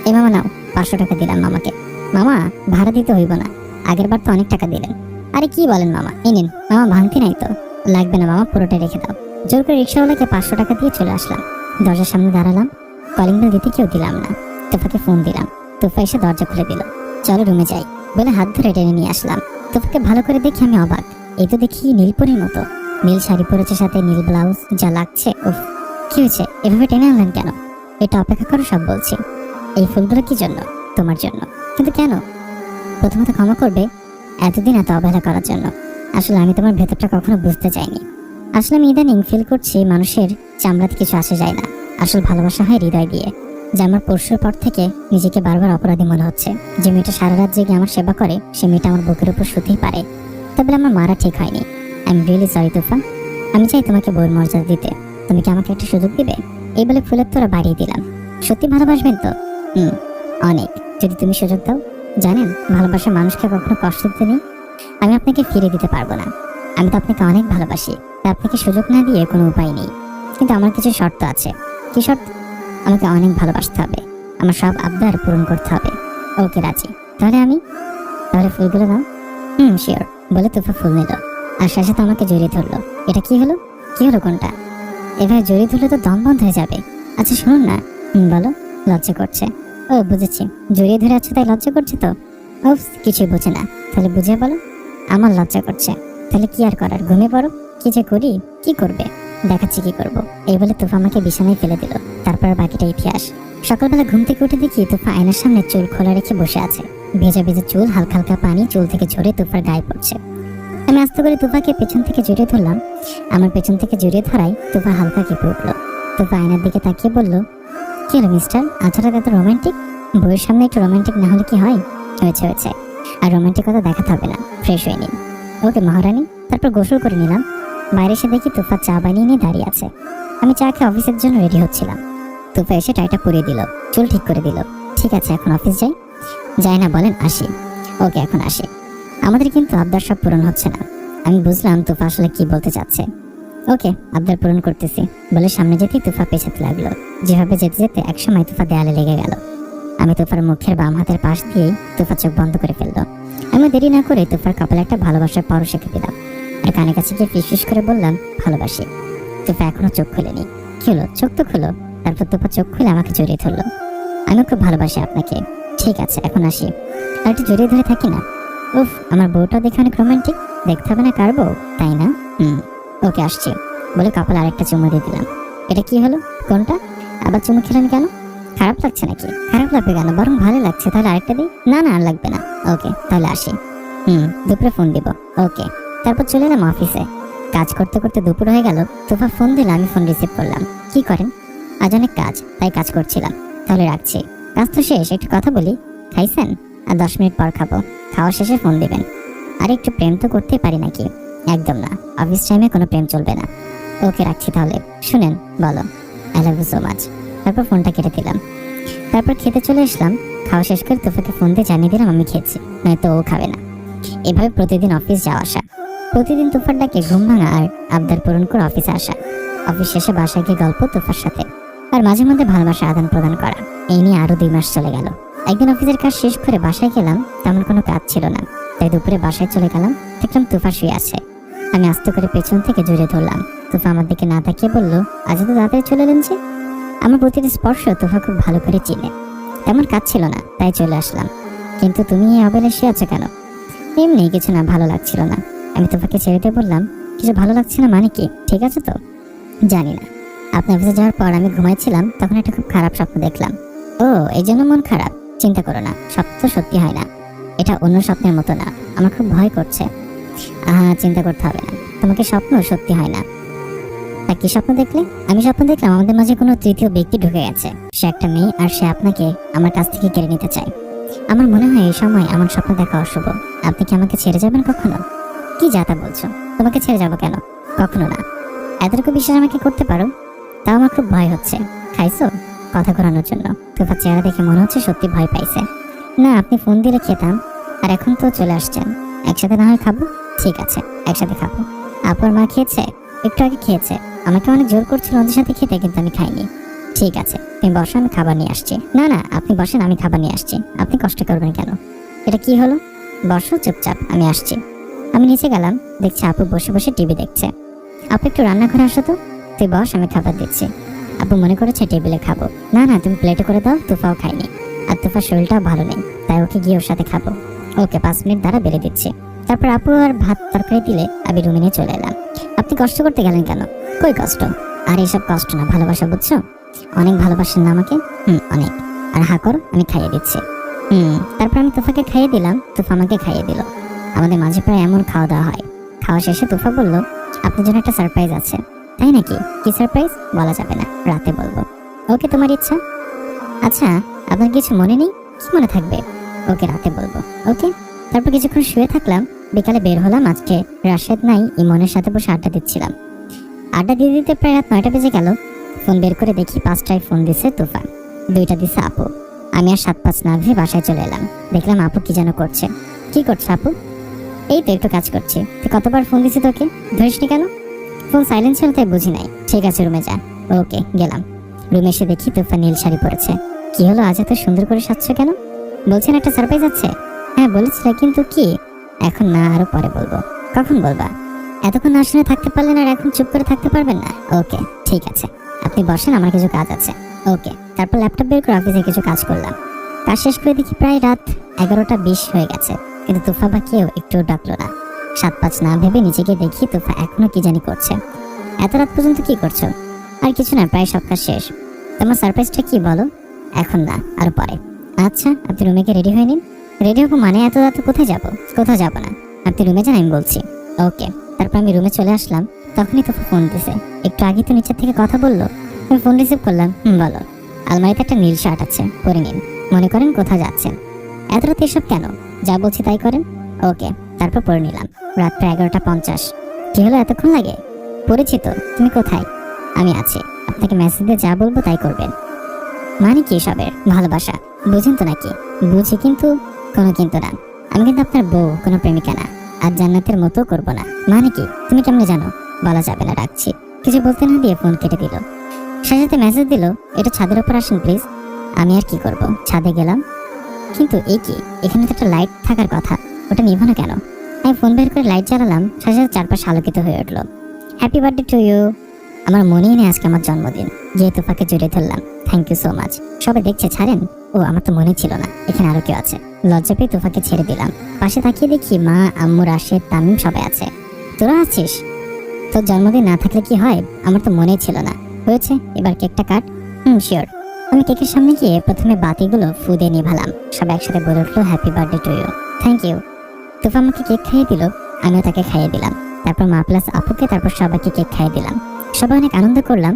এই মামা নাও, 500 টাকা দিলাম মামাকে। মামা ভাড়া দিতে হইব না, আগের বার তো অনেক টাকা দিলেন। আরে কি বলেন মামা, এই নিন। মামা ভাঙতি নাই তো? লাগবে না মামা, পুরোটাই রেখে দাও। জোর করে রিক্সাওয়ালাকে 500 টাকা দিয়ে চলে আসলাম। দরজার সামনে দাঁড়ালাম। কলিং বেল দিতে কেউ দিলাম না। তোফাকে ফোন দিলাম। তোফা এসে দরজা খুলে দিল। চলো রুমে যাই বলে হাত ধরে টেনে নিয়ে আসলাম। তোফাকে ভালো করে দেখে আমি অবাক। এই তো দেখি নীলপরীর মতো। নীল শাড়ি পরেছে, সাথে নীল ব্লাউজ, যা লাগছে। উফ, কি হয়েছে, এভাবে টেনে আনলেন কেন? এটা অপেক্ষা করো, সব বলছি। এই ফুলগুলো কি জন্য? তোমার জন্য। কিন্তু কেন? প্রথমত ক্ষমা করবে এতদিন এত অবহেলা করার জন্য। আসলে আমি তোমার ভেতরটা কখনো বুঝতে চাইনি। আসলে আমি ইদানিং ফিল করছি মানুষের চামড়াতে কিছু আসে যায় না, আসল ভালোবাসা হয় হৃদয় দিয়ে। যে আমার পরশুর পর থেকে নিজেকে বারবার অপরাধী মনে হচ্ছে। যে মেয়েটা সারা রাত জেগে আমার সেবা করে, সে মেয়েটা আমার বুকের উপর শুতেই পারে। তবে আমার মারা ঠিক হয়নি। I am really sorry Tufa. আমি চাই তোমাকে বউয়ের মর্যাদা দিতে। তুমি কি আমাকে একটা সুযোগ দিবে? এই বলে ফুলের তোরা বাড়িয়ে দিলাম। সত্যি ভালোবাসবেন তো? অনেক। যদি তুমি সুযোগ দাও। জানেন, ভালোবাসা মানুষকে কখনো কষ্ট দিতে নেই। আমি আপনাকে ফিরে দিতে পারবো না। আমি তো আপনাকে অনেক ভালোবাসি, তাই আপনাকে সুযোগ না দিয়ে কোনো উপায় নেই। কিন্তু আমার কিছু শর্ত আছে। কি শর্ত? আমাকে অনেক ভালোবাসতে হবে, আমার সব আবদার পূরণ করতে হবে। ওকে রাজি। তাহলে ফুলগুলো নাও। শিওর বলে তুফা ফুল নিল, আর সাথে তো আমাকে জড়িয়ে ধরলো। এটা কি হলো? কি হলো কোনটা? এভাবে জড়িয়ে ধরলে তো দম বন্ধ হয়ে যাবে। আচ্ছা শুনুন না। বলো। লজ্জা করছে? ও বুঝেছি, জড়িয়ে ধরে আছে তাই লজ্জা করছে তো। ও কিছুই বোঝে না। তাহলে বুঝিয়ে বলো। আমার লজ্জা করছে। তাহলে কি আর করার, ঘুমিয়ে পড়ো। কি যে করি, কি করবে? দেখাচ্ছি কি করব। এই বলে তুফা আমাকে বিছানায় ফেলে দিল। তারপর বাকিটা ইতিহাস। সকালবেলা ঘুম থেকে উঠে দেখি তুফা আয়নার সামনে চুল খোলা রেখে বসে আছে। ভেজা ভেজা চুল, হালকা হালকা পানি চুল থেকে ঝরে তুফার গায়ে পড়ছে। আমি আস্তে করে তুফাকে পেছন থেকে জড়িয়ে ধরলাম। আমার পেছন থেকে জড়িয়ে ধরায় তুফা হালকা কেঁপে উঠলো। তুফা আয়নার দিকে তাকিয়ে বলল, কি হলো মিস্টার, আচ্ছা এত রোমান্টিক? বউয়ের সামনে একটু রোমান্টিক না হলে কি হয়? হয়েছে। আর রোমান্টিকতা দেখাতে হবে না, ফ্রেশ হয়ে নিন। ওকে মহারানী। তারপর গোসল করে নিলাম। বাইরে এসে দেখি তুফা চা বানিয়ে নিয়ে দাঁড়িয়ে আছে। আমি চা খেয়ে অফিসের জন্য রেডি হচ্ছিলাম। তুফা এসে টাইটা পরিয়ে দিল, চুল ঠিক করে দিল। ঠিক আছে, এখন অফিস যাই না বলেন? আসি। ওকে, এখন আসি। আমাদের কিন্তু আবদার সব পূরণ হচ্ছে না। আমি বুঝলাম তুফা আসলে কি বলতে চাচ্ছে। ওকে, আবদার পূরণ করতেছি বলে সামনে যেতেই তুফা পেছাতে লাগলো। যেভাবে যেতে যেতে একসময় তুফা দেয়ালে লেগে গেল। আমি তুফার মুখের বাম হাতের পাশ দিয়েই তুফা চোখ বন্ধ করে ফেললো। আমি দেরি না করে তুফার কপালে একটা ভালোবাসার পরশ এঁকে দিলাম, আর কানে কাছে গিয়ে ফিসফিস করে বললাম, ভালোবাসি। তুফা এখনো চোখ খুলেনি। কি হলো? চোখ তো খুলো। তারপর তুফা চোখ খুলে আমাকে জড়িয়ে ধরলো। আমি খুব ভালোবাসি আপনাকে। ঠিক আছে, এখন আসি। আর একটু জড়িয়ে ধরে থাকি না? উফ, আমার বউটা দেখে অনেক রোমান্টিক। দেখতে হবে না কার বউ, তাই না? ওকে, আসছি বলে কপালে আরেকটা চুমু দিয়ে দিলাম। এটা কি হলো? কোনটা? আবার চুমু খেলেন কেন? খারাপ লাগছে নাকি? খারাপ লাগবে কেন, বরং ভালো লাগছে। তাহলে আরেকটা দিই? না না, আর লাগবে না। ওকে, তাহলে আসি। দুপুরে ফোন দিব। ওকে। তারপর চলে এলাম অফিসে। কাজ করতে করতে দুপুর হয়ে গেল। তোফা ফোন দিল, আমি ফোন রিসিভ করলাম। কি করেন? আজ অনেক কাজ, তাই কাজ করছিলাম। তাহলে রাখছি। কাজ তো শেষ, একটু কথা বলি। খাইছেন? আর 10 মিনিট পর খাবো। খাওয়া শেষে ফোন দিবেন। আর একটু প্রেম তো করতেই পারি নাকি? একদম না, অফিস টাইমে কোনো প্রেম চলবে না। ওকে, রাখছি তাহলে। শুনেন, বলো। I love you so much. তারপর ফোনটা কেটে দিলাম। তারপর খেতে চলে আসলাম। খাওয়া শেষ করে তোফাকে ফোন দিয়ে জানিয়ে দিলাম আমি খেয়েছি, নয়তো ও খাবে না। এভাবে প্রতিদিন অফিস যাওয়া আসা, প্রতিদিন তোফার ডাকে ঘুম ভাঙা আর আবদার পূরণ করে অফিসে আসা, অফিস শেষে বাসায় গিয়ে গল্প তোফার সাথে, আর মাঝে মধ্যে ভালোবাসা আদান প্রদান করা। এই নিয়ে আরো 2 মাস চলে গেল। একদিন অফিসের কাজ শেষ করে বাসায় গেলাম, তেমন কোনো কাজ ছিল না, তাই দুপুরে বাসায় চলে গেলাম। দেখলাম তোফা শুয়ে আছে। আমি আস্তে করে পেছন থেকে জড়িয়ে ধরলাম। তোফা আমার দিকে না তাকিয়ে বলল, আজ তো তাড়াতাড়ি চলে এলেন যে? আমার প্রতিটি স্পর্শ তোফা খুব ভালো করে চিনে। তেমন কাজ ছিল না, তাই চলে আসলাম। কিন্তু তুমি এই অবেলায় শুয়ে আছো কেন? এমনি কিছু না, ভালো লাগছিল না। আমি তোফাকে ছেড়ে দিয়ে বললাম, কিছু ভালো লাগছে না মানে কি? ঠিক আছে তো? জানি না। আপনার অফিসে যাওয়ার পর আমি ঘুমাইছিলাম, তখন একটা খুব খারাপ স্বপ্ন দেখলাম। ও, এই জন্য মন খারাপ? চিন্তা করো না, স্বপ্ন তো সত্যি হয় না। এটা অন্য স্বপ্নের মতো না। আমার খুব ভয় করছে। চিন্তা করতে হবে না, তোমাকে স্বপ্ন সত্যি হয় না। তা কি স্বপ্ন দেখলে? আমি স্বপ্ন দেখলাম আমাদের মাঝে কোনো তৃতীয় ব্যক্তি ঢুকে গেছে। সে একটা মেয়ে, আর সে আপনাকে আমার কাছ থেকে কেড়ে নিতে চায়। আমার মনে হয় এই সময় এমন স্বপ্ন দেখা অশুভ। আপনি কি আমাকে ছেড়ে যাবেন কখনো? কি যাতা বলছো? তোমাকে ছেড়ে যাবো কেন? কখনো না। এতটুকু বিশ্বাস আমাকে করতে পারো? তাও আমার খুব ভয় হচ্ছে। খাইছো? কথা ঘোরানোর জন্য। তোফার চেহারা দেখে মনে হচ্ছে সত্যি ভয় পাইছে। না, আপনি ফোন দিলে খেতাম, আর এখন তো চলে আসছেন। একসাথে না হয় খাবো? ঠিক আছে, একসাথে খাবো। আপুর মা খেয়েছে? একটু আগে খেয়েছে। আমাকে অনেক জোর করছিল ওদের সাথে খেতে, কিন্তু আমি খাইনি। ঠিক আছে, তুমি বসো, আমি খাবার নিয়ে আসছি। না না, আপনি বসেন, আমি খাবার নিয়ে আসছি। আপনি কষ্ট করবেন কেন? এটা কি হলো? বসো চুপচাপ, আমি আসছি। আমি নিচে গেলাম, দেখছি আপু বসে বসে টিভি দেখছে। আপু একটু রান্নাঘরে আসো তো। তুই বস, আমি খাবার দিচ্ছি। আপু মনে করেছে টেবিলে খাবো। না না, তুমি প্লেটে করে দাও, তুফাও খাইনি। আর তুফার শরীরটাও ভালো নেই, তাই ওকে গিয়ে ওর সাথে খাবো। ওকে, 5 মিনিট দ্বারা বেড়ে দিচ্ছি। তারপর আপু আর ভাত তরকারি দিলে আমি রুমে নিয়ে চলে এলাম। আপনি কষ্ট করতে গেলেন কেন? কই কষ্ট? আর এইসব কষ্ট না, ভালোবাসা, বুঝছো? অনেক ভালোবাসেন না আমাকে? অনেক। আর হা করো, আমি খাইয়ে দিচ্ছি। তারপর আমি তুফাকে খাইয়ে দিলাম, তুফা আমাকে খাইয়ে দিল। আমাদের মাঝে প্রায় এমন খাওয়া দাওয়া হয়। খাওয়া শেষে তুফা বলল, আপনার জন্য একটা সারপ্রাইজ আছে। তাই নাকি? কি সারপ্রাইজ? বলা যাবে না, রাতে বলবো। ওকে, তোমার ইচ্ছা। আচ্ছা, আপনার কিছু মনে নেই? কি মনে থাকবে? ওকে, রাতে বলবো। ওকে। তারপর কিছুক্ষণ শুয়ে থাকলাম। বিকালে বের হলাম। আজকে রাশেদ নাই, ইমনের সাথে বসে আড্ডা দিচ্ছিলাম। আড্ডা দিতে দিতে প্রায় রাত 9টা বেজে গেল। ফোন বের করে দেখি 5টায় ফোন দিছে তুফা, 2টা দিছে আপু। আমি আর 7-5 না ভেবে বাসায় চলে এলাম। দেখলাম আপু কি যেন করছে। কি করছে আপু? এই তো একটু কাজ করছি। তুই কতবার ফোন দিছি তোকে, ধরিসনি কেন? ফোন সাইলেন্ট ছিল তাই বুঝি নাই। ঠিক আছে, রুমে যা। ওকে, গেলাম। রুমে এসে দেখি তুফা নীল শাড়ি পরেছে। কি হলো, আজ এত সুন্দর করে সাজছো কেন? বলছেন একটা সারপ্রাইজ আছে? হ্যাঁ বলেছিলে, কিন্তু কি? এখন না, আরো পরে বলবো। কখন বলবা? এতক্ষণ না শুনে থাকতে পারলেন, আর এখন চুপ করে থাকতে পারবেন না? ওকে, ঠিক আছে, আপনি বসেন, আমার কিছু কাজ আছে। ওকে। তারপর ল্যাপটপ বের করে অফিসে কিছু কাজ করলাম। কাজ শেষ করে দেখি প্রায় রাত 11টা 20 হয়ে গেছে, কিন্তু তুফা বা কেউ একটু ডাকলো না। 7-5 না ভেবে নিচে গিয়ে দেখি তুফা এখনো কি জানি করছে। এত রাত পর্যন্ত কি করছো? আর কিছু না, প্রায় সব কাজ শেষ। তোমার সারপ্রাইজটা কি বলো? এখন না, আরো পরে। আচ্ছা, আপনি রুমে গিয়ে রেডি হয়ে নিন। রেডি হবো মানে? এত রাতে কোথায় যাবো? কোথাও যাবো না, আপনি রুমে যান, আমি বলছি। ওকে। তারপর আমি রুমে চলে আসলাম। তখনই তো ফোন দিছে। একটু আগে তো নিচের থেকে কথা বললো। আমি ফোন রিসিভ করলাম। বলো। আলমারিতে একটা নীল শার্ট আছে, পরে নিন। মনে করেন কোথাও যাচ্ছেন। এত রাতে এসব কেন? যা বলছি তাই করেন। ওকে। তারপর পরে নিলাম। রাত প্রায় 11টা 50। কি হলো, এতক্ষণ লাগে? পড়েছি তো। তুমি কোথায়? আমি আছি। আপনাকে মেসেজ দিয়ে যা বলবো তাই করবেন। মানে কি এসবের? ভালোবাসা বুঝেন তো নাকি? বুঝি, কিন্তু কোনো কিন্তু না। আমি কিন্তু আপনার বউ, কোনো প্রেমিকা না। আর জান্নাতের মতো করবো না। মানে কি? তুমি কেমনে জানো? বলা যাবে না, রাখছি। কিছু বলতে না দিয়ে ফোন কেটে দিল। সাথে মেসেজ দিল, এটা ছাদের উপর আসেন প্লিজ। আমি আর কি করব, ছাদে গেলাম। কিন্তু এই কি, এখানে তো একটা লাইট থাকার কথা, ওটা নিভ না কেন? আমি ফোন বের করে লাইট জ্বালালাম। সাথে চারপাশ আলোকিত হয়ে উঠলো। Happy birthday to you. আমার মনেই নেই আজকে আমার জন্মদিন। গিয়ে তুফাকে জড়িয়ে ধরলাম। Thank you so much. সবাই দেখছে, ছাড়েন। ও, আমার তো মনে ছিল না এখানে আরো কেউ আছে। লজ্জা পেয়ে তুফাকে ছেড়ে দিলাম। পাশে তাকিয়ে দেখি মা, আম্মু, রাশেদ, তামিম সবাই আছে। তোরা আছিস? তোর জন্মদিন না থাকলে কি হয়, আমার তো মনেই ছিল না। হয়েছে, এবার কেকটা কাট। শিওর। আমি কেকের সামনে গিয়ে প্রথমে বাতিগুলো ফু দিয়ে নিভালাম। সবাই একসাথে বলে উঠলো, happy birthday to you. Thank you. Tufa আমাকে কেক খাইয়ে দিল, আমিও তাকে খাইয়ে দিলাম। তারপর মা প্লাস আপুকে, তারপর সবাইকে কেক খাইয়ে দিলাম। সবাই অনেক আনন্দ করলাম।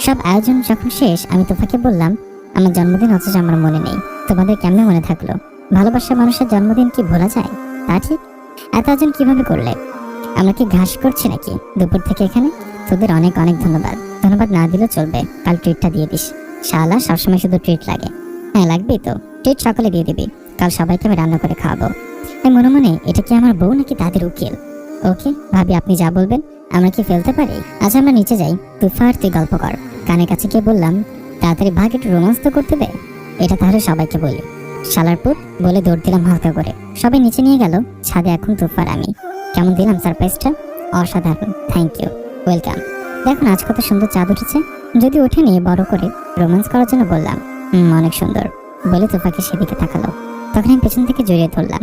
সব আয়োজন যখন শেষ, আমি তুফাকে বললাম, আমার জন্মদিন অথচ আমার মনে নেই। তোমাদের কেমনে মনে থাকলো? ভালোবাসার মানুষের জন্মদিন কি ভোলা যায়? তা ঠিক, এত আয়োজন কিভাবে করলে? আমরা কি ঘাস করছি নাকি দুপুর থেকে এখানে? তোদের অনেক অনেক ধন্যবাদ। ধন্যবাদ না দিলেও চলবে, কাল ট্রিটটা দিয়ে দিস। শালা সবসময় শুধু ট্রিট লাগে। হ্যাঁ, লাগবেই তো। ট্রিট সকালে দিয়ে দিবি, কাল সবাইকে আমি রান্না করে খাওয়াবো। তাই মনে মনে, এটা কি আমার বউ নাকি তাদের উকিল? ওকে ভাবি, আপনি যা বলবেন। আমরা কি ফেলতে পারি? আজ আমরা নিচে যাই। তুফা আর তুই গল্প কর। কানের কাছে গিয়ে বললাম, তাড়াতাড়ি ভাগ, একটু রোমান্স তো করতে দে। এটা তাহলে সবাইকে বলি। শালার পুত বলে দৌড় দিলাম হালকা করে। সবাই নিচে নিয়ে গেল। ছাদে এখন তুফার আমি। কেমন দিলাম সারপ্রাইজটা? অসাধারণ। Thank you, welcome. দেখুন আজ কত সুন্দর চাঁদ উঠেছে। যদি ওঠে নিয়ে বড় করে রোমান্স করার জন্য বললাম, অনেক সুন্দর বলে তুফাকে সেদিকে তাকালো। তখন আমি পেছন থেকে জড়িয়ে ধরলাম।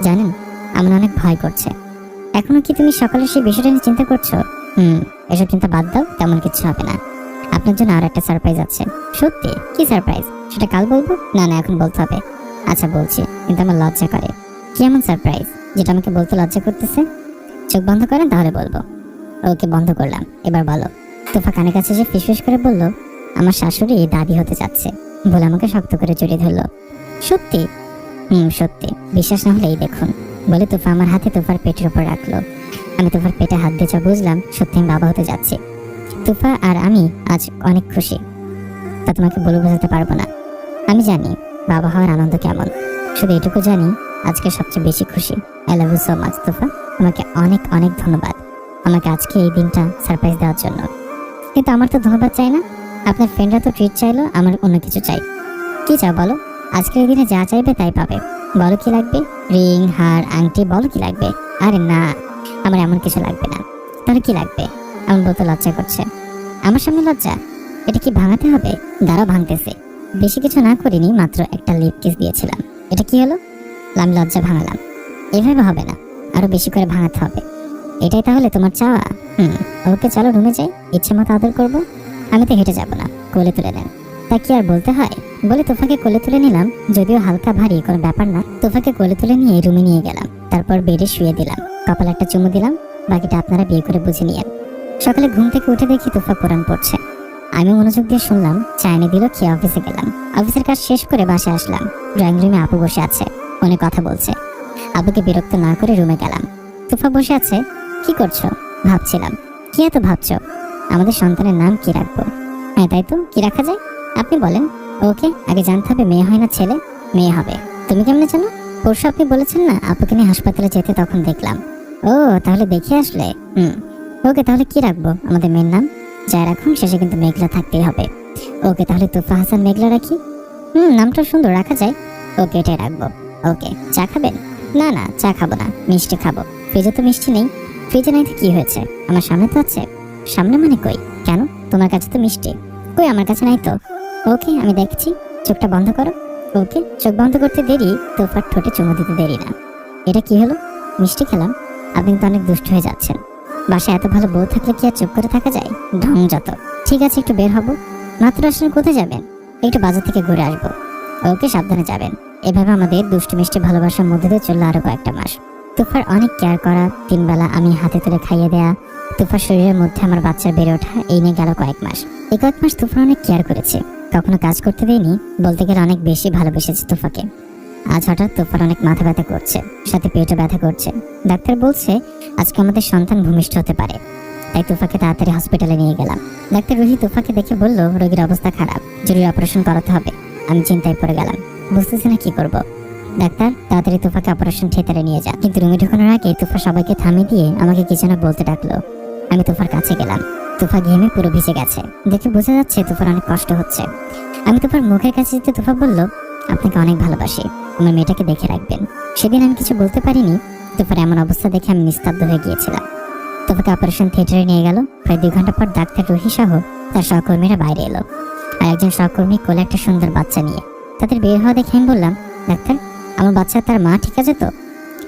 জানেন, আমার অনেক ভয় করছে। এখনো কি তুমি সকালে সেই বিষয়টা নিয়ে চিন্তা করছো? এসব চিন্তা বাদ দাও, তেমন কিছু হবে না। আপনার জন্য আর একটা সারপ্রাইজ আছে। সত্যি? কি সারপ্রাইজ? সেটা কাল বলবো? না না, এখন বলতে হবে। আচ্ছা বলছি, কিন্তু আমার লজ্জা করে। কি এমন সারপ্রাইজ যেটা আমাকে বলতে লজ্জা করতেছে? চোখ বন্ধ করেন, তাহলে বলবো। ওকে, বন্ধ করলাম। এবার বলো। তুফা কানের কাছে এসে ফিসফিস করে বলল, আমার শাশুড়ি দাদি হতে যাচ্ছে বলে আমাকে শক্ত করে জড়িয়ে ধরলো। সত্যি? সত্যি। বিশ্বাস না হলে এই দেখুন বলে তুফা আমার হাতে তুফার পেটের উপর রাখলো। আমি তুফার পেটে হাত দিয়ে যা বুঝলাম, সত্যি আমি বাবা হতে যাচ্ছি। তুফা আর আমি আজ অনেক খুশি, তা তোমাকে বলে বোঝাতে পারবো না। আমি জানি বাবা হওয়ার আনন্দ কেমন, শুধু এটুকু জানি আজকে সবচেয়ে বেশি খুশি। I love you so much Tufa. তোমাকে অনেক অনেক ধন্যবাদ আমাকে আজকে এই দিনটা সারপ্রাইজ দেওয়ার জন্য। কিন্তু আমার তো ধন্যবাদ চাই না। আপনার ফ্রেন্ডরা তো ট্রিট চাইলো, আমার অন্য কিছু চাই। কি চাও বলো? আজকের দিনে যা চাইবে তাই পাবে। বলো কি লাগবে? রিং, হার, আংটি, বলো কি লাগবে? আরে না, আমার এমন কিছু লাগবে না। তাহলে কি লাগবে? আমার বলতে লজ্জা করছে। আমার সামনে লজ্জা? এটা কি ভাঙাতে হবে? দাঁড়াও, ভাঙতেছে। বেশি কিছু না করিনি, মাত্র একটা লিপ কিস দিয়েছিলাম। এটা কি হলো? আমি লজ্জা ভাঙালাম। এভাবে হবে না, আরো বেশি করে ভাঙাতে হবে। এটাই তাহলে তোমার চাওয়া? ওকে, চলো রুমে যাই, ইচ্ছে মতো আদর করবো। আমি তো হেঁটে যাবো না, কোলে তুলে নেন। তা কি আর বলতে হয়? বলে তোফাকে কোলে তুলে নিলাম। যদিও হালকা ভারী, কোনো ব্যাপার না। তোফাকে কোলে তুলে নিয়ে রুমে নিয়ে গেলাম। তারপর বেডে শুয়ে দিলাম, কপালে একটা চুমু দিলাম। বাকিটা আপনারা বিয়ে করে বুঝে নিয়েন। সকালে ঘুম থেকে উঠে দেখি তোফা কোরআন পড়ছে। আমি মনোযোগ দিয়ে শুনলাম। চা এনে দিল, খেয়ে অফিসে গেলাম। অফিসের কাজ শেষ করে বাসায় আসলাম। ড্রয়িং রুমে আপু বসে আছে, অনেক কথা বলছে। আপুকে বিরক্ত না করে রুমে গেলাম। তোফা বসে আছে। কি করছো? ভাবছিলাম। কি এত ভাবছো? আমাদের সন্তানের নাম কি রাখবো? হ্যাঁ তাই তো, কি রাখা যায় আপনি বলেন। ওকে, আগে জানতে হবে মেয়ে হয় না ছেলে। মেয়ে হবে। তুমি কেমনে জানো? পরশু আপনি বলেছেন না আপুকে নিয়ে হাসপাতালে যেতে, তখন দেখলাম। ও, তাহলে দেখে আসলে। ওকে, তাহলে কি রাখবো আমাদের মেয়ের নাম? যাই রাখুন, শেষে কিন্তু মেঘলা থাকতেই হবে। ওকে, তাহলে তুফা হাসান মেঘলা রাখি। নামটা সুন্দর, রাখা যায়। ওকে, এটাই রাখবো। ওকে, চা খাবেন? না না, চা খাবো না, মিষ্টি খাবো। ফ্রিজে তো মিষ্টি নেই। ফ্রিজে নাই তো কি হয়েছে, আমার সামনে তো আছে। সামনে মানে কই? কেন, তোমার কাছে তো মিষ্টি। কই, আমার কাছে নাই তো। ওকে, আমি দেখছি। চোখটা বন্ধ করো। ওকে, চোখ বন্ধ করতে দেরি, তোফার ঠোঁটে চুমু দিতে দেরি না। এটা কি হলো? মিষ্টি খেলাম। আপনি কিন্তু অনেক দুষ্ট হয়ে যাচ্ছেন। বাসায় এত ভালো বউ থাকলে কি আর চুপ করে থাকা যায়? ঢং যত। ঠিক আছে, একটু বের হবো। মাত্র আসলে কোথায় যাবেন? একটু বাজার থেকে ঘুরে আসবো। ওকে, সাবধানে যাবেন। এভাবে আমাদের দুষ্টু মিষ্টি ভালোবাসার মধ্যে দিয়ে চললো আরো কয়েকটা মাস। তুফার অনেক কেয়ার করা, 3 বেলা আমি হাতে তুলে খাইয়ে দেয়া, তুফার শরীরের মধ্যে আমার বাচ্চার বেড়ে ওঠা, এই নিয়ে গেল কয়েক মাস। এই কয়েক মাস তুফার অনেক কেয়ার করেছে, কখনো কাজ করতে দেয়নি। বলতে গেলে অনেক বেশি ভালোবেসেছে তুফাকে। আজ হঠাৎ তুফার অনেক মাথা ব্যথা করছে, সাথে পেটে ব্যথা করছে। ডাক্তার বলছে আজকে আমাদের সন্তান ভূমিষ্ঠ হতে পারে। তাই তুফাকে তাড়াতাড়ি হসপিটালে নিয়ে গেলাম। ডাক্তার রুহি তুফাকে দেখে বলল, রোগীর অবস্থা খারাপ, জরুরি অপারেশন করাতে হবে। আমি চিন্তায় পড়ে গেলাম, বুঝতেছি না কি করব। ডাক্তার, তাড়াতাড়ি তুফাকে অপারেশন থিয়েটারে নিয়ে যান। কিন্তু রুমে ঢোকানোর আগে তুফা সবাইকে থামিয়ে দিয়ে আমাকে কি যেন বলতে ডাকলো। আমি তুফার কাছে গেলাম। তুফা ঘেমে পুরো ভিজে গেছে, দেখে বোঝা যাচ্ছে তুফার অনেক কষ্ট হচ্ছে। আমি তুফার মুখের কাছে যেতে তুফা বলল, আপনাকে অনেক ভালোবাসি, আমার মেয়েটাকে দেখে রাখবেন। সেদিন আমি কিছু বলতে পারিনি। তুফার এমন অবস্থা দেখে আমি নিস্তব্ধ হয়ে গিয়েছিলাম। তোফাকে অপারেশন থিয়েটারে নিয়ে গেল। প্রায় 2 ঘন্টা পর ডাক্তার রুহি সহ তার সহকর্মীরা বাইরে এলো, আর একজন সহকর্মী কোলে একটা সুন্দর বাচ্চা নিয়ে। তাদের বের হওয়া দেখে আমি বললাম, ডাক্তার, আমার বাচ্চা তার মা ঠিক আছে তো?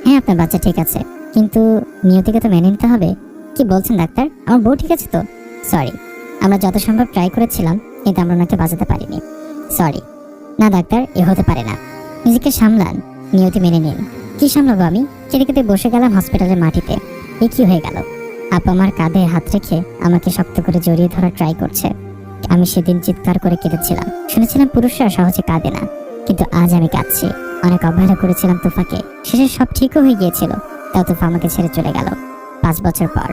হ্যাঁ, আপনার বাচ্চা ঠিক আছে, কিন্তু নিয়তিকে তো মেনে নিতে হবে। কি বলছেন ডাক্তার? আমার বউ ঠিক আছে তো? সরি, আমরা যত সম্ভব ট্রাই করেছিলাম, কিন্তু আমরা ওনাকে বাঁচাতে পারিনি। সরি। না ডাক্তার, এ হতে পারে না, নিজেকে সামলান, নিয়তি মেনে নিন। কি সামলাবো আমি? কেঁদে কেঁদে বসে গেলাম হসপিটালের মাটিতে। এ কি হয়ে গেল? আপা আমার কাঁধে হাত রেখে আমাকে শক্ত করে জড়িয়ে ধরা ট্রাই করছে। আমি সেদিন চিৎকার করে কেঁদেছিলাম, শুনেছিলাম পুরুষরা সহজে কাঁদে না, কিন্তু আজ আমি কাঁদছি। অনেক অবহেলা করেছিলাম তোফাকে, শেষে সব ঠিকও হয়ে গিয়েছিল, তাও তোফা আমাকে ছেড়ে চলে গেল 5 বছর পর।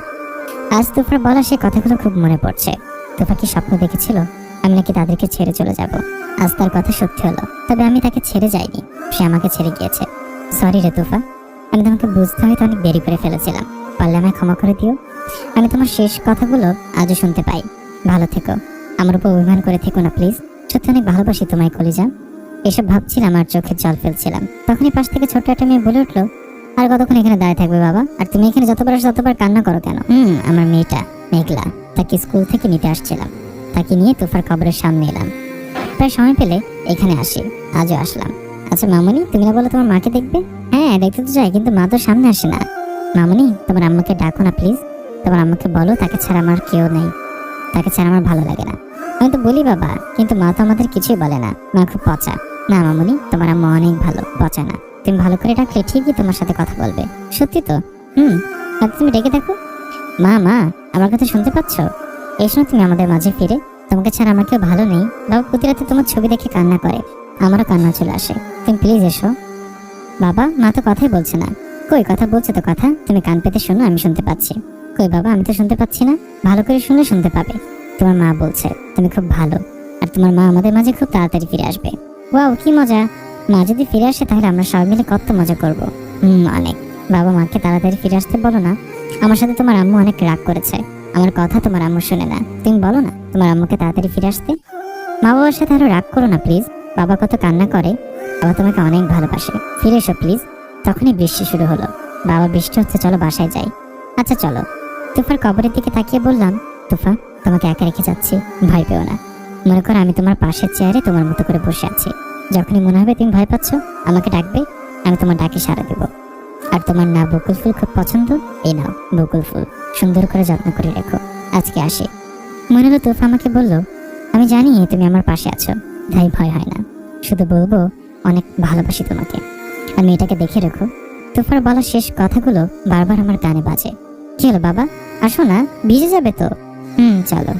আজ তোফার বলা সে কথাগুলো খুব মনে পড়ছে। তোফা কি স্বপ্ন দেখেছিল আমি নাকি তাদেরকে ছেড়ে চলে যাব? আজ তার কথা সত্যি হলো, তবে আমি তাকে ছেড়ে যাইনি, সে আমাকে ছেড়ে গিয়েছে। সরি রে তোফা, আমি তোমাকে বুঝতে হয়তো অনেক দেরি করে ফেলেছিলাম, পারলে আমায় ক্ষমা করে দিও। আমি তোমার শেষ কথাগুলো আজও শুনতে পাই। ভালো থেকো, আমার উপর অভিমান করে থেকো না প্লিজ। সত্যি অনেক ভালোবাসি তোমায় কলিজা। এসব ভাবছিলাম আর চোখের জল ফেলছিলাম, তখনই পাশ থেকে ছোট্ট একটা মেয়ে বলে উঠলো, আর কতক্ষণ এখানে দাঁড়িয়ে থাকবে বাবা? আর তুমি এখানে যতবার আসো ততবার কান্না করো কেন? আমার মেয়েটা মেঘলা, তাকে স্কুল থেকে নিতে আসছিলাম, তাকে নিয়ে তোফার কবরের সামনে এলাম। প্রায় সময় পেলে এখানে আসি, আজও আসলাম। আচ্ছা মামুনি, তুমি না বলো তোমার মাকে দেখবে? হ্যাঁ, দেখতে তো যাই, কিন্তু মা তো সামনে আসে না। মামুনি, তোমার আম্মাকে ডাকো না প্লিজ। তোমার আম্মাকে বলো তাকে ছাড়া আমার কেউ নেই, তাকে ছাড়া আমার ভালো লাগে না। আমি তো বলি বাবা, কিন্তু মা তো আমাদের কিছুই বলে না, মা খুব পচা। না মামুনি, তোমার আম্মা অনেক ভালো, পচা না। তুমি ভালো করে ডাকলে ঠিকই তোমার সাথে কথা বলবে। সত্যি তো? তাহলে তুমি ডেকে দেখো। মা, মা, আমার কথা শুনতে পাচ্ছ? এসো তুমি আমাদের মাঝে ফিরে। তোমাকে ছাড়া আমার কেউ ভালো নেই। বাবা প্রতি রাতে তোমার ছবি দেখে কান্না করে, আমারও কান্না চলে আসে। তুমি প্লিজ এসো। বাবা, মা তো কথাই বলছে না। কই, কথা বলছে তো কথা, তুমি কান পেতে শোনো, আমি শুনতে পাচ্ছি। কই বাবা, আমি তো শুনতে পাচ্ছি না। ভালো করে শুনলে শুনতে পাবে। তোমার মা বলছে তুমি খুব ভালো, আর তোমার মা আমাদের মাঝে খুব তাড়াতাড়ি ফিরে আসবে। ওয়াও, কি মজা! মা যদি ফিরে আসে তাহলে আমরা সবাই মিলে কত মজা করব। অনেক। বাবা, মাকে তাড়াতাড়ি ফিরে আসতে বলো না। আমার সাথে তোমার আম্মু অনেক রাগ করেছে, আমার কথা তোমার আম্মু শুনে না। তুমি বলো না তোমার আম্মুকে তাড়াতাড়ি ফিরে আসতে। মা বাবার সাথে আরো রাগ করো না প্লিজ। বাবা কত কান্না করে, বাবা তোমাকে অনেক ভালোবাসে। ফিরে এসো প্লিজ। তখনই বৃষ্টি শুরু হলো। বাবা, বৃষ্টি হচ্ছে, চলো বাসায় যাই। আচ্ছা চলো। তুফার কবরের দিকে তাকিয়ে বললাম, তুফা, তোমাকে একা রেখে যাচ্ছি, ভয় পেও না। মনে করো আমি তোমার পাশের চেয়ারে তোমার মতো করে বসে আছি। যখনই মনে হবে তুমি ভয় পাচ্ছ, আমাকে ডাকবে, আমি তোমার ডাকে সাড়া দেব। আর তোমার না বকুল ফুল খুব পছন্দ, এই নাও বকুল ফুল, সুন্দর করে যত্ন করে রেখো। আজকে আসি। মনে হলো তুফা আমাকে বলল, আমি জানি তুমি আমার পাশে আছো, তাই ভয় হয় না। শুধু বলবো অনেক ভালোবাসি তোমাকে, আর মেয়েটাকে দেখে রেখো। তুফার বলা শেষ কথাগুলো বারবার আমার কানে বাজে। কি হলো বাবা, আসো না, ভিজে যাবে তো। চলো।